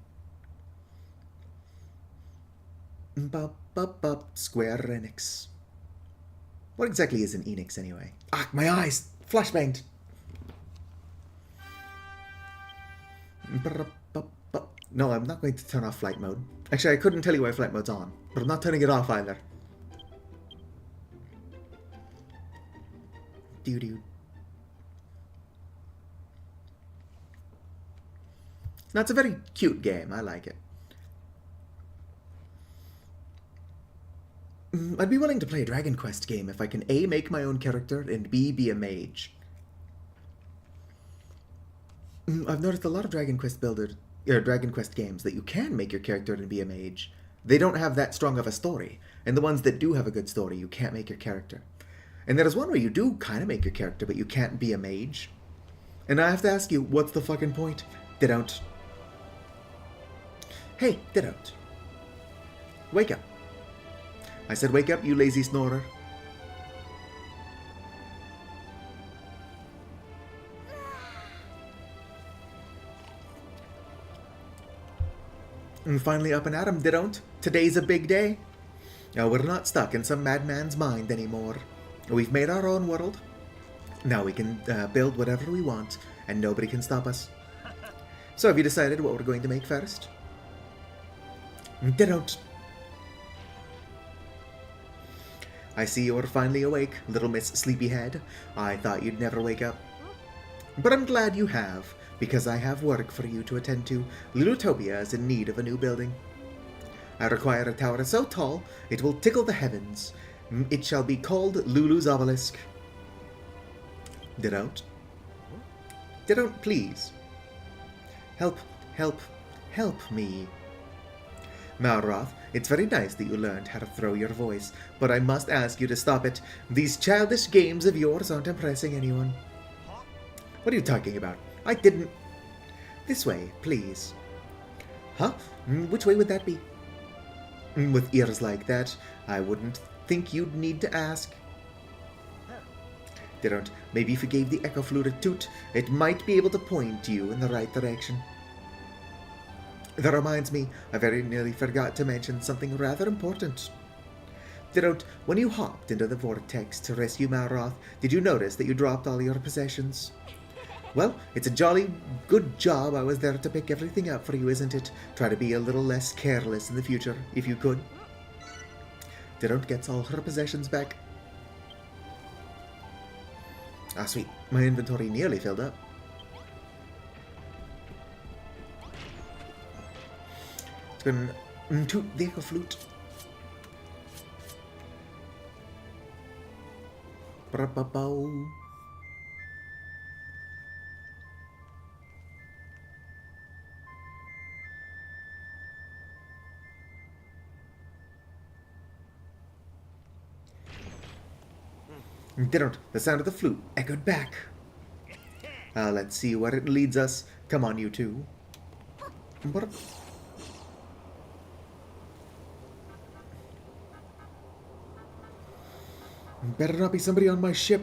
Square Enix. What exactly is an Enix anyway? Ah, my eyes! Flashbanged! No, I'm not going to turn off flight mode. Actually, I couldn't tell you why flight mode's on, but I'm not turning it off either. Doo-doo. Now, it's a very cute game. I like it. I'd be willing to play a Dragon Quest game if I can A, make my own character, and B, be a mage. I've noticed a lot of Dragon Quest games that you can make your character and be a mage. They don't have that strong of a story, and the ones that do have a good story, you can't make your character. And there is one where you do kind of make your character, but you can't be a mage. And I have to ask you, what's the fucking point? They don't. Hey, Didot. Wake up. I said wake up, you lazy snorer. And finally up and at 'em, Didot. Today's a big day. Now we're not stuck in some madman's mind anymore. We've made our own world. Now we can build whatever we want, and nobody can stop us. So have you decided what we're going to make first? Don't. I see you're finally awake, little Miss Sleepyhead. I thought you'd never wake up. But I'm glad you have, because I have work for you to attend to. Lulutopia is in need of a new building. I require a tower so tall, it will tickle the heavens. It shall be called Lulu's Obelisk. Don't. Don't, please. Help, help, help me. Malroth, it's very nice that you learned how to throw your voice, but I must ask you to stop it. These childish games of yours aren't impressing anyone. What are you talking about? I didn't... This way, please. Huh? Which way would that be? With ears like that, I wouldn't think you'd need to ask. Don't. Maybe if you gave the Echo Flute a toot, it might be able to point you in the right direction. That reminds me, I very nearly forgot to mention something rather important. Don't. When you hopped into the vortex to rescue Malroth, did you notice that you dropped all your possessions? Well, it's a jolly good job I was there to pick everything up for you, isn't it? Try to be a little less careless in the future, if you could. Don't gets all her possessions back. Ah, sweet. My inventory nearly filled up. It's been toot the Echo Flute. Ba-ba-bow. Didn't. The sound of the flute echoed back. Let's see where it leads us. Come on, you two. Better not be somebody on my ship.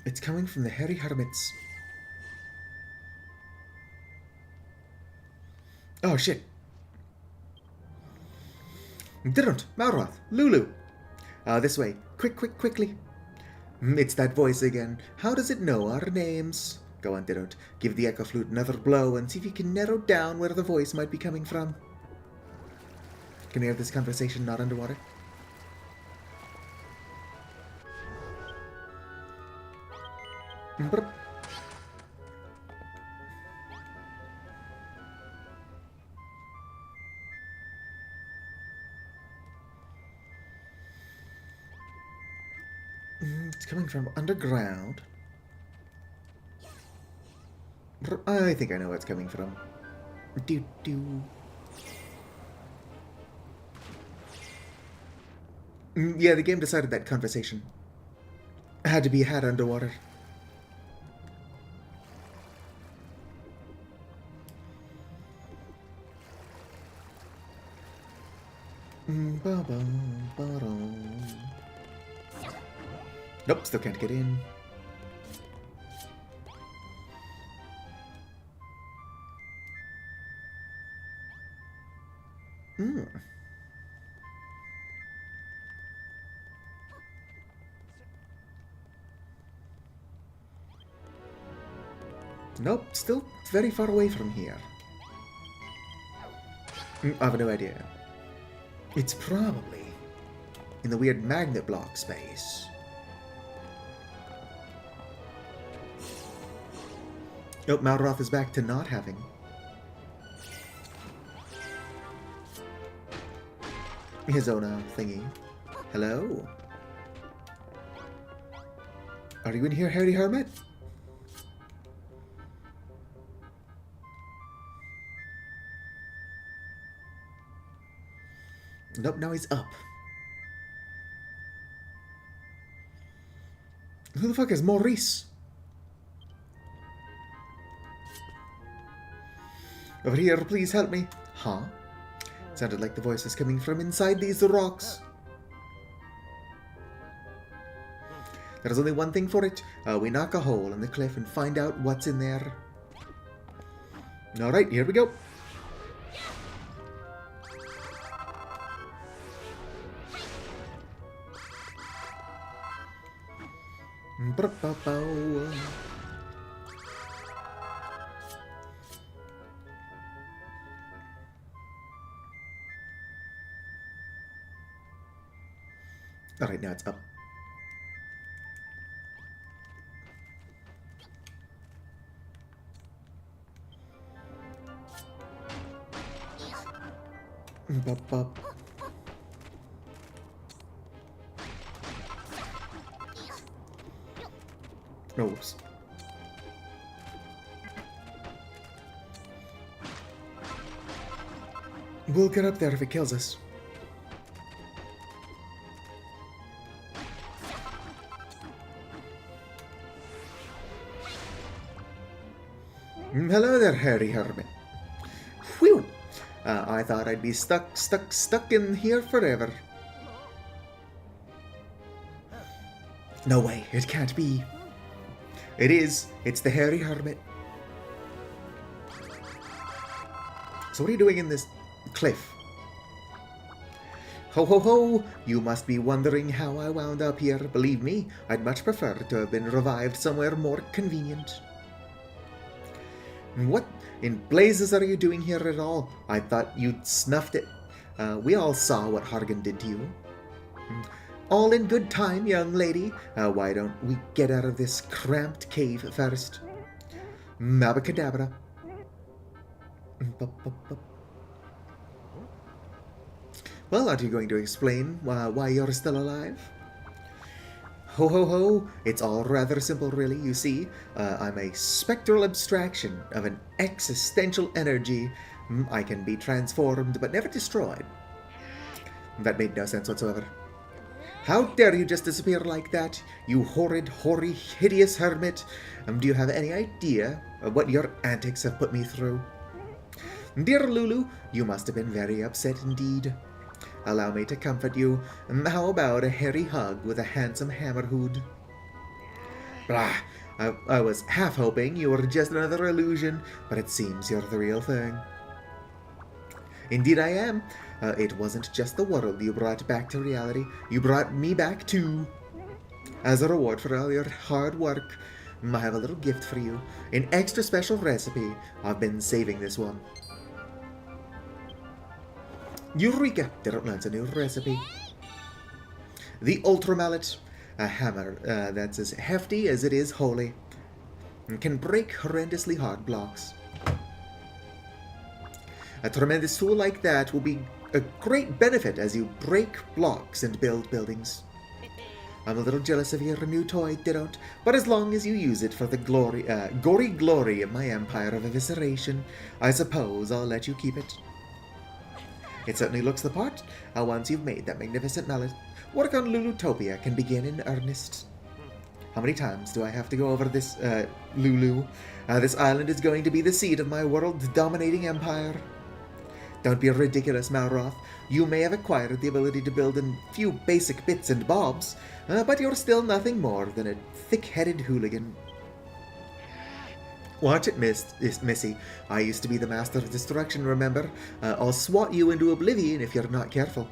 It's coming from the hairy hermits. Oh, shit. Didn't. Malroth. Lulu. This way. Quickly. It's that voice again. How does it know our names? Go on, Didn't. Give the Echo Flute another blow and see if you can narrow down where the voice might be coming from. Can we have this conversation not underwater? Brr. It's coming from underground. I think I know where it's coming from. Yeah, the game decided that conversation had to be had underwater. Nope, still can't get in. Nope, still very far away from here. I have no idea. It's probably in the weird magnet block space. Nope, Malroth is back to not having. His own thingy. Hello? Are you in here, Hairy Hermit? Nope, now he's up. Who the fuck is Maurice? Over here, please help me. Huh? Sounded like the voice is coming from inside these rocks. There's only one thing for it. We knock a hole in the cliff and find out what's in there. Alright, here we go. Ba-ba-bow. Alright, now it's up. Ba-ba. No, whoops. We'll get up there if it kills us. Hello there, hairy hermit. Whew! I thought I'd be stuck in here forever. No way, it can't be. It is. It's the hairy hermit. So what are you doing in this cliff? Ho ho ho! You must be wondering how I wound up here. Believe me, I'd much prefer to have been revived somewhere more convenient. What in blazes are you doing here at all? I thought you'd snuffed it. We all saw what Hargan did to you. All in good time, young lady. Why don't we get out of this cramped cave first? Mabacadabra. Well, aren't you going to explain why you're still alive? Ho ho ho, it's all rather simple really, you see. I'm a spectral abstraction of an existential energy. I can be transformed but never destroyed. That made no sense whatsoever. How dare you just disappear like that, you horrid, hoary, hideous hermit? Do you have any idea of what your antics have put me through? Dear Lulu, you must have been very upset indeed. Allow me to comfort you. How about a hairy hug with a handsome hammerhood? Blah! I was half hoping you were just another illusion, but it seems you're the real thing. Indeed I am. It wasn't just the world you brought back to reality. You brought me back too. As a reward for all your hard work, I have a little gift for you. An extra special recipe. I've been saving this one. Eureka! Didn't learn a new recipe. The Ultra Mallet. A hammer that's as hefty as it is holy. And can break horrendously hard blocks. A tremendous tool like that will be a great benefit as you break blocks and build buildings. I'm a little jealous of your new toy, Didot, but as long as you use it for the gory glory of my empire of evisceration, I suppose I'll let you keep it. It certainly looks the part. Once you've made that magnificent mallet, work on Lulutopia can begin in earnest. How many times do I have to go over this, Lulu? This island is going to be the seat of my world-dominating empire. Don't be ridiculous, Malroth. You may have acquired the ability to build a few basic bits and bobs, but you're still nothing more than a thick-headed hooligan. Watch it, Missy. I used to be the master of destruction, remember? I'll swat you into oblivion if you're not careful.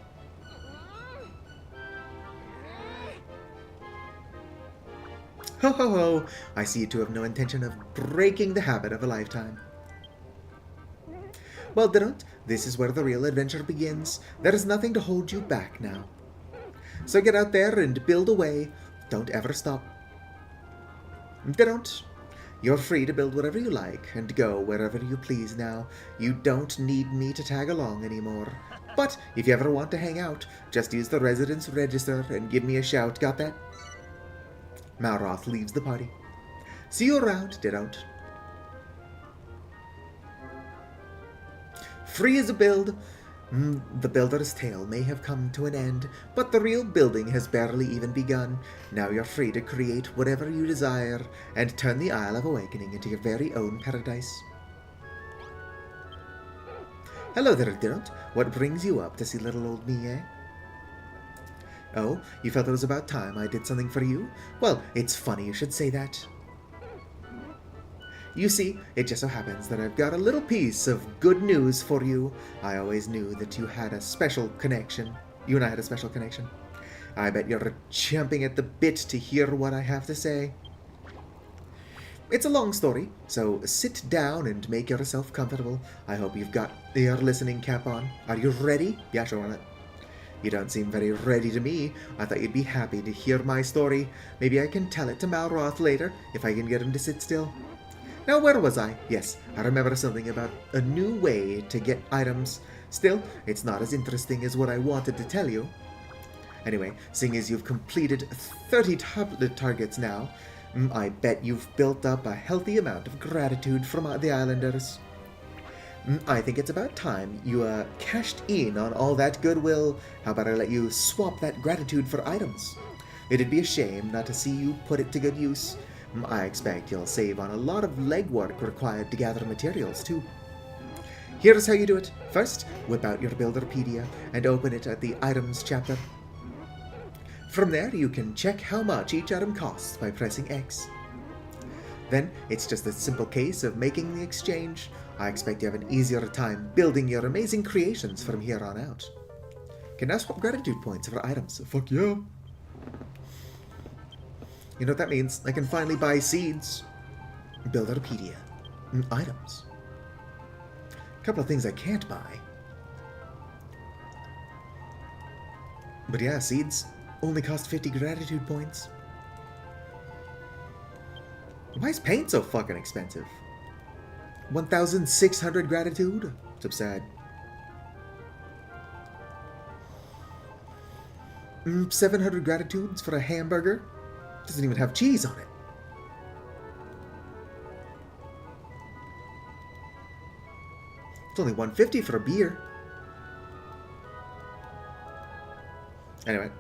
Ho ho ho! I see you two have no intention of breaking the habit of a lifetime. Well, Didot, this is where the real adventure begins. There is nothing to hold you back now. So get out there and build away. Don't ever stop. Didot, you're free to build whatever you like and go wherever you please now. You don't need me to tag along anymore. But if you ever want to hang out, just use the residence register and give me a shout. Got that? Malroth leaves the party. See you around, Didot. Free as a build. The builder's tale may have come to an end, but the real building has barely even begun. Now you're free to create whatever you desire and turn the Isle of Awakening into your very own paradise. Hello there, Didot. What brings you up to see little old me, eh? Oh, you felt it was about time I did something for you? Well, it's funny you should say that. You see, it just so happens that I've got a little piece of good news for you. I always knew that you had a special connection. You and I had a special connection. I bet you're champing at the bit to hear what I have to say. It's a long story, so sit down and make yourself comfortable. I hope you've got your listening cap on. Are you ready? Yeah, sure, why not? You don't seem very ready to me. I thought you'd be happy to hear my story. Maybe I can tell it to Malroth later, if I can get him to sit still. Now, where was I? Yes, I remember something about a new way to get items. Still, it's not as interesting as what I wanted to tell you. Anyway, seeing as you've completed 30 tablet targets now, I bet you've built up a healthy amount of gratitude from the islanders. I think it's about time you cashed in on all that goodwill. How about I let you swap that gratitude for items? It'd be a shame not to see you put it to good use. I expect you'll save on a lot of legwork required to gather materials, too. Here's how you do it. First, whip out your Builderpedia and open it at the Items chapter. From there, you can check how much each item costs by pressing X. Then, it's just a simple case of making the exchange. I expect you have an easier time building your amazing creations from here on out. Can now swap gratitude points for items. Fuck yeah. You know what that means? I can finally buy seeds. Builderpedia. Items. A couple of things I can't buy. But yeah, seeds only cost 50 gratitude points. Why is paint so fucking expensive? 1,600 gratitude? It's absurd. 700 gratitudes for a hamburger? Doesn't even have cheese on it. It's only 150 for a beer. Anyway.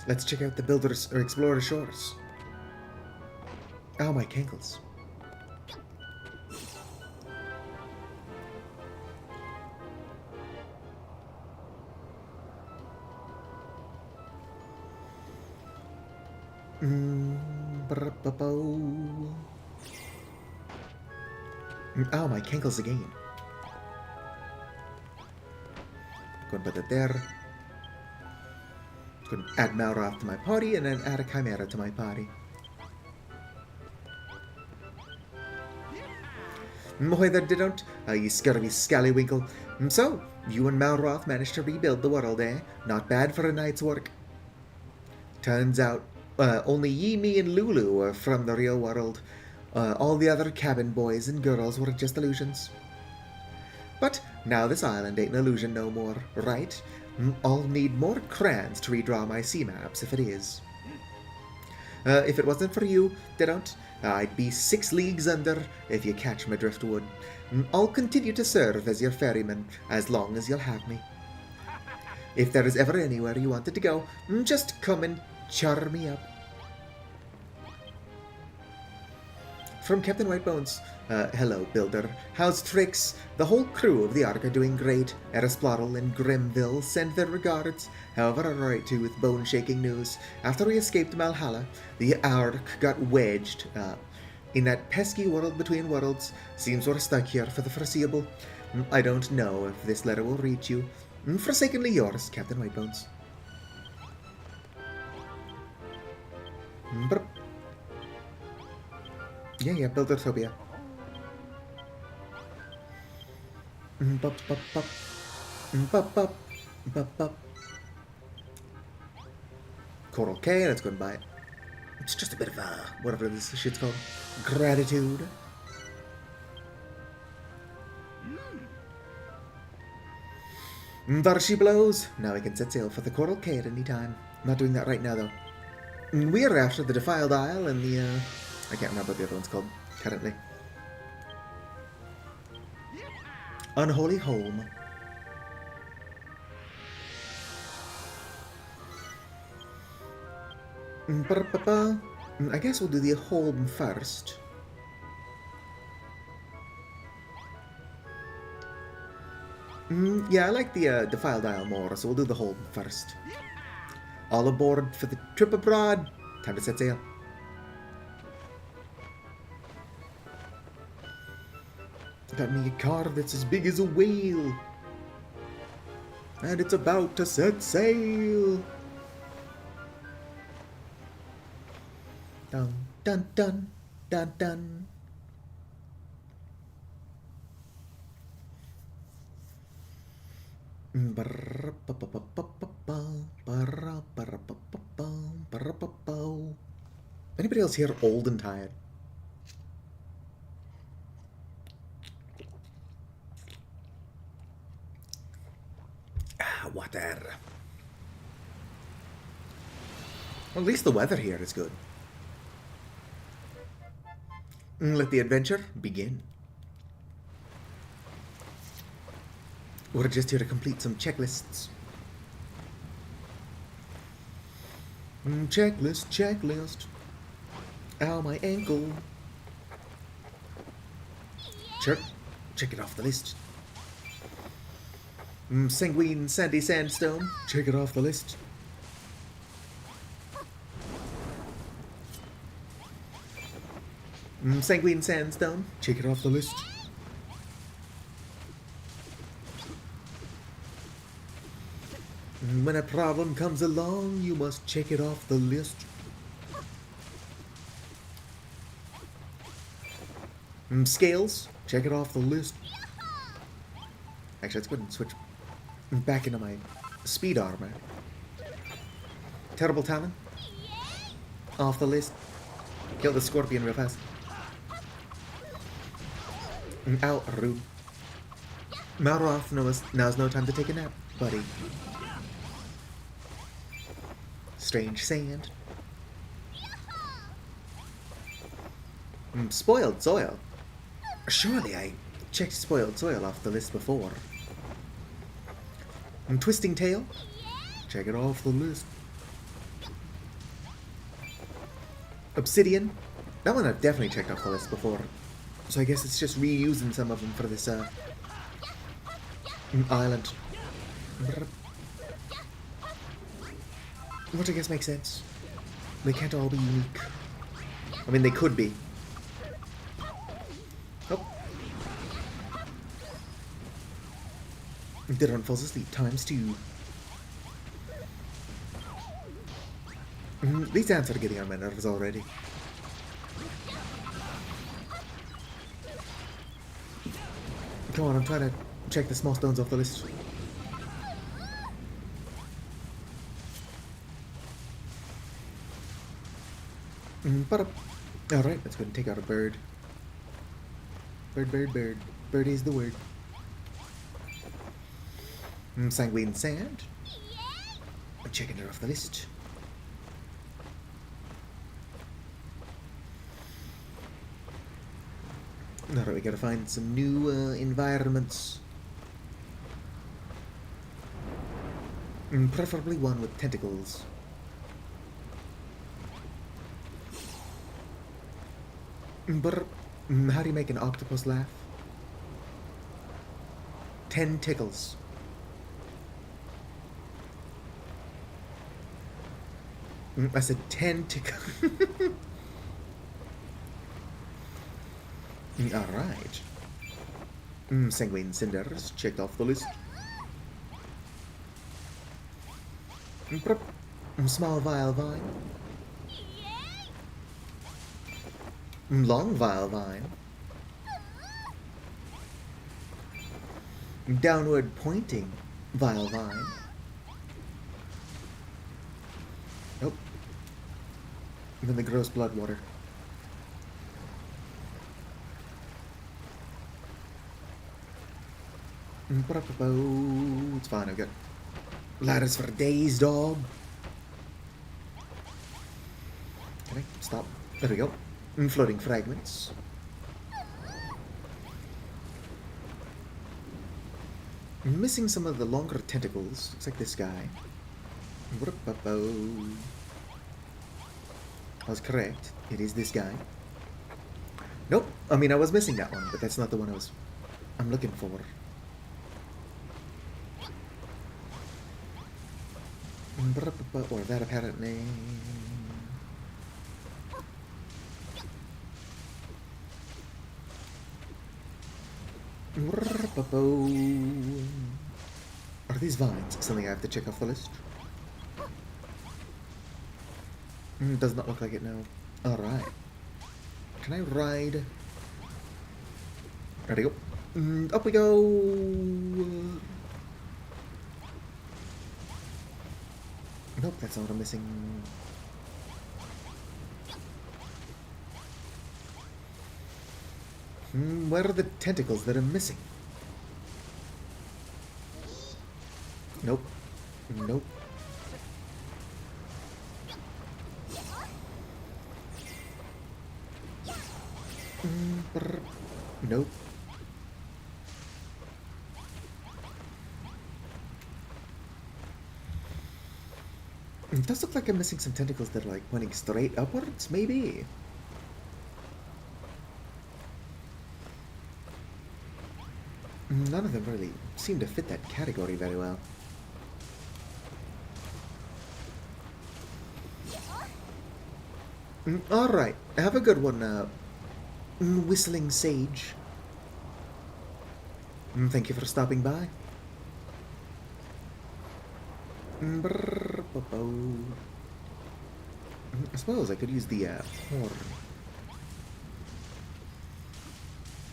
Let's check out the Builders or Explorer Shores. Oh, my cankles. Oh, my cankles again. Go and put that there. Go and add Malroth to my party, and then add a Chimera to my party. Moy there didn't, you scurvy scallywinkle. So, you and Malroth managed to rebuild the world, eh? Not bad for a night's work. Turns out, only ye, me, and Lulu are from the real world. All the other cabin boys and girls were just illusions. But now this island ain't an illusion no more, right? I'll need more crayons to redraw my sea maps if it is. If it wasn't for you, didn't, I'd be 6 leagues under, if you catch my driftwood. I'll continue to serve as your ferryman, as long as you'll have me. If there is ever anywhere you wanted to go, just come and char me up. From Captain Whitebones. Hello, Builder. How's Trix? The whole crew of the Ark are doing great. Erisplottle and Grimville send their regards. However, I write to with bone-shaking news. After we escaped Malhalla, the Ark got wedged in that pesky world between worlds. Seems we're stuck here for the foreseeable. I don't know if this letter will reach you. Forsakenly yours, Captain Whitebones. Yeah, Buildertopia. Coral K, let's go and buy it. It's just a bit of whatever this shit's called. Gratitude. There she blows. Now we can set sail for the Coral K at any time. I'm not doing that right now, though. We are after the Defiled Isle and the, I can't remember what the other one's called currently. Unholy Home. I guess we'll do the Home first. Yeah, I like the Defiled Isle more, so we'll do the Home first. All aboard for the trip abroad. Time to set sail. Got me a car that's as big as a whale. And it's about to set sail. Dun dun dun dun dun. Anybody else here old and tired? Water. Well, at least the weather here is good. Let the adventure begin. We're just here to complete some checklists. Checklist. Ow, my ankle. Sure, check it off the list. Sanguine Sandy Sandstone, check it off the list. Sanguine Sandstone, check it off the list. When a problem comes along, you must check it off the list. Scales, check it off the list. Actually, let's go ahead and switch back into my speed armor. Terrible Talon, off the list. Kill the scorpion real fast. Ow, rude. Malroth, now's no time to take a nap, buddy. Strange sand. Spoiled soil. Surely I checked spoiled soil off the list before. Twisting tail. Check it off the list. Obsidian. That one I've definitely checked off the list before. So I guess it's just reusing some of them for this island. Which I guess makes sense. They can't all be unique. I mean, they could be. Oh. Didron falls asleep ×2. These ants are getting on my nerves already. Come on, I'm trying to check the small stones off the list. Alright, let's go and take out a bird. Bird. Bird is the word. Sanguine sand. I'm checking it off the list. Alright, we gotta find some new environments. Preferably one with tentacles. But how do you make an octopus laugh? 10 tickles. I said 10 tickles. Alright. Sanguine cinders, checked off the list. Small vile vine. Long vile vine. Downward pointing vile vine. Nope. Even the gross blood water. It's fine, I've got ladders for days, dog. Can I stop? There we go. Floating fragments. Missing some of the longer tentacles. Looks like this guy. I was correct. It is this guy. Nope. I mean, I was missing that one, but that's not the one I'm looking for. Or that apparently. Are these vines something I have to check off the list? Does not look like it now. Alright. Can I ride? Ready, go. Up we go! Nope, that's not what I'm missing. Where are the tentacles that I'm missing? Nope. Nope. Nope. It does look like I'm missing some tentacles that are like pointing straight upwards, maybe? None of them really seem to fit that category very well. Alright, have a good one, Whistling Sage. Thank you for stopping by. I suppose I could use the horn.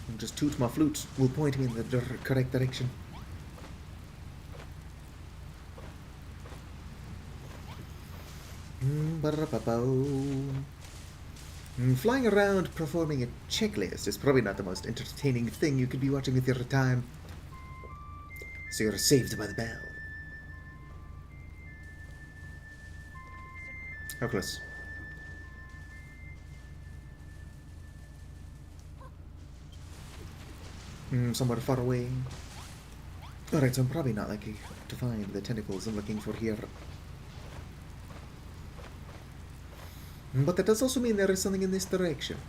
And just toot my flute will point me in the correct direction. Flying around performing a checklist is probably not the most entertaining thing you could be watching with your time. So you're saved by the bell. How close? Somewhere far away. Alright, so I'm probably not likely to find the tentacles I'm looking for here. But that does also mean there is something in this direction.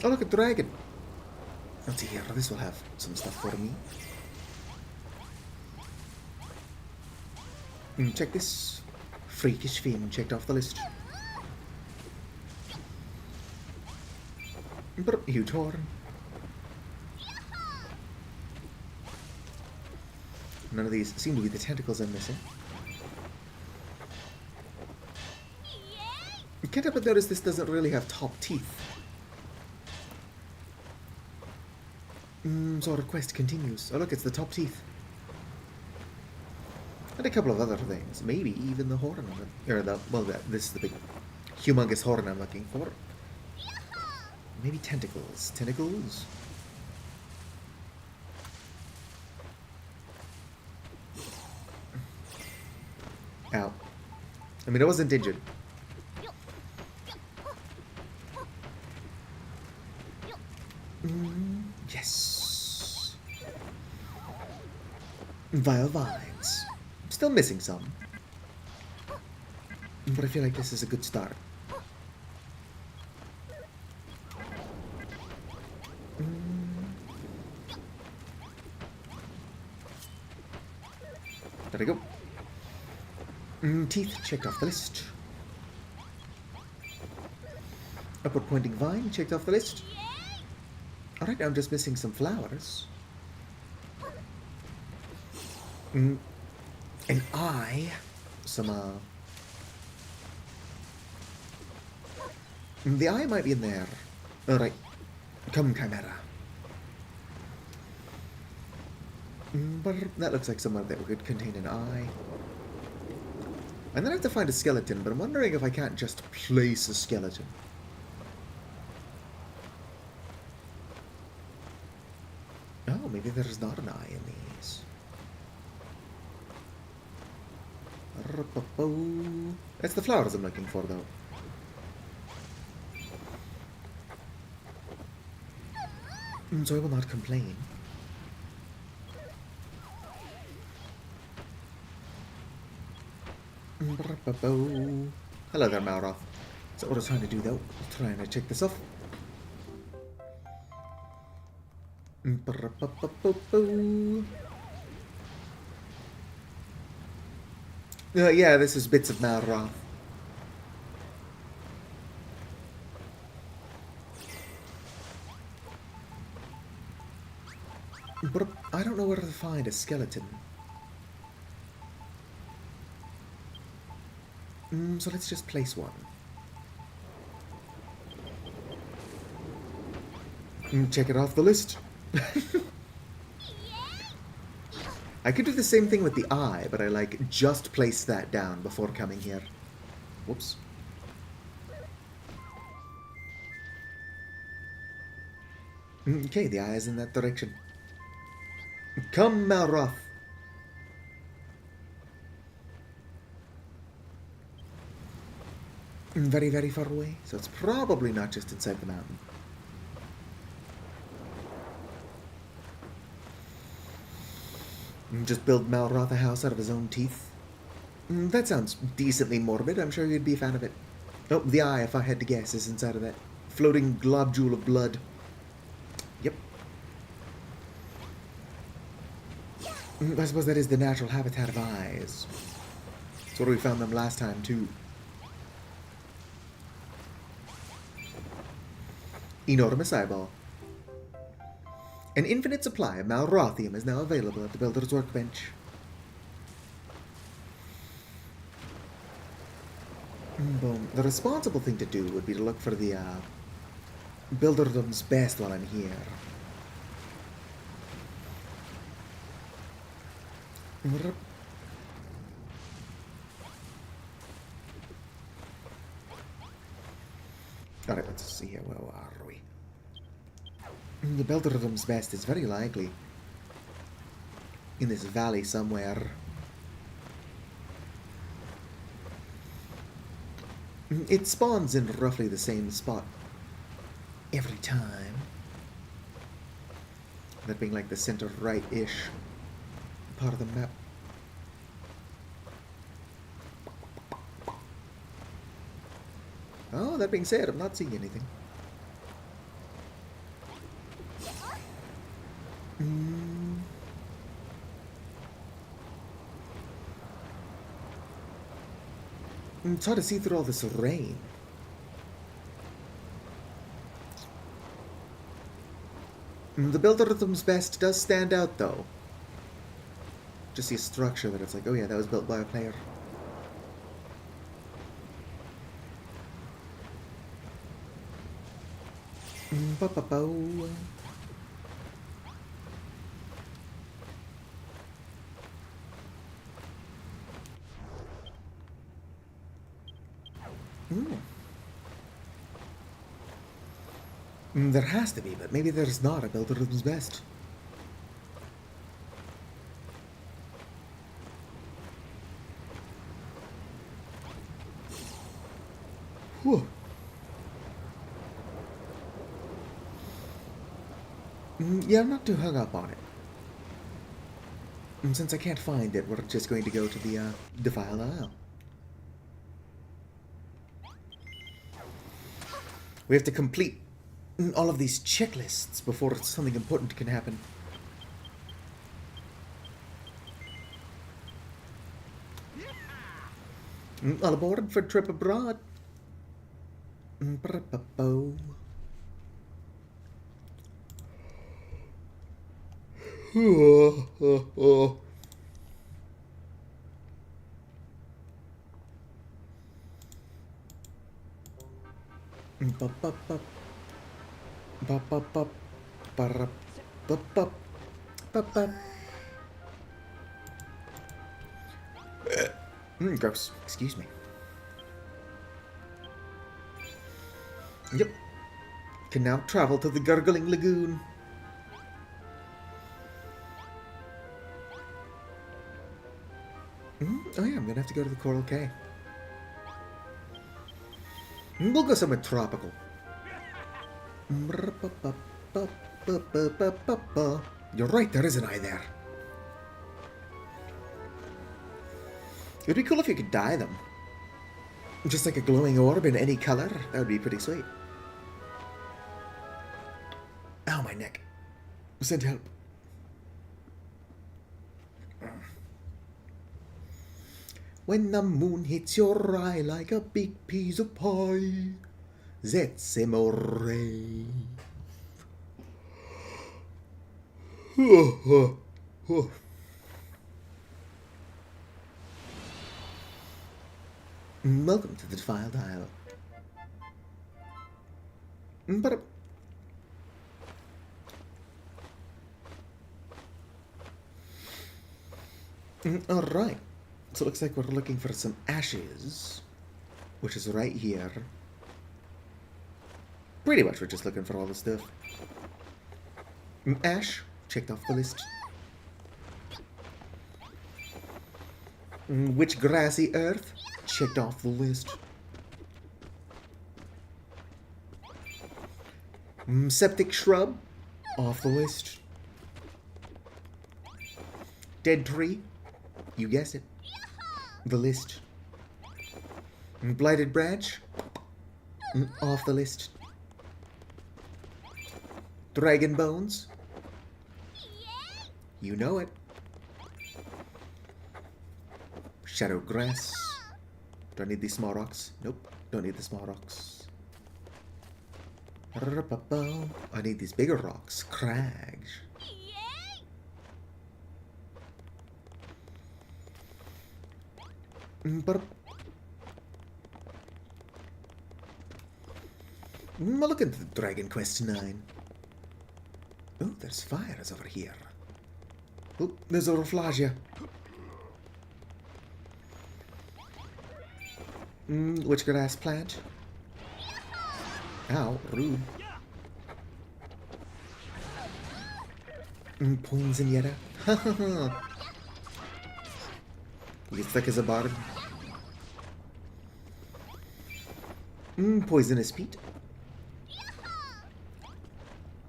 Oh, look, a dragon. Let's see here. This will have some stuff for me. Check this. Freakish fin checked off the list. Huge horn. None of these seem to be the tentacles I'm missing. You can't help but notice this doesn't really have top teeth. So our quest continues. Oh look, it's the top teeth. And a couple of other things. Maybe even the horn. This is the big, humongous horn I'm looking for. Maybe tentacles. Tentacles? Ow. I mean, I wasn't injured. Yes. Vile vines. Still missing some. But I feel like this is a good start. There we go. Teeth checked off the list. Upward pointing vine checked off the list. Alright, now I'm just missing some flowers. An eye. Some, the eye might be in there. Alright. Come, Chimera. But that looks like somewhere that could contain an eye. And then I have to find a skeleton, but I'm wondering if I can't just place a skeleton. Oh, maybe there's not an eye in these. That's the flowers I'm looking for, though. So I will not complain. Hello there, Malroth. Is that what I was trying to do, though? Trying to check this off. Yeah, this is bits of Malroth. But I don't know where to find a skeleton. So let's just place one. Check it off the list. I could do the same thing with the eye, but I like just placed that down before coming here. Whoops. Okay, the eye is in that direction. Come, Malroth. Very, very far away, so it's probably not just inside the mountain. Just build Malroth a house out of his own teeth. That sounds decently morbid. I'm sure you'd be a fan of it. Oh, the eye, if I had to guess, is inside of that floating globule of blood. Yep. I suppose that is the natural habitat of eyes. That's where we found them last time, too. Enormous eyeball. An infinite supply of Malrothium is now available at the builder's workbench. Boom. The responsible thing to do would be to look for the builderdom's best while I'm here. Alright, let's see here. Where are we? The builderdom's best is very likely in this valley somewhere. It spawns in roughly the same spot every time. That being like the center right-ish part of the map. Oh, that being said, I'm not seeing anything. It's hard to see through all this rain. The builderdom's best does stand out, though. Just see a structure that it's like, oh yeah, that was built by a player. Ba-ba-bo. There has to be, but maybe there's not a builderdom's best. Whew. Yeah, I'm not too hung up on it. Since I can't find it, we're just going to go to the Defiled Isle. We have to complete all of these checklists before something important can happen. All aboard for trip abroad. Ba-ba-bo. Ba-ba-ba. Ba-ba-ba. Ba-ra-ba-ba. Ba-ba. Gross. Excuse me. Yep. Can now travel to the Gurgling Lagoon. Oh yeah, I'm gonna have to go to the Coral Cay. We'll go somewhere tropical. You're right, there is an eye there. It'd be cool if you could dye them. Just like a glowing orb in any color. That would be pretty sweet. Ow, my neck. Send help. When the moon hits your eye like a big piece of pie, that's amore. Welcome to the Defiled Isle. But alright. So it looks like we're looking for some ashes, which is right here. Pretty much we're just looking for all the stuff. Ash, checked off the list. Which grassy earth? Checked off the list. Septic shrub? Off the list. Dead tree? You guessed it. The list. Blighted branch? Off the list. Dragon bones? You know it. Shadow grass. Do I need these small rocks? Nope, don't need the small rocks. I need these bigger rocks. Crags. But look at the Dragon Quest 9. Oh, there's fires over here. Oh, there's a Roflagia. Which grass plant? Ow, rude. Poinsettia. Ha ha ha. You thick as a barb. Poisonous peat.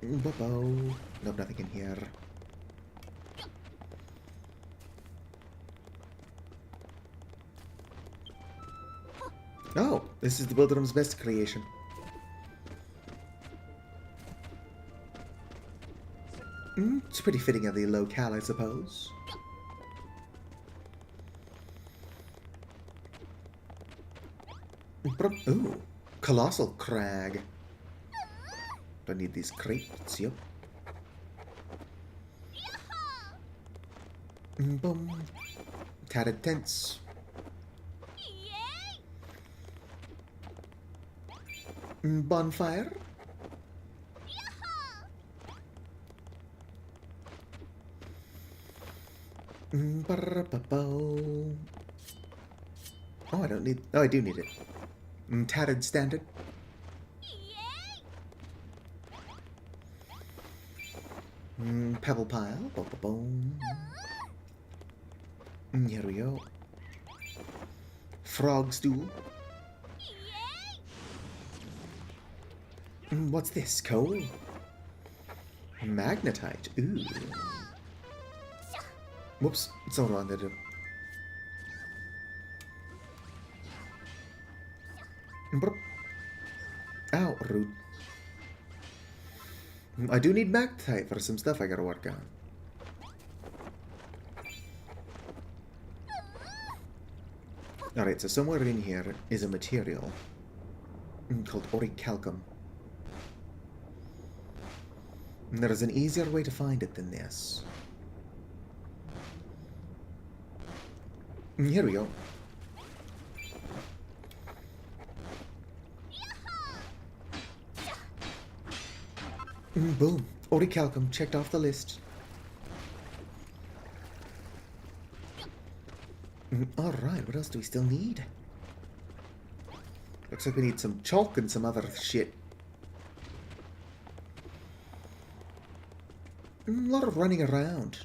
Bobo. Nope, nothing in here. Oh, this is the Wilderness best creation. It's pretty fitting of the locale, I suppose. Ooh, colossal crag. Don't need these crates, yep. Boom. Tattered tents. Bonfire. Oh, I don't need... Oh, I do need it. Tattered standard. Pebble pile. Boom. Here we go. Frog stool. What's this? Coal? Magnetite. Ooh. Whoops. It's not what I wanted to do. Ow, rude. I do need magnetite for some stuff I gotta work on. Alright, so somewhere in here is a material called orichalcum. And there is an easier way to find it than this. Here we go. Boom. Orichalcum checked off the list. Alright, what else do we still need? Looks like we need some chalk and some other shit. A lot of running around.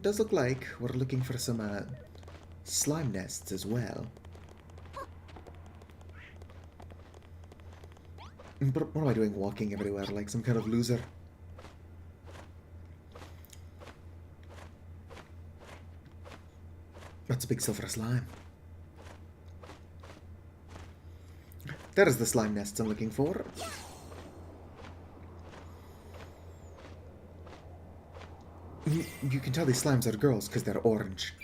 Does look like we're looking for some slime nests as well. But what am I doing walking everywhere like some kind of loser? That's a big silver slime. That is the slime nests I'm looking for. You can tell these slimes are girls because they're orange.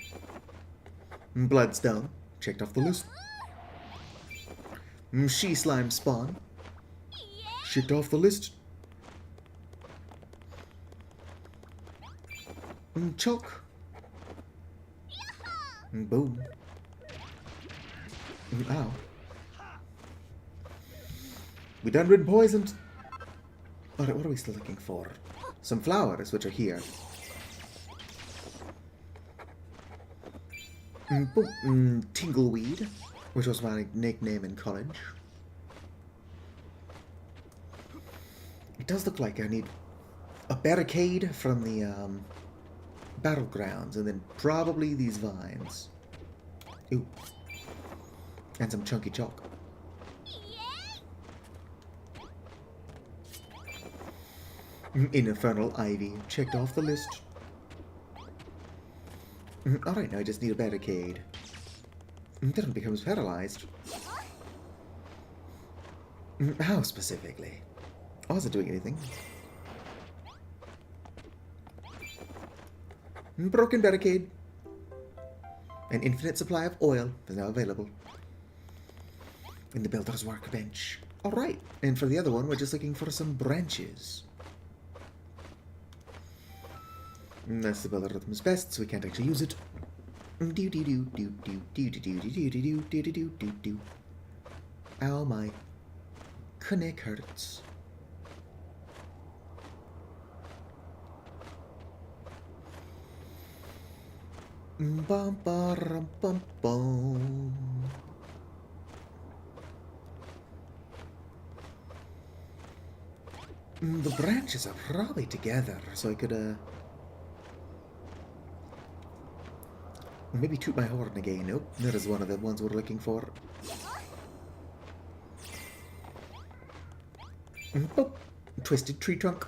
Bloodstone. Checked off the list. She slime spawn. Checked off the list. Chalk. Boom. Ow. We done been poisoned. Alright, what are we still looking for? Some flowers, which are here. Boom. Tingleweed, which was my nickname in college. It does look like I need a barricade from the battlegrounds, and then probably these vines. Ooh. And some chunky chalk. Infernal ivy. Checked off the list. Alright, now I just need a barricade. Then it becomes paralyzed. How specifically? I wasn't doing anything. Broken barricade. An infinite supply of oil is now available. In the builder's workbench. Alright, and for the other one, we're just looking for some branches. That's the builder rhythm's best, so we can't actually use it. Ow, my neck hurts. Bum bum bum bum. The branches are probably together, so I could maybe toot my horn again. Nope, that is one of the ones we're looking for. Oh, twisted tree trunk.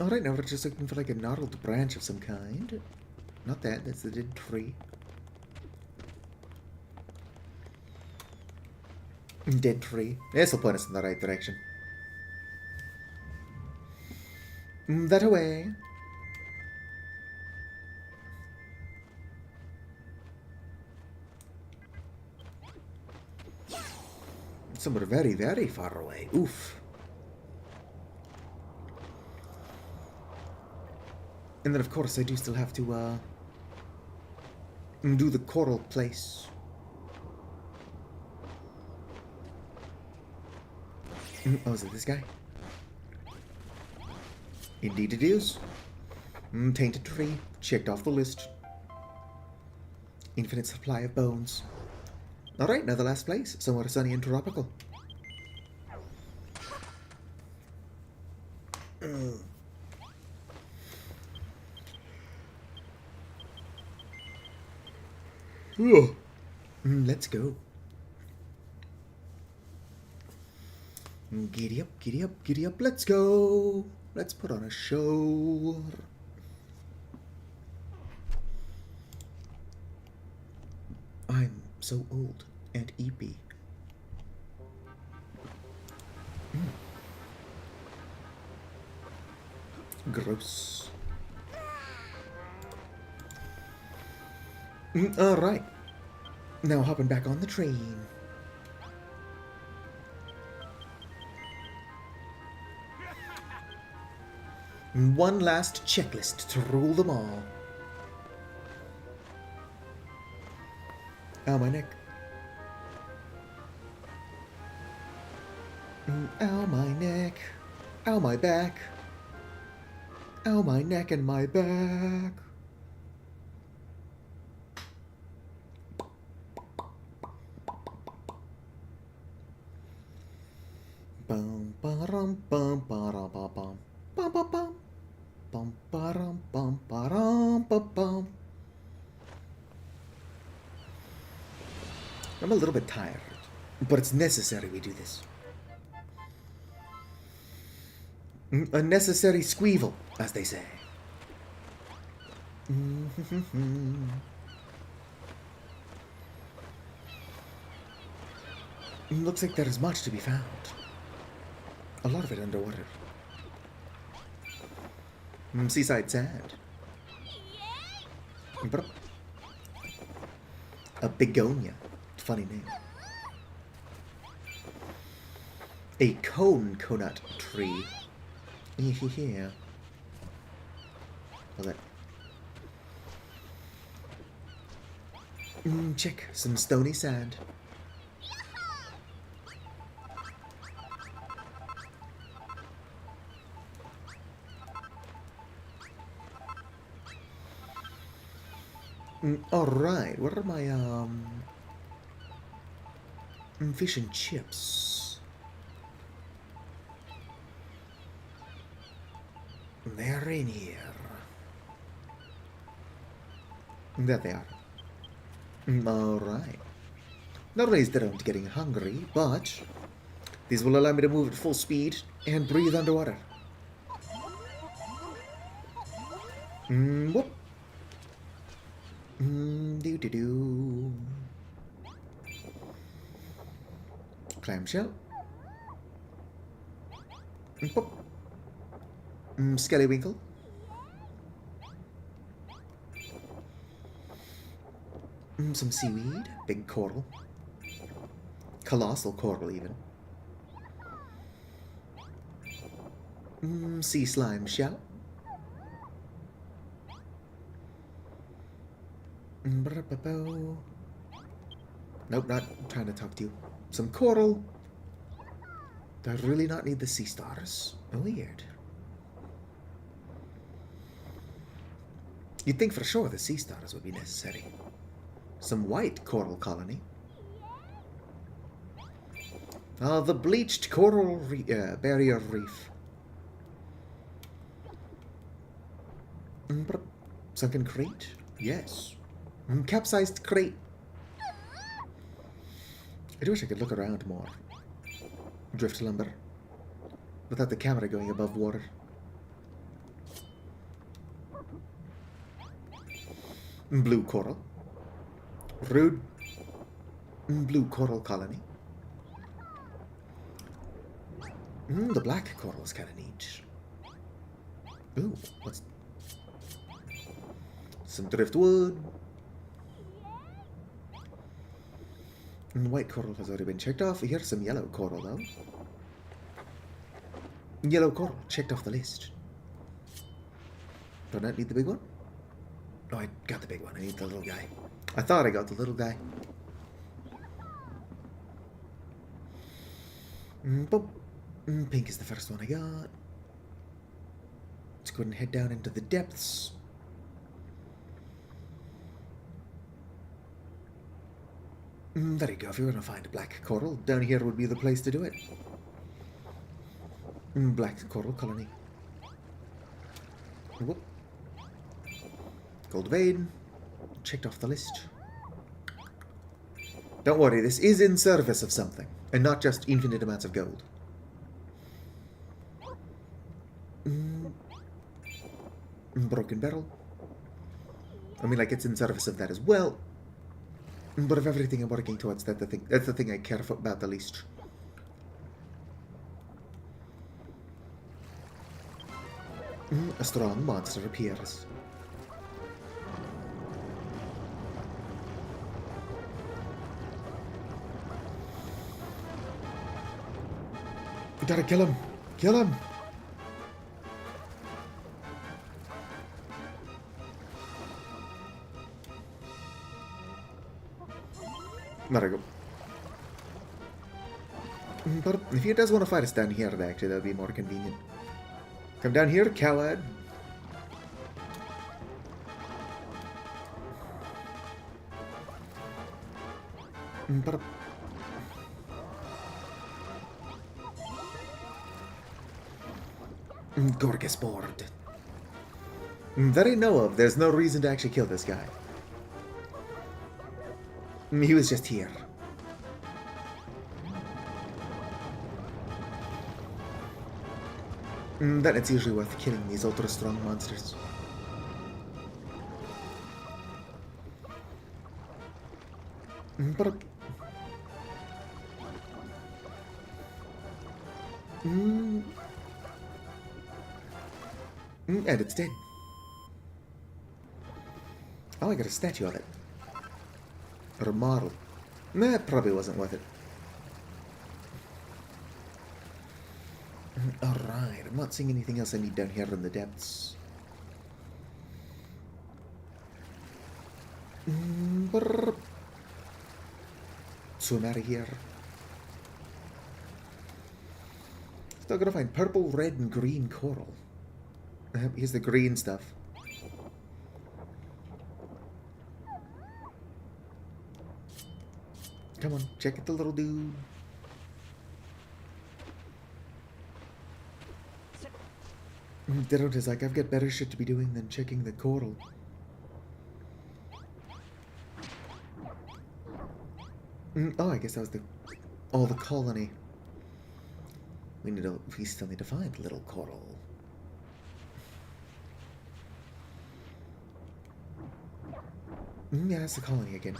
Alright, now we're just looking for like a gnarled branch of some kind. Not that, that's the dead tree. Dead tree. This will point us in the right direction. That away. Somewhere very, very far away. Oof. And then, of course, I do still have to, do the coral place. Oh, is it this guy? Indeed it is. Tainted tree. Checked off the list. Infinite supply of bones. Alright, now the last place. Somewhere sunny and tropical. Let's go. Giddy up, giddy up, giddy up, let's go. Let's put on a show. I'm so old and eepy. Gross. Alright. Now hopping back on the train. One last checklist to rule them all. Ow, my neck. Ow, my neck. Ow, my back. Ow, my neck and my back. Bum ba-rum bum ba-rum bum bum bum bum bum ba-rum bum ba-rum bum bum. I'm a little bit tired, but it's necessary we do this. A necessary squeeval, as they say. Looks like there is much to be found. A lot of it underwater. Seaside sand. But a begonia. Funny name. A coconut tree. Yeah. What's that? Check some stony sand. Alright, what are my, fish and chips? They're in here. There they are. Alright. Not raised around getting hungry, but these will allow me to move at full speed and breathe underwater. Whoop. Do. Clamshell. Pop. Scallywinkle. Some seaweed. Big coral. Colossal coral, even. Sea slime shell. Nope, not trying to talk to you. Some coral. Do I really not need the sea stars? Weird. You'd think for sure the sea stars would be necessary. Some white coral colony. The bleached coral barrier reef. Sunken crate? Yes. Capsized crate. I do wish I could look around more. Drift lumber. Without the camera going above water. Blue coral. Rude. Blue coral colony. The black coral is kind of neat. Ooh, what's... Some driftwood. White coral has already been checked off. Here's some yellow coral, though. Yellow coral, checked off the list. Do I not need the big one? Oh, I got the big one. I need the little guy. I thought I got the little guy. Boop. Pink is the first one I got. Let's go ahead and head down into the depths. There you go. If you're going to find a black coral, down here would be the place to do it. Black coral colony. Whoop. Gold vein. Checked off the list. Don't worry, this is in service of something, and not just infinite amounts of gold. Broken barrel. I mean, like, it's in service of that as well. But of everything I'm working towards, that's the thing I care about the least. A strong monster appears. We gotta kill him! Kill him! There I go. But if he does want to fight us down here, actually, that would be more convenient. Come down here, coward. But Gorgas board. That I know of, there's no reason to actually kill this guy. He was just here. Then it's usually worth killing these ultra-strong monsters. But... and it's dead. Oh, I got a statue of it. Or a model. Nah, it probably wasn't worth it. Alright, I'm not seeing anything else I need down here in the depths. Brrr. Swim out of here. Still gotta find purple, red, and green coral. Here's the green stuff. Come on, check it, the little dude. Ditto is like, I've got better shit to be doing than checking the coral. Oh, I guess that was the colony. We still need to find little coral. Yeah, that's the colony again.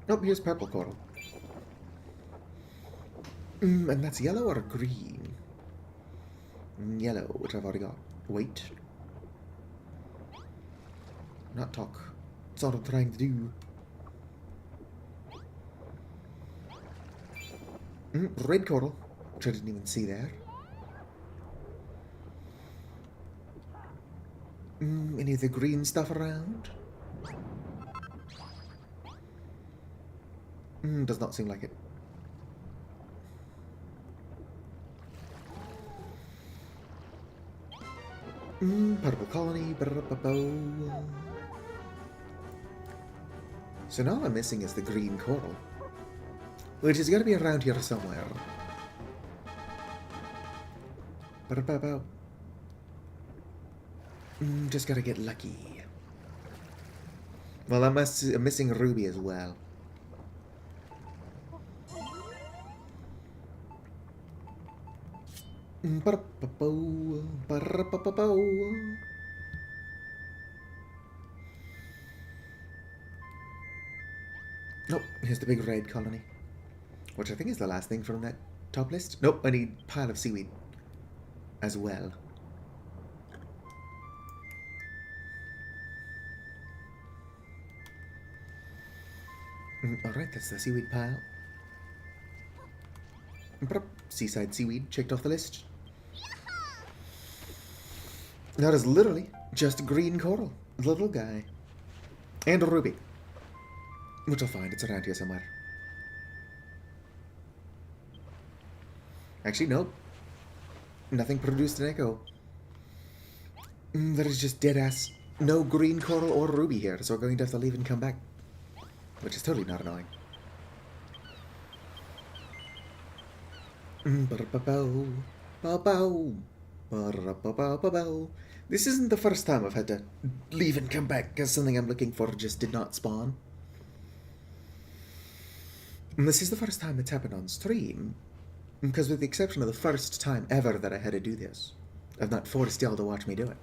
Oh, here's purple coral. And that's yellow or green? Yellow, which I've already got. Wait. Not talk. That's all I'm trying to do. Red coral, which I didn't even see there. Any of the green stuff around? Does not seem like it. Purple colony. So now all I'm missing is the green coral, which is gotta be around here somewhere. Just gotta get lucky. Well, I'm missing ruby as well. Nope, here's the big red colony, which I think is the last thing from that top list. Nope, I need pile of seaweed as well. Alright, that's the seaweed pile. Seaside seaweed checked off the list. That is literally just green coral, little guy, and a ruby, which I'll find. It's around here somewhere. Actually, nope. Nothing produced an echo. There is just dead ass no green coral or ruby here, so we're going to have to leave and come back, which is totally not annoying. This isn't the first time I've had to leave and come back because something I'm looking for just did not spawn. And this is the first time it's happened on stream, because with the exception of the first time ever that I had to do this, I've not forced y'all to watch me do it.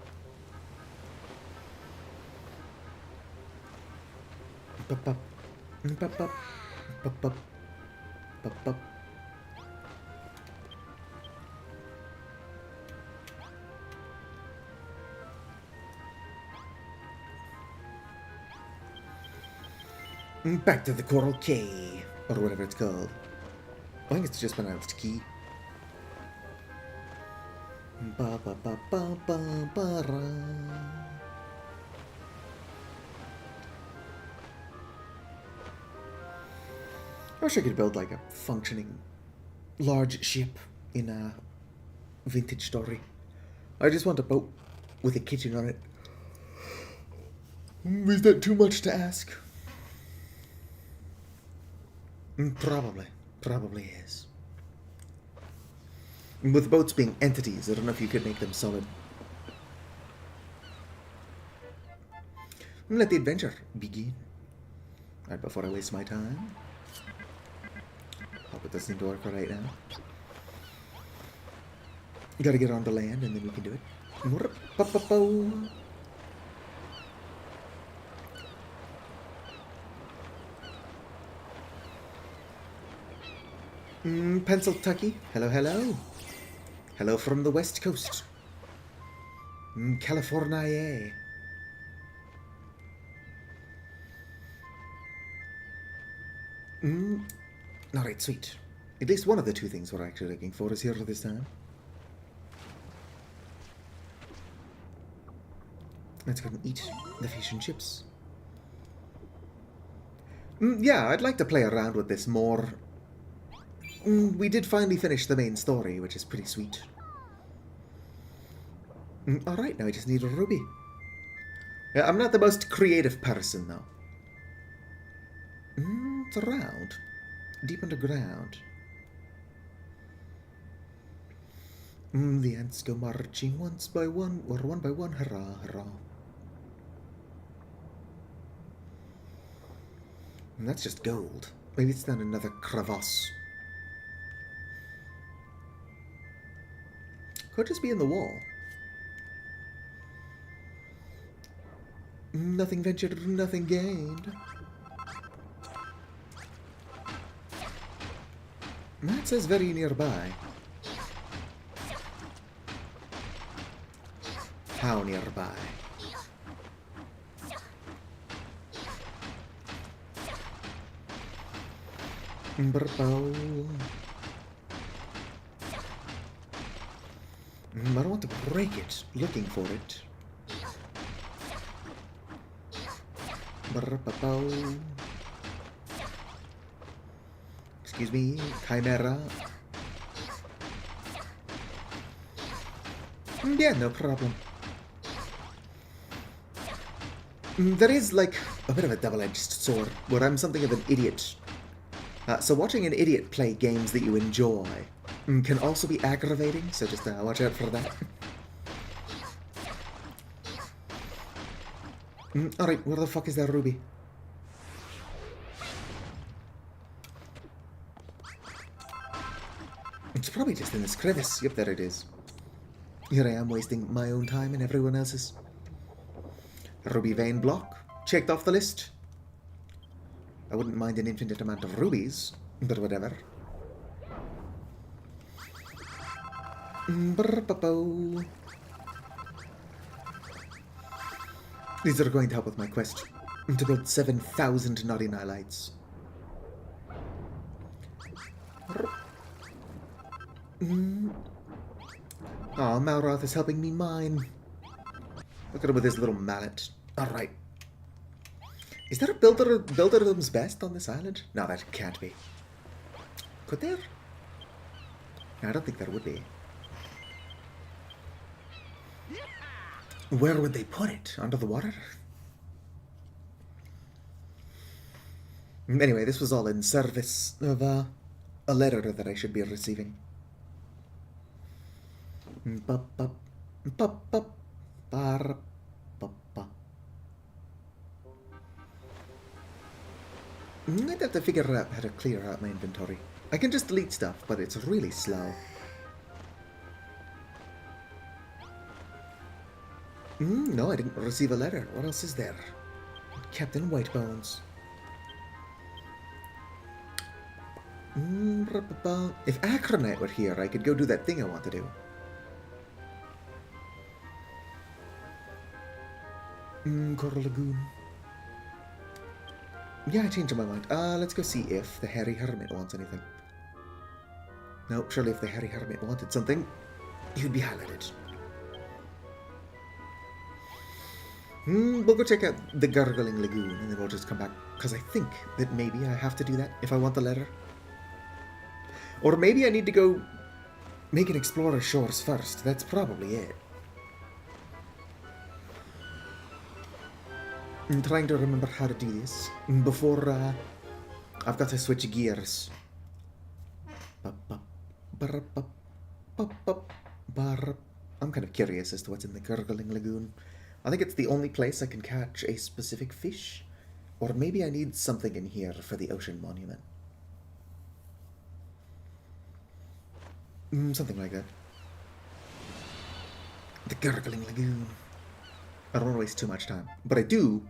Back to the Coral Key, or whatever it's called. I think it's just pronounced key. Ba ba ba ba ba ba ra. I wish I could build like a functioning large ship in a vintage story. I just want a boat with a kitchen on it. Is that too much to ask? Probably is. With boats being entities, I don't know if you could make them solid. Let the adventure begin. Right before I waste my time. Hope it doesn't seem to work right now. Gotta get on the land and then we can do it. Pencil Tucky, hello, hello. Hello from the West Coast. California. Alright, sweet. At least one of the two things we're actually looking for is here this time. Let's go and eat the fish and chips. Yeah, I'd like to play around with this more. We did finally finish the main story, which is pretty sweet. Alright, now I just need a ruby. I'm not the most creative person, though. It's around. Deep underground. The ants go marching once by one, or one by one, hurrah, hurrah. That's just gold. Maybe it's down another crevasse. Could just be in the wall. Nothing ventured, nothing gained. That says very nearby. How nearby? I don't want to break it. Looking for it. Excuse me, Chimera. Yeah, no problem. There is, like, a bit of a double-edged sword, where I'm something of an idiot. So watching an idiot play games that you enjoy can also be aggravating, so just watch out for that. Alright, where the fuck is that ruby? It's probably just in this crevice. Yep, there it is. Here I am wasting my own time and everyone else's. Ruby vein block. Checked off the list. I wouldn't mind an infinite amount of rubies, but whatever. These are going to help with my quest to build 7,000 naughty nihilites. Aw, Malroth is helping me mine. Look at him with his little mallet. Alright. Is there a Builderum's Best on this island? No, that can't be. Could there? No, I don't think there would be. Where would they put it? Under the water? Anyway, this was all in service of a letter that I should be receiving. I'd have to figure out how to clear out my inventory. I can just delete stuff, but it's really slow. No, I didn't receive a letter. What else is there? Captain Whitebones. If Acronite were here, I could go do that thing I want to do. Coral Lagoon. Yeah, I changed my mind. Let's go see if the Hairy Hermit wants anything. Nope, surely if the Hairy Hermit wanted something, he would be highlighted. We'll go check out the Gargling Lagoon, and then we'll just come back, because I think that maybe I have to do that if I want the letter. Or maybe I need to go make an Explorer Shores first. That's probably it. I'm trying to remember how to do this before I've got to switch gears. I'm kind of curious as to what's in the Gurgling Lagoon. I think it's the only place I can catch a specific fish. Or maybe I need something in here for the ocean monument. Something like that. The Gurgling Lagoon. I don't want to waste too much time. But I do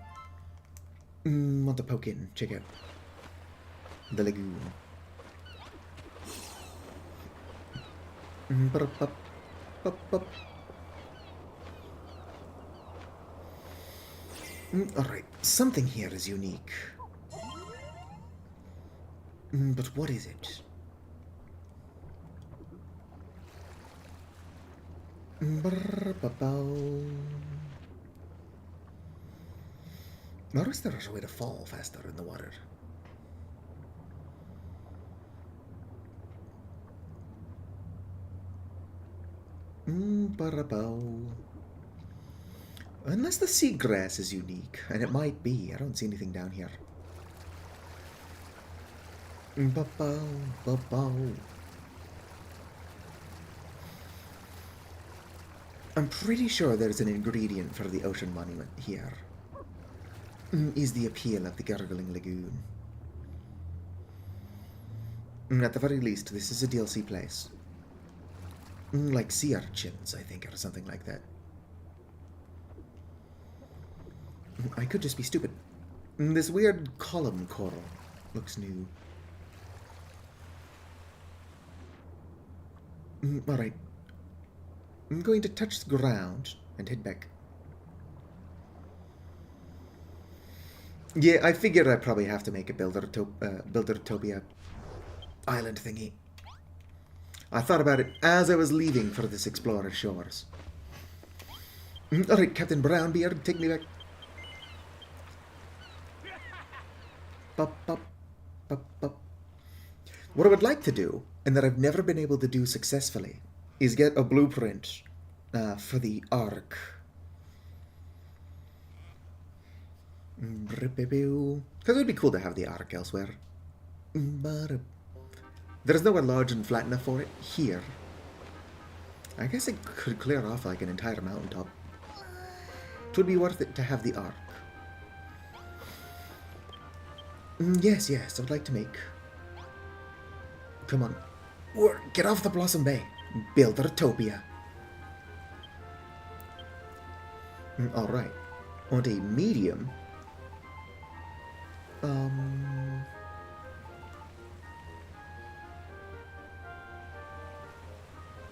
want to poke in, check out the lagoon. Bup, bup. Alright, something here is unique. But what is it? Or is there a way to fall faster in the water? Unless the seagrass is unique, and it might be. I don't see anything down here. I'm pretty sure there's an ingredient for the ocean monument here. Is the appeal of the gurgling lagoon. At the very least, this is a DLC place. Like sea urchins, I think, or something like that. I could just be stupid. This weird column coral looks new. Alright. I'm going to touch the ground and head back. Yeah, I figured I'd probably have to make a Buildertopia island thingy. I thought about it as I was leaving for this Explorer Shores. Alright, Captain Brownbeard, take me back. Bup, bup, bup, bup. What I would like to do, and that I've never been able to do successfully, is get a blueprint for the Ark. Because it would be cool to have the Ark elsewhere. But there's nowhere large and flat enough for it here. I guess it could clear off like an entire mountaintop. It would be worth it to have the Ark. Yes, I would like to make... Come on. Get off the Blossom Bay. Buildertopia. Alright. On a medium...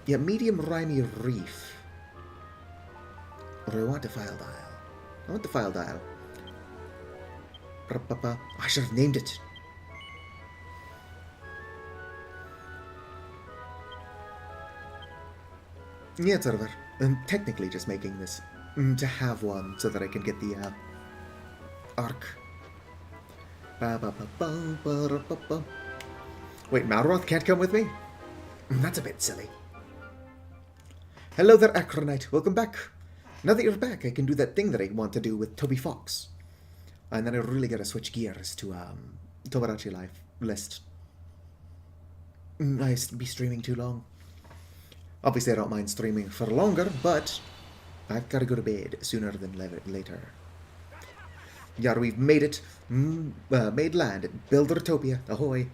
Yeah, medium rimy reef. Or I want a file dial. I want the file dial. I should have named it. Yeah, it's over. I'm technically just making this to have one so that I can get the Ark. Wait, Malroth can't come with me? That's a bit silly. Hello there, Acronite. Welcome back. Now that you're back, I can do that thing that I want to do with Toby Fox. And then I really gotta switch gears to Tobarachi Life list. I be streaming too long. Obviously, I don't mind streaming for longer, but I've gotta go to bed sooner than later. Yeah, we've made it. Made land at Buildertopia. Ahoy.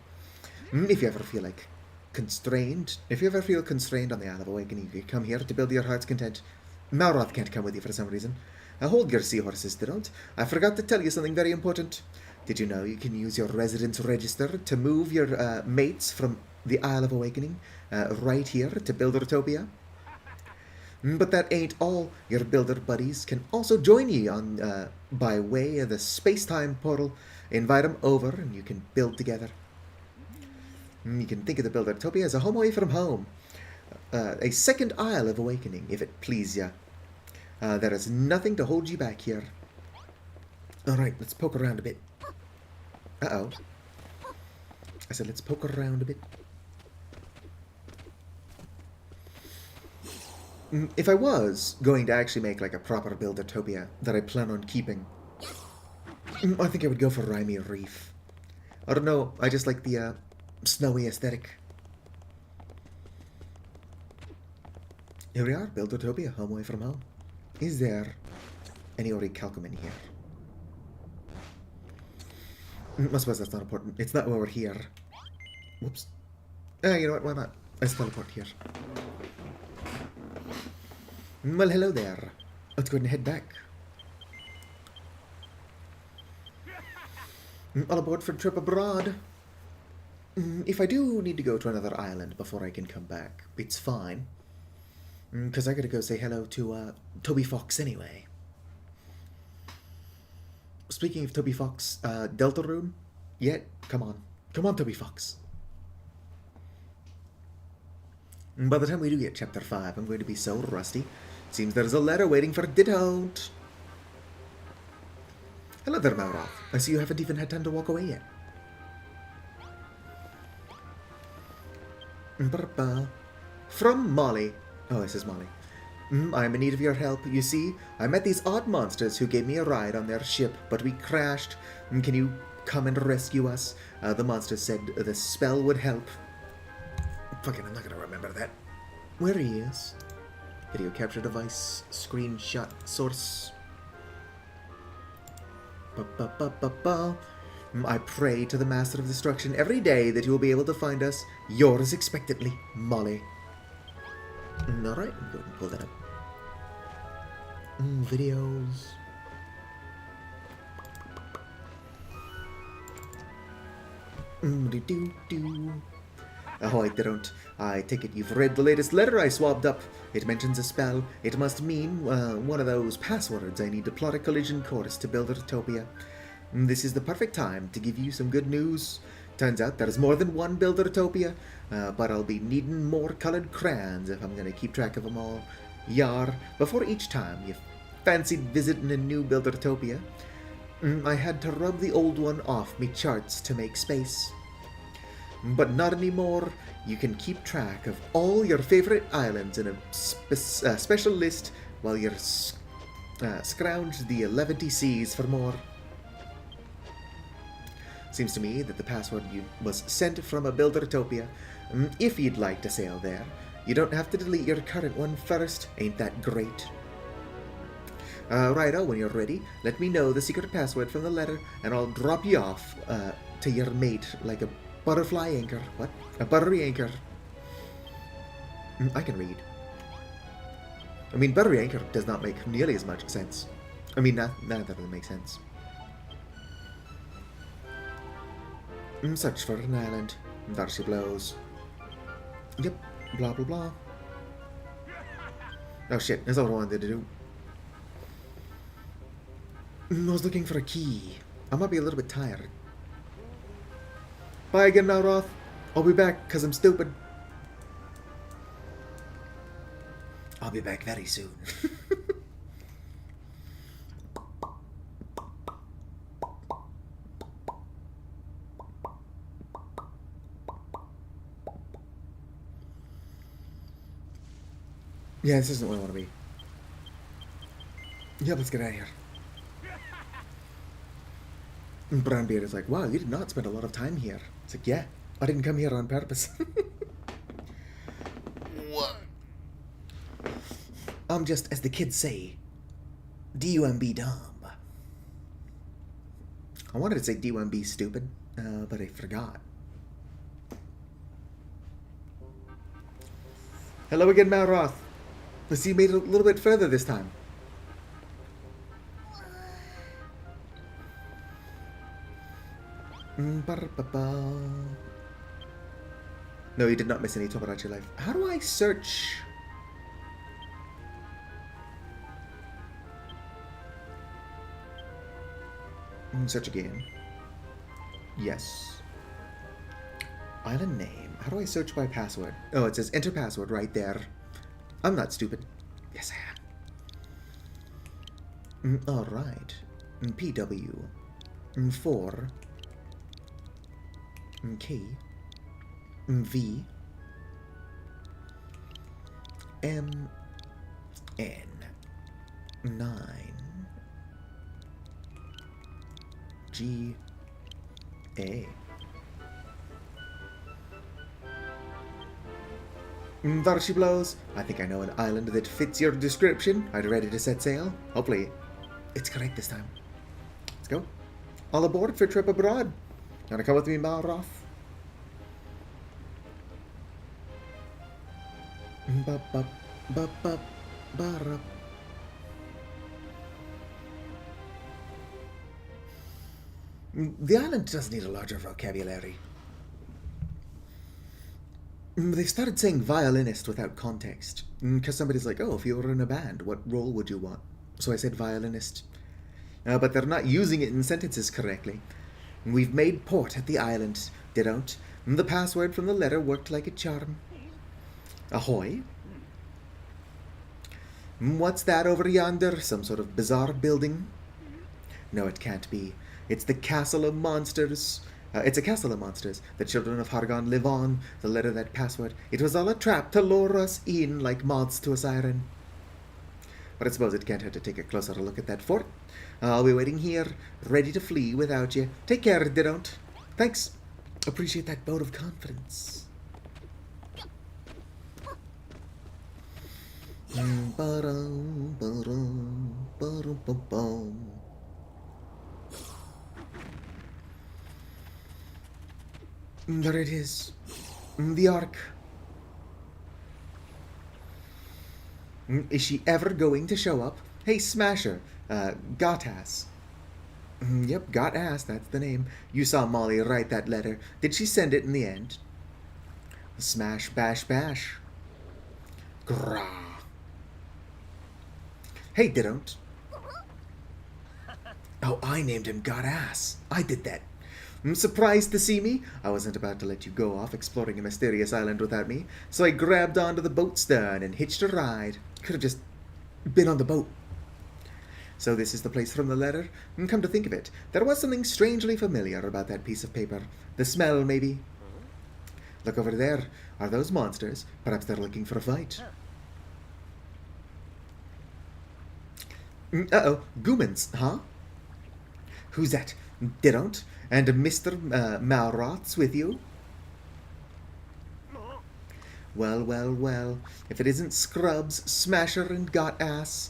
If you ever feel like constrained, if you ever feel constrained on the Isle of Awakening, you come here to build your heart's content. Malroth can't come with you for some reason. Hold your seahorses, don't. I forgot to tell you something very important. Did you know you can use your residence register to move your mates from the Isle of Awakening right here to Buildertopia? But that ain't all. Your builder buddies can also join you on by way of the space-time portal. Invite them over and you can build together. You can think of the Buildertopia as a home away from home. A second Isle of Awakening, if it please ya. There is nothing to hold you back here. Alright, let's poke around a bit. Uh-oh. I said let's poke around a bit. If I was going to actually make like a proper Buildertopia that I plan on keeping, I think I would go for Rimy Reef. I don't know, I just like the snowy aesthetic. Here we are, Buildertopia, home away from home. Is there any orichalcum in here? I suppose that's not important. It's not while we're here. Whoops. You know what, why not? Let's teleport here. Well, hello there. Let's go ahead and head back. All aboard for a trip abroad. If I do need to go to another island before I can come back, it's fine. Because I gotta go say hello to Toby Fox anyway. Speaking of Toby Fox, Deltarune? Yeah, come on. Come on, Toby Fox. By the time we do get Chapter 5, I'm going to be so rusty. Seems there's a letter waiting for Ditto. Hello there, Malroth. I see you haven't even had time to walk away yet. From Molly. Oh, this is Molly. I'm in need of your help. You see, I met these odd monsters who gave me a ride on their ship, but we crashed. Can you come and rescue us? The monsters said the spell would help. Fucking, I'm not gonna remember that. Where he is. Video capture device, screenshot source. I pray to the Master of Destruction every day that you will be able to find us. Yours expectantly, Molly. Alright, go and pull that up. Videos. Oh, I don't. I take it you've read the latest letter I swabbed up. It mentions a spell. It must mean one of those passwords I need to plot a collision course to build Utopia. This is the perfect time to give you some good news. Turns out there's more than one Buildertopia, but I'll be needing more colored crayons if I'm going to keep track of them all. Yar, before each time you fancied visiting a new Buildertopia, I had to rub the old one off me charts to make space. But not anymore. You can keep track of all your favorite islands in a special list while you're scrounge the 11 seas for more. Seems to me that the password was sent from a Buildertopia. If you'd like to sail there, you don't have to delete your current one first. Ain't that great? Righto, when you're ready, let me know the secret password from the letter, and I'll drop you off to your mate like a butterfly anchor. What? A buttery anchor. I can read. I mean, buttery anchor does not make nearly as much sense. I mean, none of that really makes sense. Search for an island. There she blows. Yep. Blah, blah, blah. Oh shit, that's all I wanted to do. I was looking for a key. I might be a little bit tired. Bye again now, Roth. I'll be back, because I'm stupid. I'll be back very soon. Yeah, this isn't what I want to be. Yeah, let's get out of here. And Brownbeard is like, wow, you did not spend a lot of time here. It's like, yeah, I didn't come here on purpose. What? I'm just, as the kids say, D-U-M-B dumb. I wanted to say D-U-M-B stupid, but I forgot. Hello again, Malroth. I see you made it a little bit further this time. No, you did not miss any talk about your life. How do I search? Search again. Yes. Island name. How do I search by password? Oh, it says enter password right there. I'm not stupid. Yes, I am. Alright. PW. 4. K. V. M. N. 9. G. A. There she blows. I think I know an island that fits your description. Are you ready to set sail? Hopefully, it's correct this time. Let's go. All aboard for a trip abroad. You wanna come with me, Malroth? The island does need a larger vocabulary. They started saying violinist without context. Because somebody's like, oh, if you were in a band, what role would you want? So I said violinist. But they're not using it in sentences correctly. We've made port at the island, didn't? The password from the letter worked like a charm. Ahoy? What's that over yonder? Some sort of bizarre building? No, it can't be. It's the castle of monsters. It's a castle of monsters. The children of Hargon live on. The letter, that password. It was all a trap to lure us in like moths to a siren. But I suppose it can't hurt to take a closer look at that fort. I'll be waiting here, ready to flee without you. Take care, Didon't. Thanks. Appreciate that vote of confidence. There it is. The Ark. Is she ever going to show up? Hey, Smasher. Gotass. Yep, Gotass, that's the name. You saw Molly write that letter. Did she send it in the end? Smash, bash, bash. Grah. Hey, Didon't. Oh, I named him Gotass. I did that. Surprised to see me? I wasn't about to let you go off exploring a mysterious island without me, so I grabbed onto the boat stern and hitched a ride. Could have just been on the boat. So this is the place from the letter? Come to think of it, there was something strangely familiar about that piece of paper. The smell, maybe. Look over there. Are those monsters? Perhaps they're looking for a fight. Uh-oh. Goomans, huh? Who's that? Didon't? And Mr. Malroth's with you? Well, well, well. If it isn't Scrubs, Smasher, and Gotass,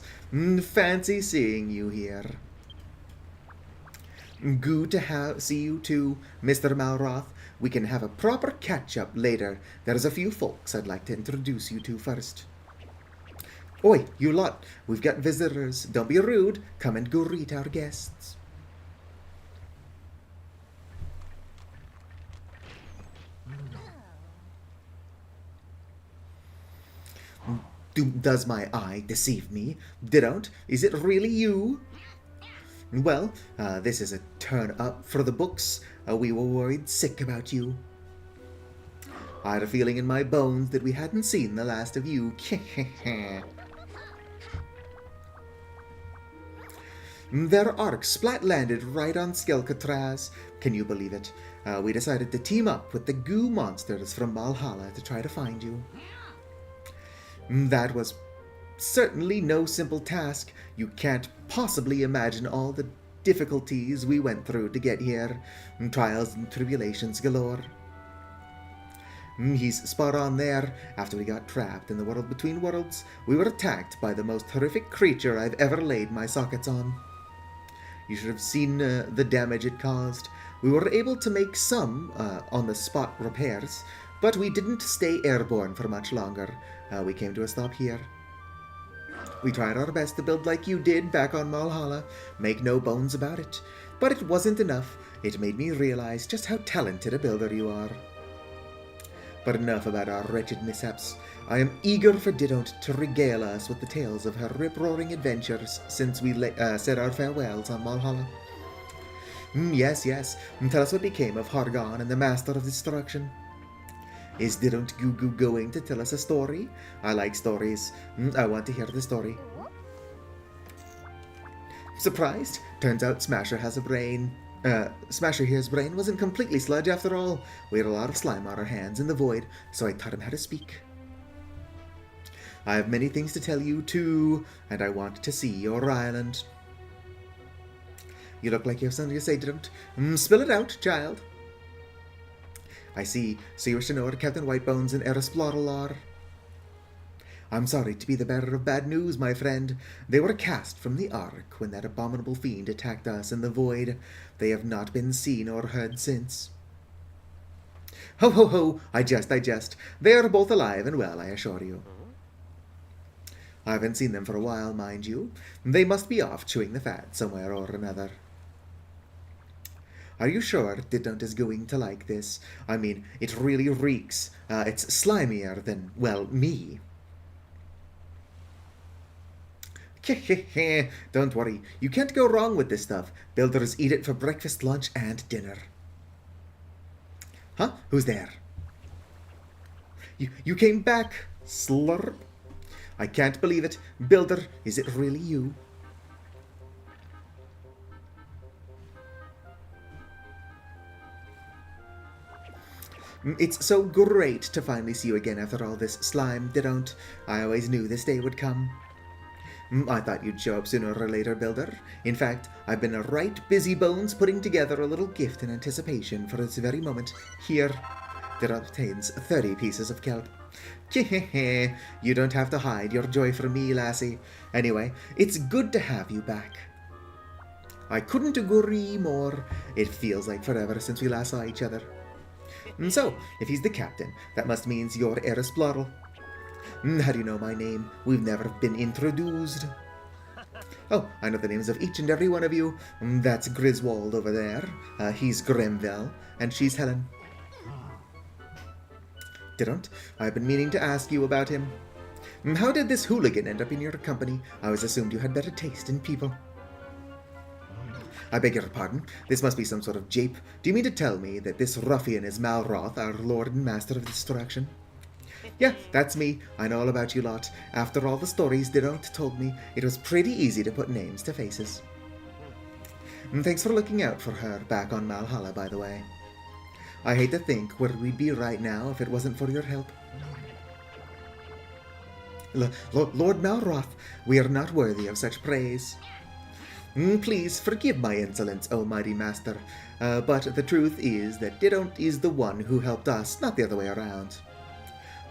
fancy seeing you here. Good to see you too, Mr. Malroth. We can have a proper catch-up later. There's a few folks I'd like to introduce you to first. Oi, you lot. We've got visitors. Don't be rude. Come and greet our guests. Does my eye deceive me? Didon't? Is it really you? Well, this is a turn up for the books. We were worried sick about you. I had a feeling in my bones that we hadn't seen the last of you. Their ark splat-landed right on Skelkatraz. Can you believe it? We decided to team up with the goo monsters from Valhalla to try to find you. That was certainly no simple task. You can't possibly imagine all the difficulties we went through to get here. Trials and tribulations galore. He's spot on there. After we got trapped in the world between worlds, we were attacked by the most horrific creature I've ever laid my sockets on. You should have seen the damage it caused. We were able to make some on-the-spot repairs, but we didn't stay airborne for much longer. We came to a stop here. We tried our best to build like you did back on Valhalla, make no bones about it. But it wasn't enough. It made me realize just how talented a builder you are. But enough about our wretched mishaps. I am eager for Didon't to regale us with the tales of her rip-roaring adventures since we said our farewells on Valhalla. Yes, yes. Tell us what became of Hargon and the Master of Destruction. Is Didon't Goo going to tell us a story? I like stories. I want to hear the story. Surprised? Turns out Smasher has a brain. Smasher here's brain wasn't completely sludge after all. We had a lot of slime on our hands in the void, so I taught him how to speak. I have many things to tell you, too, and I want to see your island. You look like you have something to say, Didon't. Spill it out, child. I see. So you wish to know where Captain Whitebones and Erisplottle are? I'm sorry to be the bearer of bad news, my friend. They were cast from the Ark when that abominable fiend attacked us in the void. They have not been seen or heard since. Ho, ho, ho! I jest. They are both alive and well, I assure you. I haven't seen them for a while, mind you. They must be off chewing the fat somewhere or another. Are you sure Didont is going to like this? I mean, it really reeks. It's slimier than, well, me. Don't worry, you can't go wrong with this stuff. Builders eat it for breakfast, lunch, and dinner. Huh? Who's there? You came back, slurp. I can't believe it. Builder, is it really you? It's so great to finally see you again after all this slime, Didont. I always knew this day would come. I thought you'd show up sooner or later, Builder. In fact, I've been a right busy bones putting together a little gift in anticipation for this very moment. Here, Didont obtains 30 pieces of kelp. You don't have to hide your joy from me, lassie. Anyway, it's good to have you back. I couldn't agree more. It feels like forever since we last saw each other. So, if he's the captain, that must mean you're Erisplottle. How do you know my name? We've never been introduced. Oh, I know the names of each and every one of you. That's Griswold over there. He's Grenville, and she's Helen. Didn't. I've been meaning to ask you about him. How did this hooligan end up in your company? I was assumed you had better taste in people. I beg your pardon. This must be some sort of jape. Do you mean to tell me that this ruffian is Malroth, our Lord and Master of Destruction? Yeah, that's me. I know all about you lot. After all the stories Didont told me, it was pretty easy to put names to faces. Thanks for looking out for her back on Malhalla, by the way. I hate to think where we'd be right now if it wasn't for your help. Lord Malroth, we are not worthy of such praise. Please forgive my insolence, O mighty master, but the truth is that Didont is the one who helped us, not the other way around.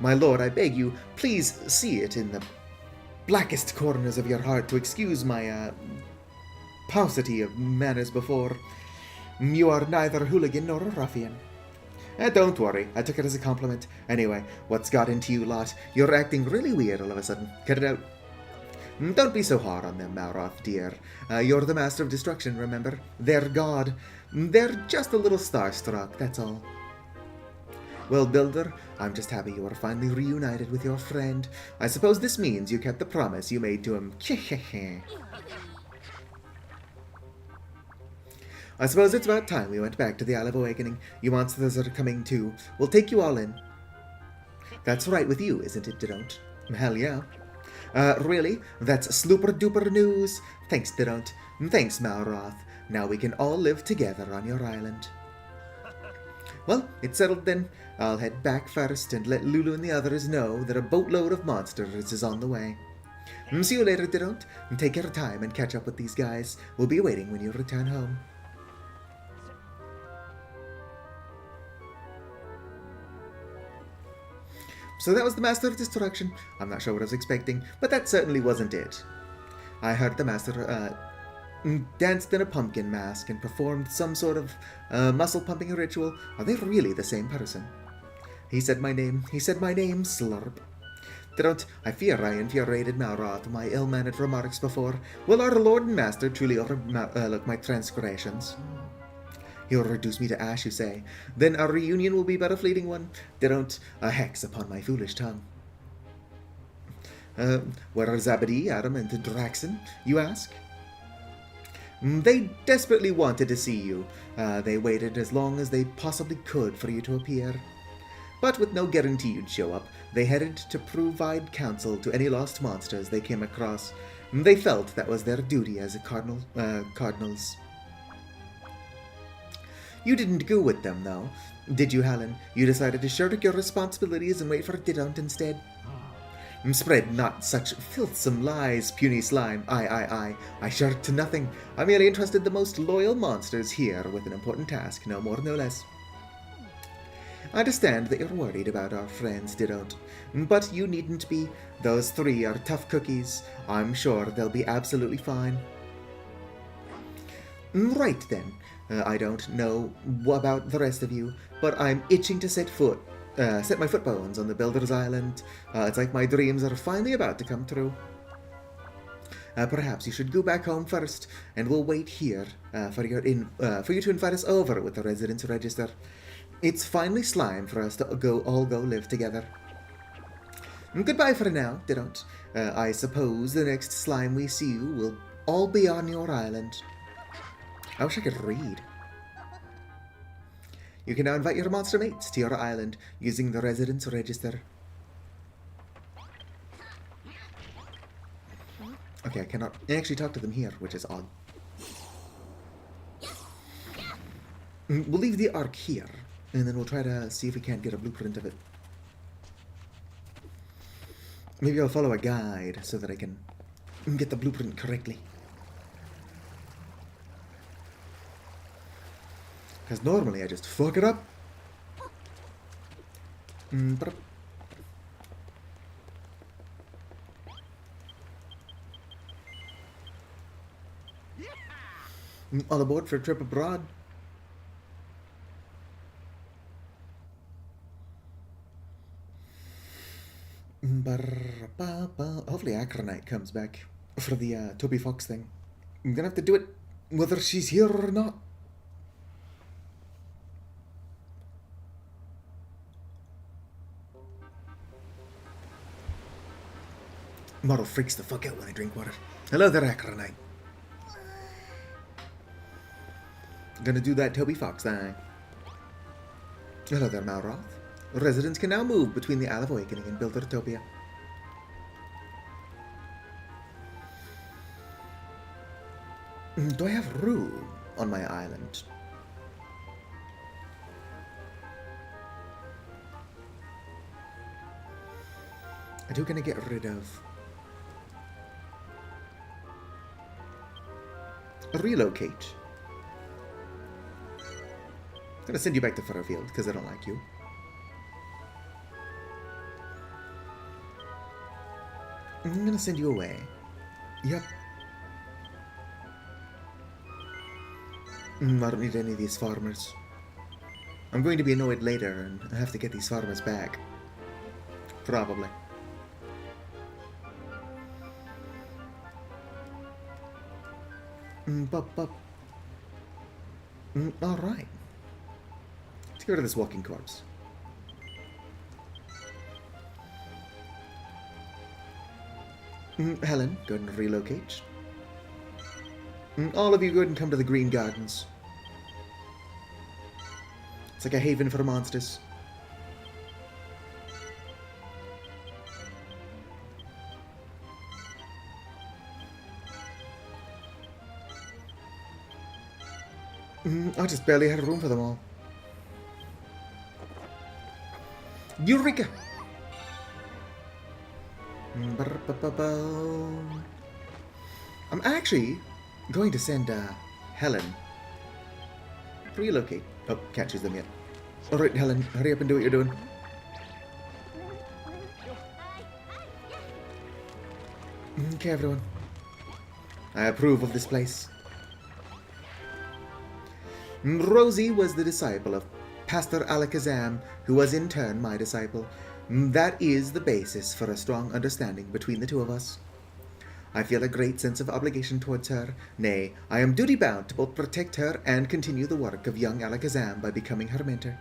My lord, I beg you, please see it in the blackest corners of your heart to excuse my, paucity of manners before. You are neither a hooligan nor a ruffian. Don't worry, I took it as a compliment. Anyway, what's got into you lot? You're acting really weird all of a sudden. Cut it out. Don't be so hard on them, Malroth, dear. You're the Master of Destruction, remember? They're God. They're just a little starstruck, that's all. Well, Builder, I'm just happy you are finally reunited with your friend. I suppose this means you kept the promise you made to him. I suppose it's about time we went back to the Isle of Awakening. You monsters are coming too. We'll take you all in. That's right with you, isn't it, Didont? Hell yeah. Really? That's slooper-duper news. Thanks, Didont. Thanks, Malroth. Now we can all live together on your island. Well, it's settled then. I'll head back first and let Lulu and the others know that a boatload of monsters is on the way. See you later, Didont. Take your time and catch up with these guys. We'll be waiting when you return home. So that was the Master of Destruction. I'm not sure what I was expecting, but that certainly wasn't it. I heard the Master danced in a pumpkin mask and performed some sort of muscle-pumping ritual. Are they really the same person? He said my name, slurp. I fear I infuriated Malroth with my ill-mannered remarks before. Will our Lord and Master truly overlook my transgressions? He'll reduce me to ash, you say. Then our reunion will be but a fleeting one. A hex upon my foolish tongue. Where are Zabadi, Adam, and Draxon, you ask? They desperately wanted to see you. They waited as long as they possibly could for you to appear. But with no guarantee you'd show up, they headed to provide counsel to any lost monsters they came across. They felt that was their duty as cardinals. You didn't go with them, though, did you, Helen? You decided to shirk your responsibilities and wait for Didont instead? Spread not such filthsome lies, puny slime. I shirked nothing. I merely entrusted the most loyal monsters here with an important task, no more, no less. I understand that you're worried about our friends, Didont, but you needn't be. Those three are tough cookies. I'm sure they'll be absolutely fine. Right then. I don't know about the rest of you, but I'm itching to set my foot bones on the Builder's Island. It's like my dreams are finally about to come true. Perhaps you should go back home first, and we'll wait here for you to invite us over with the residence register. It's finally slime for us to all go live together. Goodbye for now, Didot. I suppose the next slime we see will all be on your island. I wish I could read. You can now invite your monster mates to your island using the residence register. Okay, I cannot actually talk to them here, which is odd. We'll leave the ark here, and then we'll try to see if we can't get a blueprint of it. Maybe I'll follow a guide so that I can get the blueprint correctly. Because normally I just fuck it up. All aboard for a trip abroad. Hopefully Acronite comes back for the Toby Fox thing. I'm gonna have to do it whether she's here or not. Model freaks the fuck out when I drink water. Hello there, Acronite. Gonna do that Toby Fox thing. Hello there, Malroth. Residents can now move between the Isle of Awakening and Buildertopia. Do I have room on my island? I do gonna get rid of relocate. I'm gonna send you back to Furrowfield because I don't like you. I'm gonna send you away. Yep. I don't need any of these farmers. I'm going to be annoyed later and I have to get these farmers back. Probably. Alright. Let's get rid of this walking corpse. Helen, go ahead and relocate. All of you go ahead and come to the Green Gardens. It's like a haven for monsters. I just barely had room for them all. Eureka! I'm actually going to send Helen. Relocate. Oh, can't choose them yet. Alright, Helen, hurry up and do what you're doing. Okay, everyone. I approve of this place. Rosie was the disciple of Pastor Alakazam, who was in turn my disciple. That is the basis for a strong understanding between the two of us. I feel a great sense of obligation towards her. Nay, I am duty-bound to both protect her and continue the work of young Alakazam by becoming her mentor.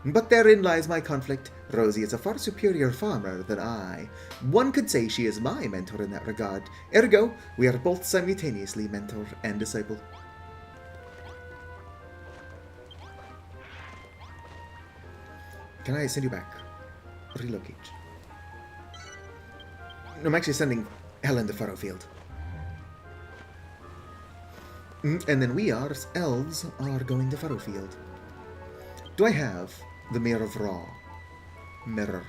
But therein lies my conflict. Rosie is a far superior farmer than I. One could say she is my mentor in that regard. Ergo, we are both simultaneously mentor and disciple. Can I send you back? Relocate. I'm actually sending Helen to Furrowfield. And then we, elves, are going to Furrowfield. Do I have the Mirror of Ra? Mirror.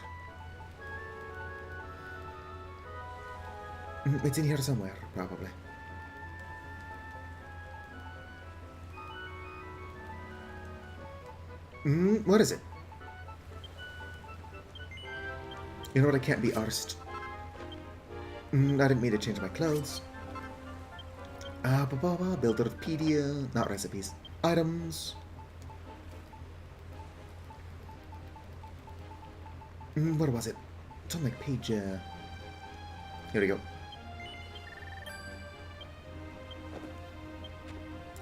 It's in here somewhere, probably. What is it? You know what, I can't be arsed. I didn't mean to change my clothes. Builderpedia, not recipes. Items. Where was it? It's on like page, here we go.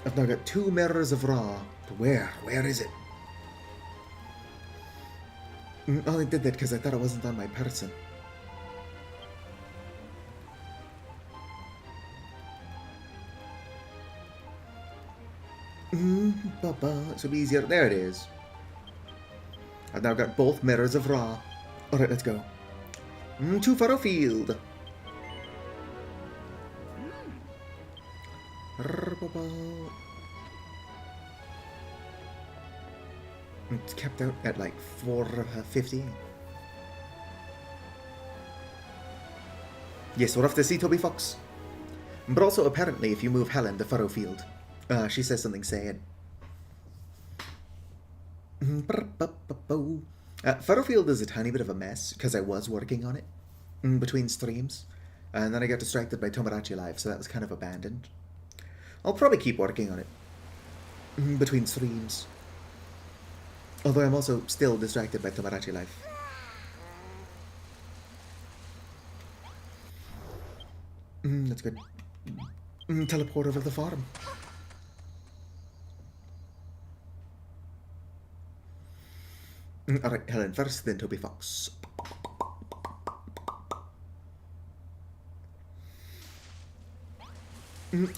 I've now got 2 mirrors of Ra. But where is it? I only did that because I thought it wasn't on my person. It should be easier. There it is. I've now got both mirrors of Ra. Alright, let's go. To Furrowfield. It's kept out at like 4:50. Yes, we're off to see Toby Fox. But also, apparently, if you move Helen to Furrowfield, she says something sad. Furrowfield is a tiny bit of a mess, because I was working on it between streams. And then I got distracted by Tomodachi Life, so that was kind of abandoned. I'll probably keep working on it between streams. Although I'm also still distracted by Tomodachi Life. That's good. Teleport over to the farm. Alright, Helen first, then Toby Fox.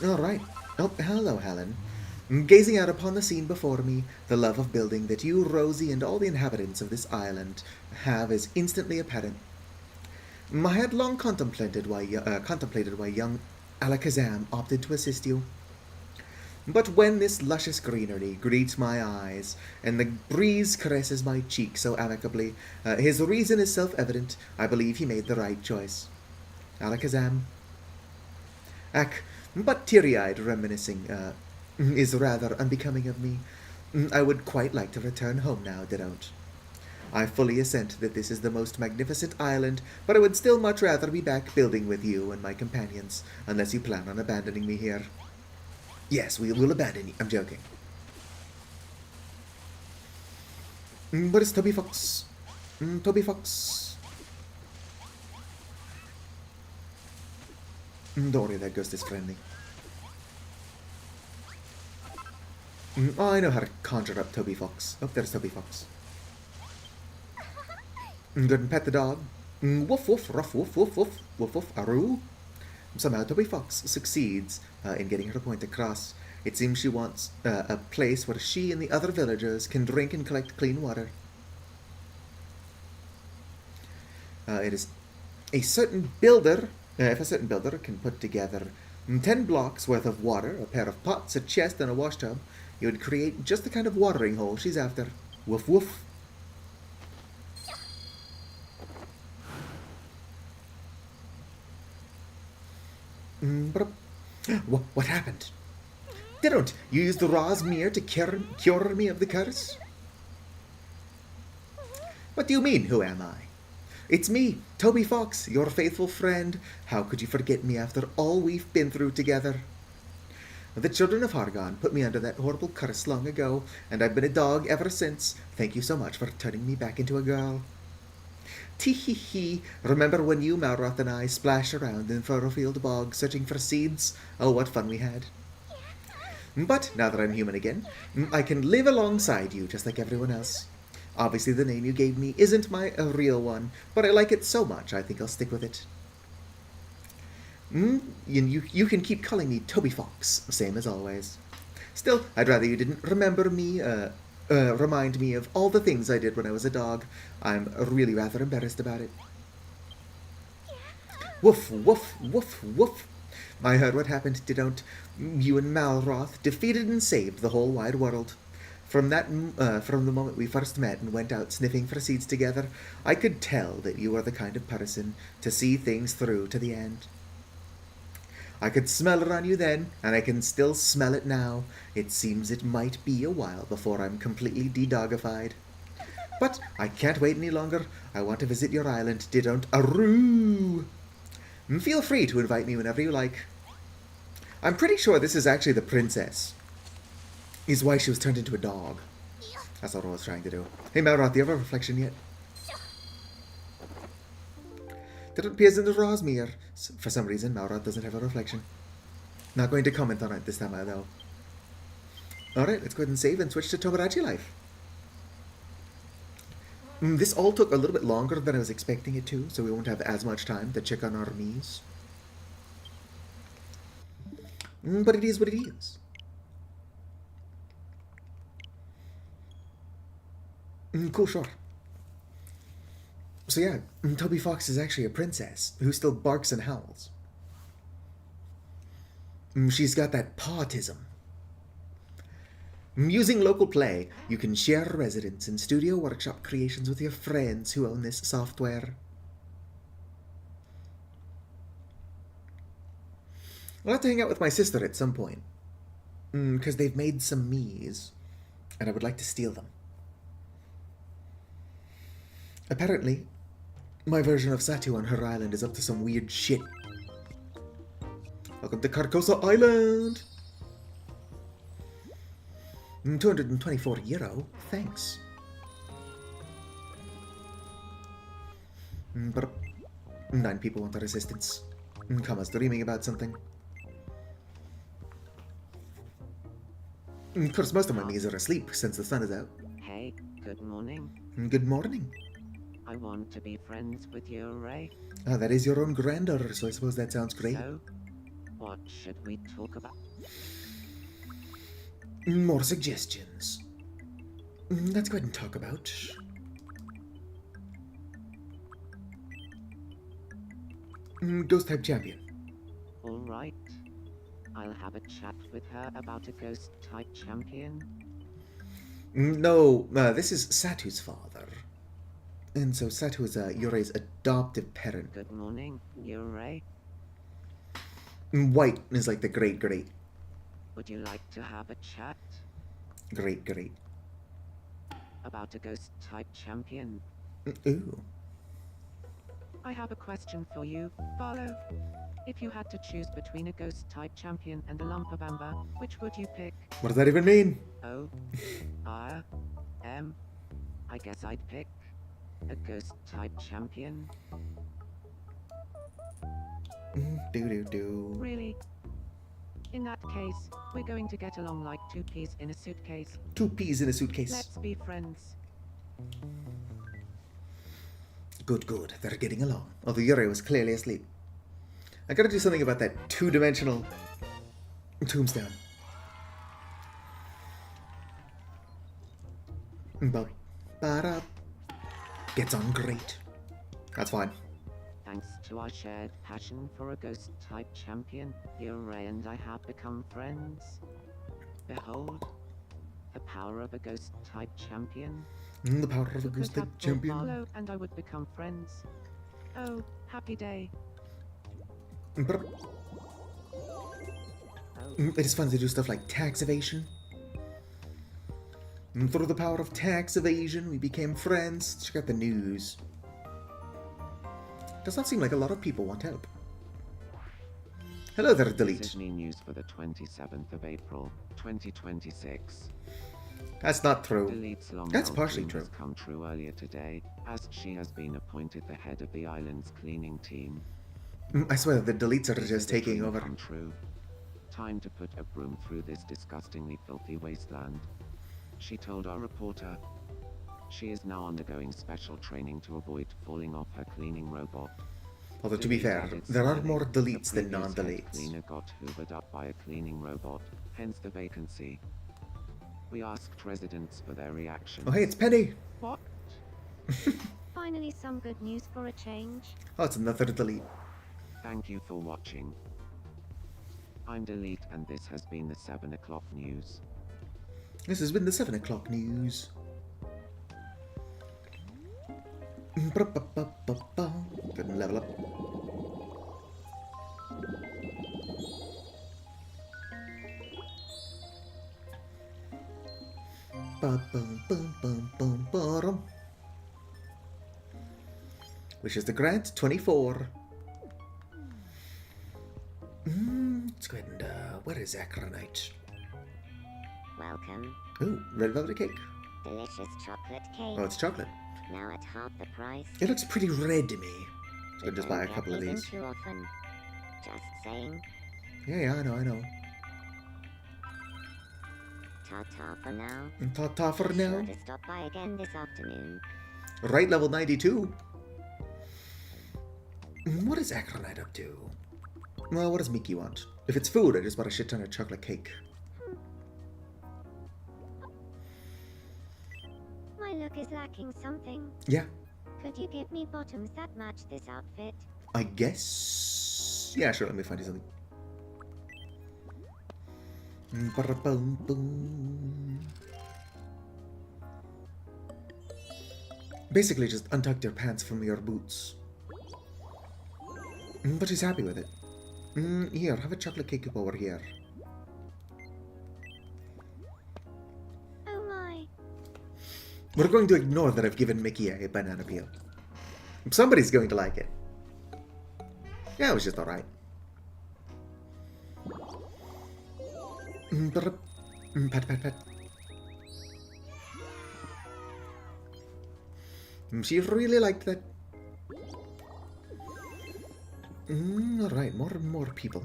Alright. Oh, hello, Helen. Gazing out upon the scene before me, the love of building that you, Rosie, and all the inhabitants of this island have is instantly apparent. I had long contemplated why young Alakazam opted to assist you. But when this luscious greenery greets my eyes, and the breeze caresses my cheek so amicably, his reason is self-evident. I believe he made the right choice. Alakazam. But teary-eyed reminiscing is rather unbecoming of me. I would quite like to return home now, Didon't. I fully assent that this is the most magnificent island, but I would still much rather be back building with you and my companions, unless you plan on abandoning me here. Yes, we will abandon you. I'm joking. But it's Toby Fox. Toby Fox. Don't worry, that ghost is friendly. Oh, I know how to conjure up Toby Fox. Oh, there's Toby Fox. Go and pet the dog. Woof woof, ruff woof woof woof, woof woof, aroo. Somehow Toby Fox succeeds in getting her point across. It seems she wants a place where she and the other villagers can drink and collect clean water. It is a certain builder, if a certain builder can put together 10 blocks worth of water, a pair of pots, a chest, and a washtub, he would create just the kind of watering hole she's after. Woof woof. What happened? Didn't you use the Rosmere to cure me of the curse? What do you mean, who am I? It's me, Toby Fox, your faithful friend. How could you forget me after all we've been through together? The children of Hargon put me under that horrible curse long ago, and I've been a dog ever since. Thank you so much for turning me back into a girl. Tee-hee-hee, remember when you, Malroth, and I splashed around in Furrowfield Bog searching for seeds? Oh, what fun we had. But now that I'm human again, I can live alongside you just like everyone else. Obviously the name you gave me isn't my real one, but I like it so much I think I'll stick with it. You can keep calling me Toby Fox, same as always. Still, I'd rather you didn't remember me, remind me of all the things I did when I was a dog. I'm really rather embarrassed about it. Woof, woof, woof, woof. I heard what happened, Didon't. You and Malroth defeated and saved the whole wide world. From the moment we first met and went out sniffing for seeds together, I could tell that you were the kind of person to see things through to the end. I could smell it on you then, and I can still smell it now. It seems it might be a while before I'm completely de-dogified. But I can't wait any longer. I want to visit your island, Didon't. Aroo! Feel free to invite me whenever you like. I'm pretty sure this is actually the princess. Is why she was turned into a dog. That's what I was trying to do. Hey Malroth, do you have a reflection yet? That appears in the Rosmere. For some reason, Malroth doesn't have a reflection. Not going to comment on it this time, though. Alright, let's go ahead and save and switch to Tomodachi Life. This all took a little bit longer than I was expecting it to, so we won't have as much time to check on our Miis. But it is what it is. Cool, sure. So yeah, Toby Fox is actually a princess who still barks and howls. She's got that pawtism. Using local play, you can share residence and studio workshop creations with your friends who own this software. I'll have to hang out with my sister at some point, because they've made some Miis, and I would like to steal them. Apparently, my version of Satu on her island is up to some weird shit. Welcome to Carcosa Island! €224, thanks. But 9 people want our assistance. Kama's dreaming about something. Of course, most of my Miis are asleep since the sun is out. Hey, good morning. Good morning. I want to be friends with you, Ray. Ah, that is your own granddaughter, so I suppose that sounds great. So, what should we talk about? More suggestions. Let's go ahead and talk about... Ghost type champion. All right. I'll have a chat with her about a ghost type champion. No, this is Satu's father. And so Satu is Yurei's adoptive parent. Good morning, Ray. White is like the great. Would you like to have a chat Great. about a ghost type champion? Ooh. I have a question for you, Barlow. If you had to choose between a ghost type champion and a lump of amber, which would you pick? What does that even mean? I guess I'd pick a ghost type champion. Do. Really? In that case, we're going to get along like 2 peas in a suitcase. 2 peas in a suitcase. Let's be friends. Good. They're getting along. Although Yurei was clearly asleep. I gotta do something about that 2-dimensional tombstone. Ba-da. Gets on great. That's fine. Thanks to our shared passion for a ghost type champion, Ray and I have become friends. Behold, the power of a ghost type champion. The power of a You could ghost type have champion. Barlow and I would become friends. Oh, happy day. But Oh, it is fun to do stuff like tax evasion. And through the power of tax evasion, we became friends. Check out the news. Does not seem like a lot of people want help. Hello there, Delete. Sydney news for the 27th of April, 2026. That's not true. Delete's long That's partially dream true. has come true earlier today, as she has been appointed the head of the island's cleaning team. I swear the Deletes are Did just the taking dream over. come true? Time to put a broom through this disgustingly filthy wasteland. She told our reporter. She is now undergoing special training to avoid falling off her cleaning robot. Although to be Delete fair, added there are smiling, more the Deletes than previous head non-Deletes. cleaner got hoovered up by a cleaning robot, hence the vacancy. We asked residents for their reaction. Oh hey, it's Penny! What? Finally some good news for a change. Oh, it's another Delete. Thank you for watching. I'm Delete and this has been the 7 o'clock news. This has been the 7 o'clock news. Couldn't level up. Which is the grant 24. Let's go ahead and where is Acronite? Welcome. Ooh, red velvet cake. Delicious chocolate cake. Oh, it's chocolate. Now at half the price. It looks pretty red to me. So We just don't buy a get couple of in these. too often. Just saying. Yeah, I know. Ta-ta for now. Ta-ta for Be now. sure to stop by again this afternoon. Right, level 92. What is Acronite up to? Well, what does Mickey want? If it's food, I just bought a shit ton of chocolate cake. My look is lacking something. Yeah, Could you give me bottoms that match this outfit? I guess. Yeah, sure, let me find you something. Ba-da-boom-boom. Basically, just untuck your pants from your boots. But she's happy with it. Here, have a chocolate cake over here. Oh my. We're going to ignore that I've given Mickey a banana peel. Somebody's going to like it. Yeah, it was just alright. Pat, pat, pat. She really liked that. Alright, more and more people.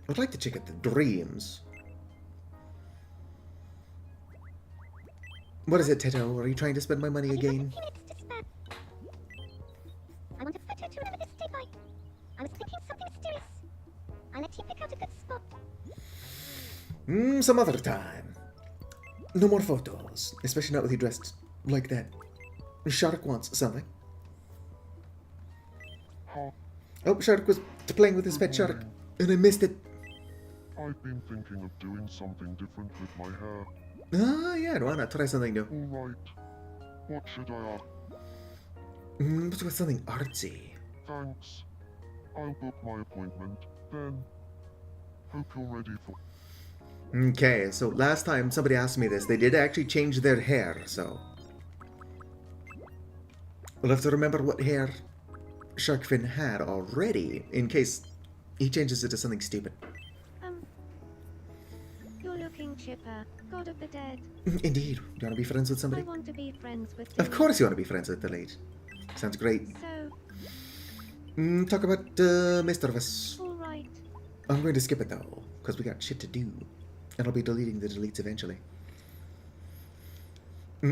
I'd like to check out the dreams. What is it, Teto? Are you trying to spend my money again? I want a photo to remember this day by. I was thinking something mysterious. I'll let you pick out a good spot. Some other time. No more photos, especially not with you dressed like that. Shark wants something. Huh? Oh, Shark was playing with his pet shark, and I missed it. I've been thinking of doing something different with my hair. Ah, yeah, why not try something new? Alright. What should I ask? But with something artsy. Thanks. I'll book my appointment. Then, hope you're ready for... Okay, so last time somebody asked me this, they did actually change their hair, so... We'll have to remember what hair Sharkfin had already, in case he changes it to something stupid. You're looking chipper. God of the dead. Indeed. Do you want to be friends with I somebody? want to be friends with Of course you want to be friends with Delete. Sounds great. So, Talk about Mischievous. alright. I'm going to skip it though, because we got shit to do. And I'll be deleting the deletes eventually.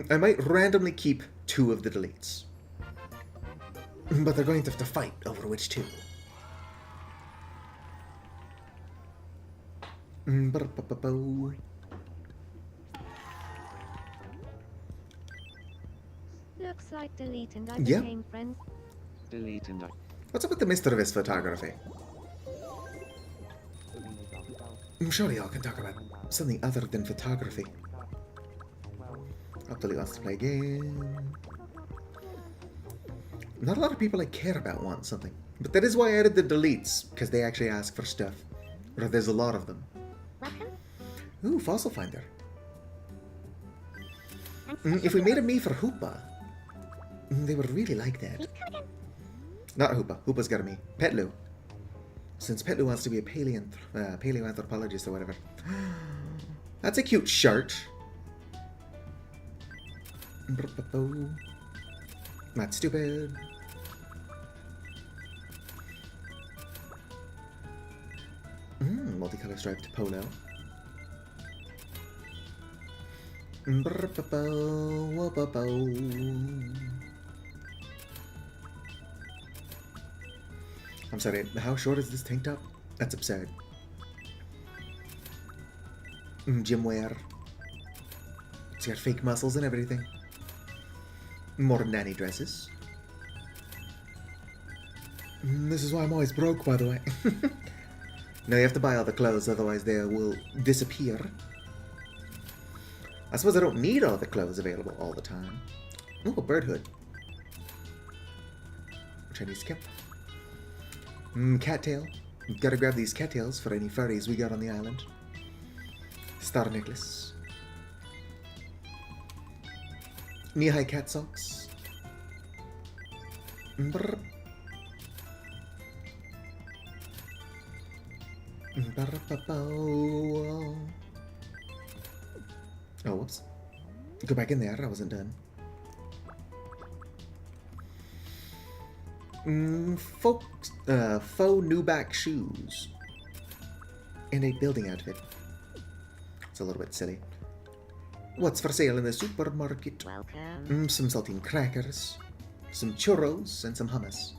I might randomly keep 2 of the deletes. But they're going to have to fight over which 2. Ba-da-ba-ba-bo. Looks like delete and I Yeah. became friends. Delete and I. What's up with the Mischievous photography? Surely y'all can talk about something other than photography. Delete wants to play a game. Not a lot of people I care about want something. But that is why I added the deletes, because they actually ask for stuff. Or there's a lot of them. Welcome. Ooh, Fossil Finder. Thanks If we made a me for Hoopa, they would really like that. Please come again. Not Hoopa. Hoopa's got a me. Petlu. Since Petlu wants to be a paleoanthropologist or whatever. That's a cute shirt. Not stupid. Multicolor striped polo. I'm sorry, how short is this tank top? That's absurd. Gym wear. It's got fake muscles and everything. More nanny dresses. This is why I'm always broke, by the way. No, you have to buy all the clothes, otherwise they will disappear. I suppose I don't need all the clothes available all the time. Ooh, a bird hood. Chinese cap. Cattail. Gotta grab these cattails for any furries we got on the island. Star necklace. Knee-high cat socks. Brr. Oh, whoops. Go back in there, I wasn't done. Faux Nuback shoes. And a building outfit. It's a little bit silly. What's for sale in the supermarket? Welcome. Some saltine crackers, some churros, and some hummus.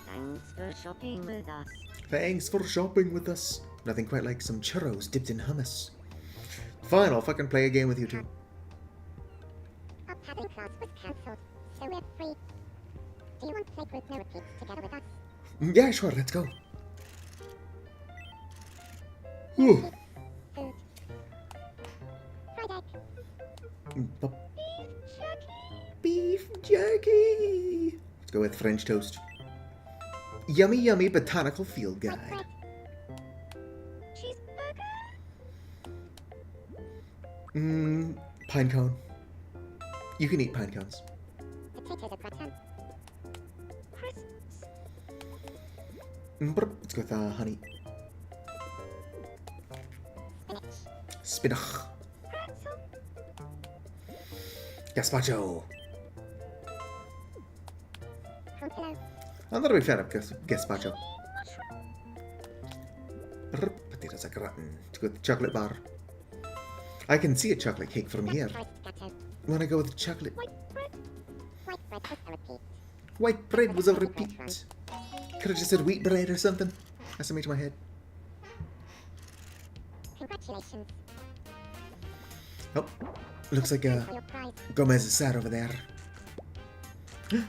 Thanks for shopping with us. Thanks for shopping with us. Nothing quite like some churros dipped in hummus. Fine, I'll fucking play a game with you two. Our paddling class was cancelled, so we're free. Do you want to play group no repeats together with us? Yeah, sure, let's go. Ooh. Food. Fried egg. B- Beef jerky. Let's go with French toast. Yummy, yummy botanical field White guide. bread. Cheeseburger. Pine cone. You can eat pine cones. Potatoes au gratin. Crisps. Let's go with honey. Spinach. Spinach. Pretzel. Gazpacho. Home pillow. I'm not a big fan of gazpacho. Potatoes au gratin. Let's go with chocolate bar. I can see a chocolate cake from here. Fried gâteau. Wanna go with chocolate? White bread was a repeat. White bread was a repeat. Could have just said wheat bread or something. That's something to my head. Congratulations Oh, looks like for your prize. Gomez is sad over there.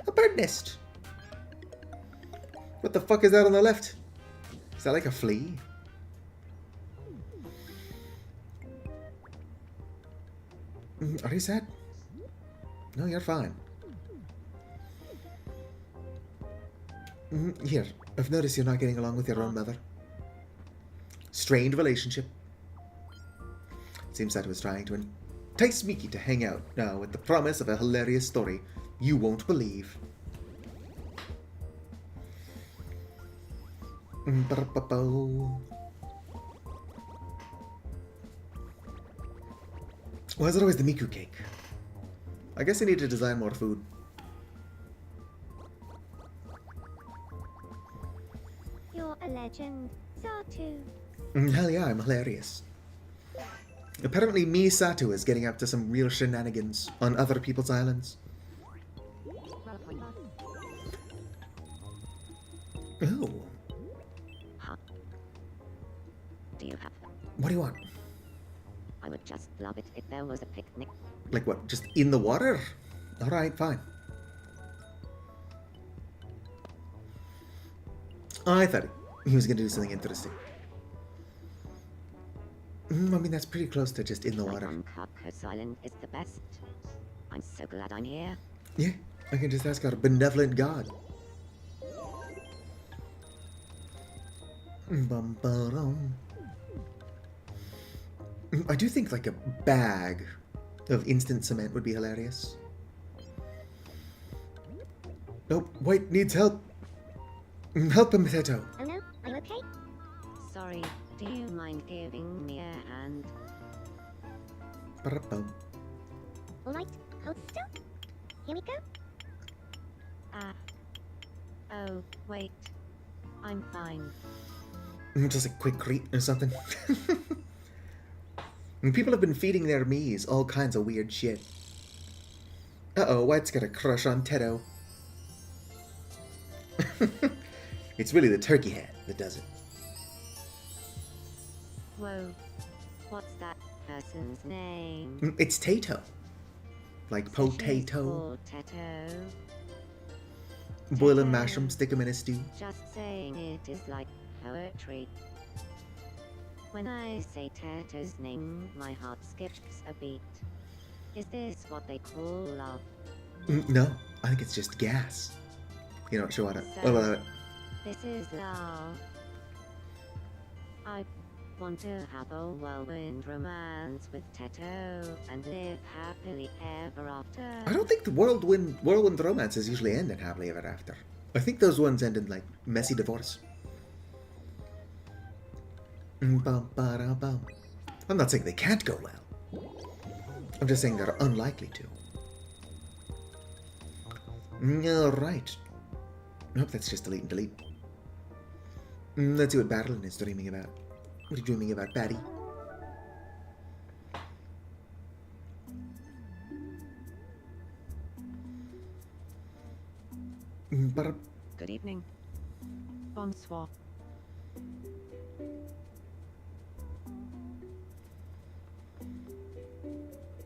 A bird nest. What the fuck is that on the left? Is that like a flea? Are you sad? No, you're fine. Here, I've noticed you're not getting along with your own mother. Strained relationship. Seems that was trying to entice Miki to hang out now with the promise of a hilarious story you won't believe. Why is it always the Miku cake? I guess I need to design more food. You're a legend. Satu. Hell yeah, I'm hilarious. Apparently Misato is getting up to some real shenanigans on other people's islands. Oh, Huh? Do you have? what do you want? I would just love it if there was a picnic. Like what, just in the water? Alright, fine. I thought he was gonna do something interesting. I mean, that's pretty close to just in the water. Uncut Coast Island is the best. I'm so glad I'm here. Yeah, I can just ask our benevolent God. Bum-ba-dum. I do think like a bag of instant cement would be hilarious. Nope, White needs help. Help him, Potato. Oh no, are you okay? Sorry, do you mind giving me a hand? Ba-da-bum. Alright, hold still. Here we go. Oh, wait. I'm fine. Just a quick greet or something. And people have been feeding their Miis all kinds of weird shit. Uh-oh, White's got a crush on Tedo. It's really the turkey hat that does it. Whoa. What's that person's name? It's Tato. Like She's potato. called Teto. Boil a Tato. mushroom, stick 'em in a stew. Just saying it is like poetry. When I say Teto's name, my heart skips a beat. Is this what they call love? No, I think it's just gas. You're not sure what it. So- This is love. I want to have a whirlwind romance with Teto and live happily ever after. I don't think the whirlwind romances usually end in happily ever after. I think those ones end in like messy divorce. Bum-ba-da-bum. I'm not saying they can't go well. I'm just saying they're unlikely to. Alright. Nope, that's just delete and delete. Let's see what Battlein is dreaming about. What are you dreaming about, Batty? But Good evening. Bonsoir.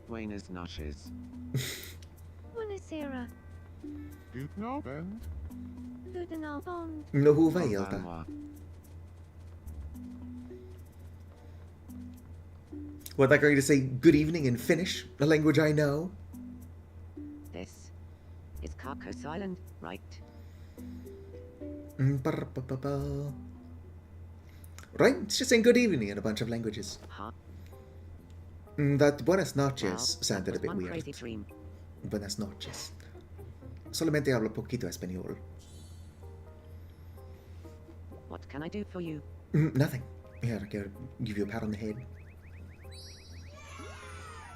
Buenas noches. Buonasera. Guten Abend. Guten Abend. no hoe Au wij Elta. revoir. What, like, are you to say good evening in Finnish, a language I know? This is Carcos Island, right? Ba-ra-ba-ba-ba. Right? It's just saying good evening in a bunch of languages. Huh? That buenas Well, noches that sounded a was bit one weird. crazy dream. Buenas noches. Solamente hablo poquito español. What can I do for you? Nothing. Here, I'll give you a pat on the head.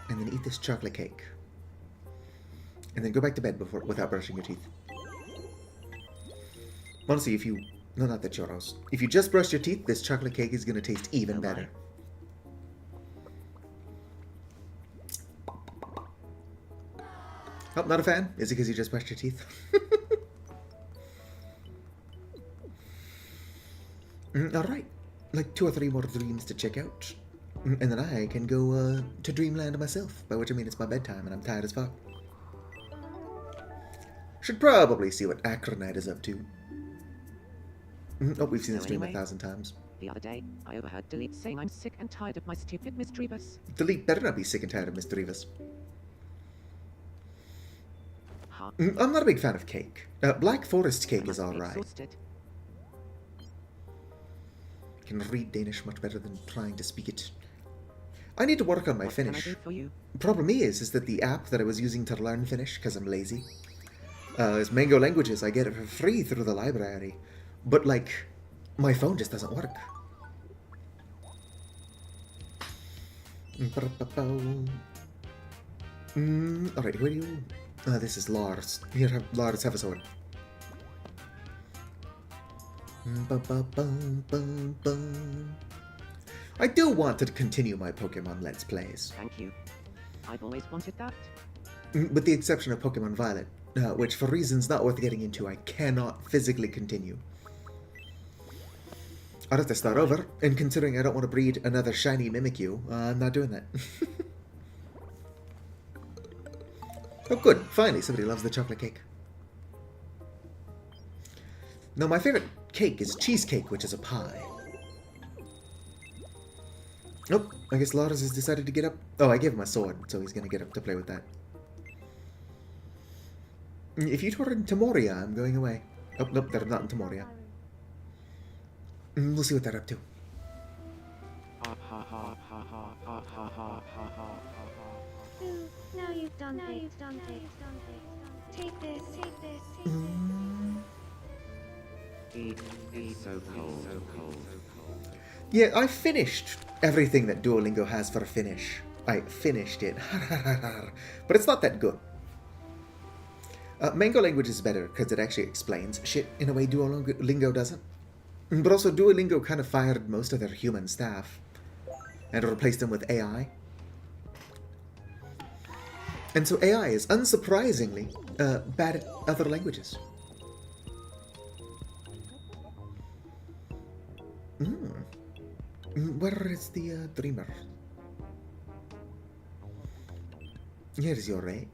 And then eat this chocolate cake. And then go back to bed without brushing your teeth. Honestly, if you... No, not the churros. If you just brush your teeth, this chocolate cake is going to taste even Oh, my. better. Oh, not a fan? Is it because you just brushed your teeth? Alright. Like 2 or 3 more dreams to check out. And then I can go to Dreamland myself. By which I mean it's my bedtime and I'm tired as fuck. Should probably see what Acronite is up to. Oh, we've seen So this dream anyway- 1,000 times. The other day, I overheard Delete saying I'm sick and tired of my stupid Misdreebus. Delete better not be sick and tired of Mr. Rivas. Huh? I'm not a big fan of cake. Black Forest I cake is must be alright. exhausted. I can read Danish much better than trying to speak it. I need to work on my What Finnish. can I do for you? Problem is that the app that I was using to learn Finnish, because I'm lazy, is Mango Languages. I get it for free through the library. But, like, my phone just doesn't work. Alright, who are you? This is Lars. Here, Lars, have a sword. I do want to continue my Pokemon Let's Plays. Thank you. I've always wanted that. With the exception of Pokemon Violet, which for reasons not worth getting into, I cannot physically continue. I'd have to start over, and considering I don't want to breed another shiny Mimikyu, I'm not doing that. Oh good, finally somebody loves the chocolate cake. No, my favorite cake is cheesecake, which is a pie. Nope, I guess Lars has decided to get up. Oh, I gave him a sword, so he's gonna get up to play with that. If you tour into Moria, I'm going away. Oh, nope, they're not into Moria. We'll see what they're up to. Ooh, now you've done it. Take this, take this, take It's so cold. Yeah, I finished everything that Duolingo has for Finnish. I finished it. But it's not that good. Mango Language is better because it actually explains shit in a way Duolingo doesn't. But also Duolingo kind of fired most of their human staff and replaced them with AI. And so AI is unsurprisingly bad at other languages. Where is the dreamer? Here is your ray.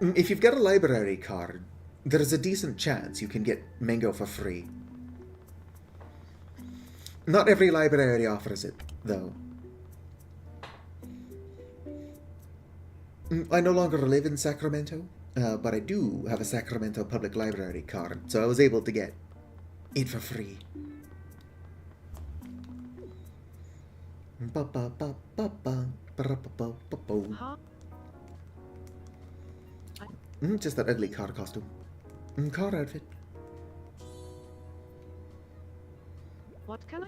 If you've got a library card, there's a decent chance you can get Mango for free. Not every library offers it, though. I no longer live in Sacramento, but I do have a Sacramento Public Library card, so I was able to get it for free. Huh? Just that ugly car costume. Car outfit. What can I?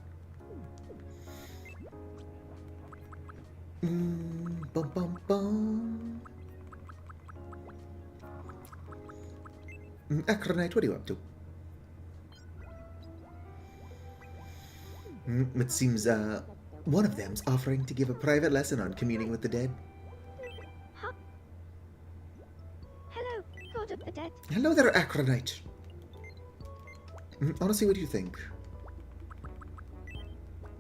Bum bum bum. Acronite, what are you up to? It seems One of them's offering to give a private lesson on communing with the dead. Huh? Hello, God of the Dead. Hello there, Acronite. Honestly, what do you think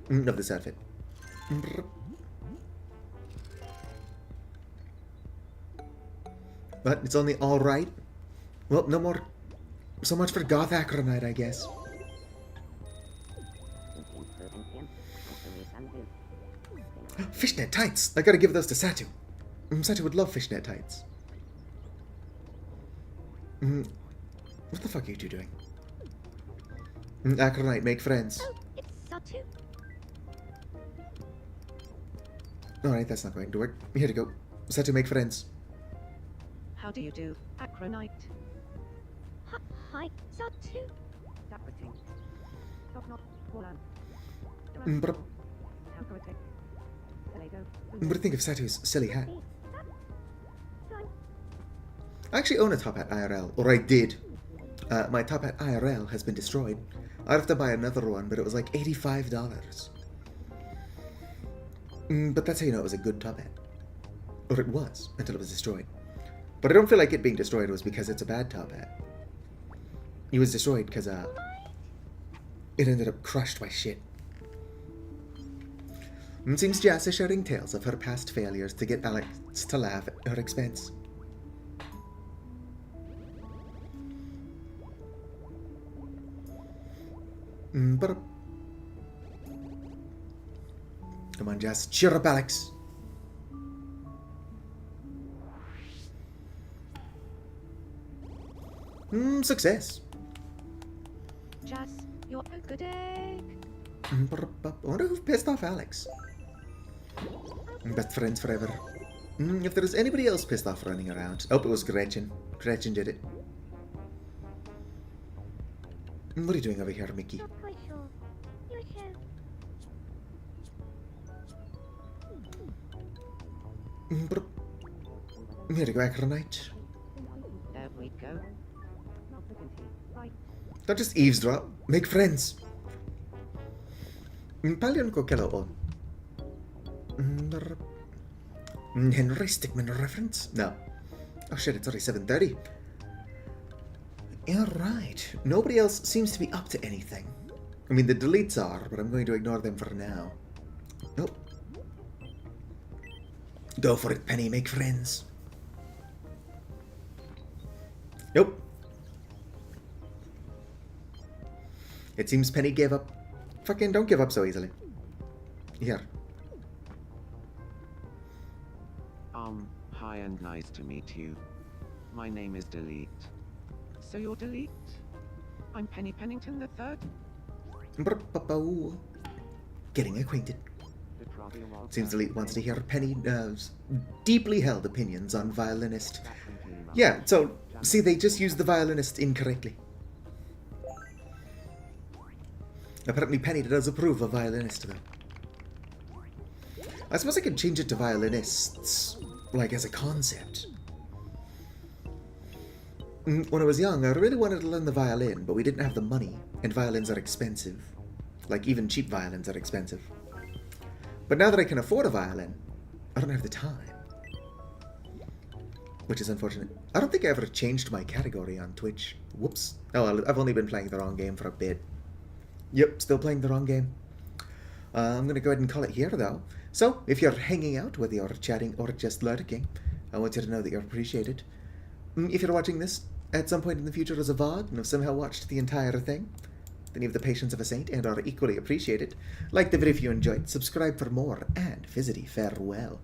of this outfit? But it's only alright. Well, no more. So much for Goth Acronite, I guess. Fishnet tights! I gotta give those to Satu. Satu would love fishnet tights. What the fuck are you two doing? Acronite, make friends. Oh, it's Satu. Alright, that's not going to work. Here to go. Satu, make friends. How do you do, Acronite? Hi, Satu. Daprating. Not Poland. But think of Satu's silly hat. I actually own a top hat IRL, or I did. My top hat IRL has been destroyed. I'd have to buy another one, but it was like $85. But that's how you know it was a good top hat. Or it was, until it was destroyed. But I don't feel like it being destroyed was because it's a bad top hat. It was destroyed because, it ended up crushed by shit. It seems Jess is sharing tales of her past failures to get Alex to laugh at her expense. But come on, Jess, cheer up, Alex. Success. Jazz, you're a good egg. I wonder who pissed off Alex. Best friends forever. If there was anybody else pissed off running around. Oh, it was Gretchen. Gretchen did it. What are you doing over here, Mickey? Not quite sure. You show. Here to go, Acronite. There we go. Don't just eavesdrop. Make friends. Palion ko kailangan. Henry Stickmin reference? No. Oh shit, it's already 7:30. Alright. Nobody else seems to be up to anything. I mean, the deletes are, but I'm going to ignore them for now. Nope. Go for it, Penny. Make friends. Nope. It seems Penny gave up. Fucking don't give up so easily. Here. Hi and nice to meet you. My name is Delete. So you're Delete? I'm Penny Pennington the Third. Getting acquainted. Seems Delete wants to hear Penny's deeply held opinions on violinist. Yeah, so, see, they just used the violinist incorrectly. Apparently Penny does approve of violinist, though. I suppose I could change it to violinists, like, as a concept. When I was young, I really wanted to learn the violin, but we didn't have the money, and violins are expensive. Like, even cheap violins are expensive. But now that I can afford a violin, I don't have the time. Which is unfortunate. I don't think I ever changed my category on Twitch. Whoops. Oh, well, I've only been playing the wrong game for a bit. Yep, still playing the wrong game. I'm going to go ahead and call it here, though. So, if you're hanging out, whether you're chatting or just lurking, I want you to know that you're appreciated. If you're watching this at some point in the future as a VOD and have somehow watched the entire thing, then you have the patience of a saint and are equally appreciated. Like the video if you enjoyed, subscribe for more, and fizzity farewell.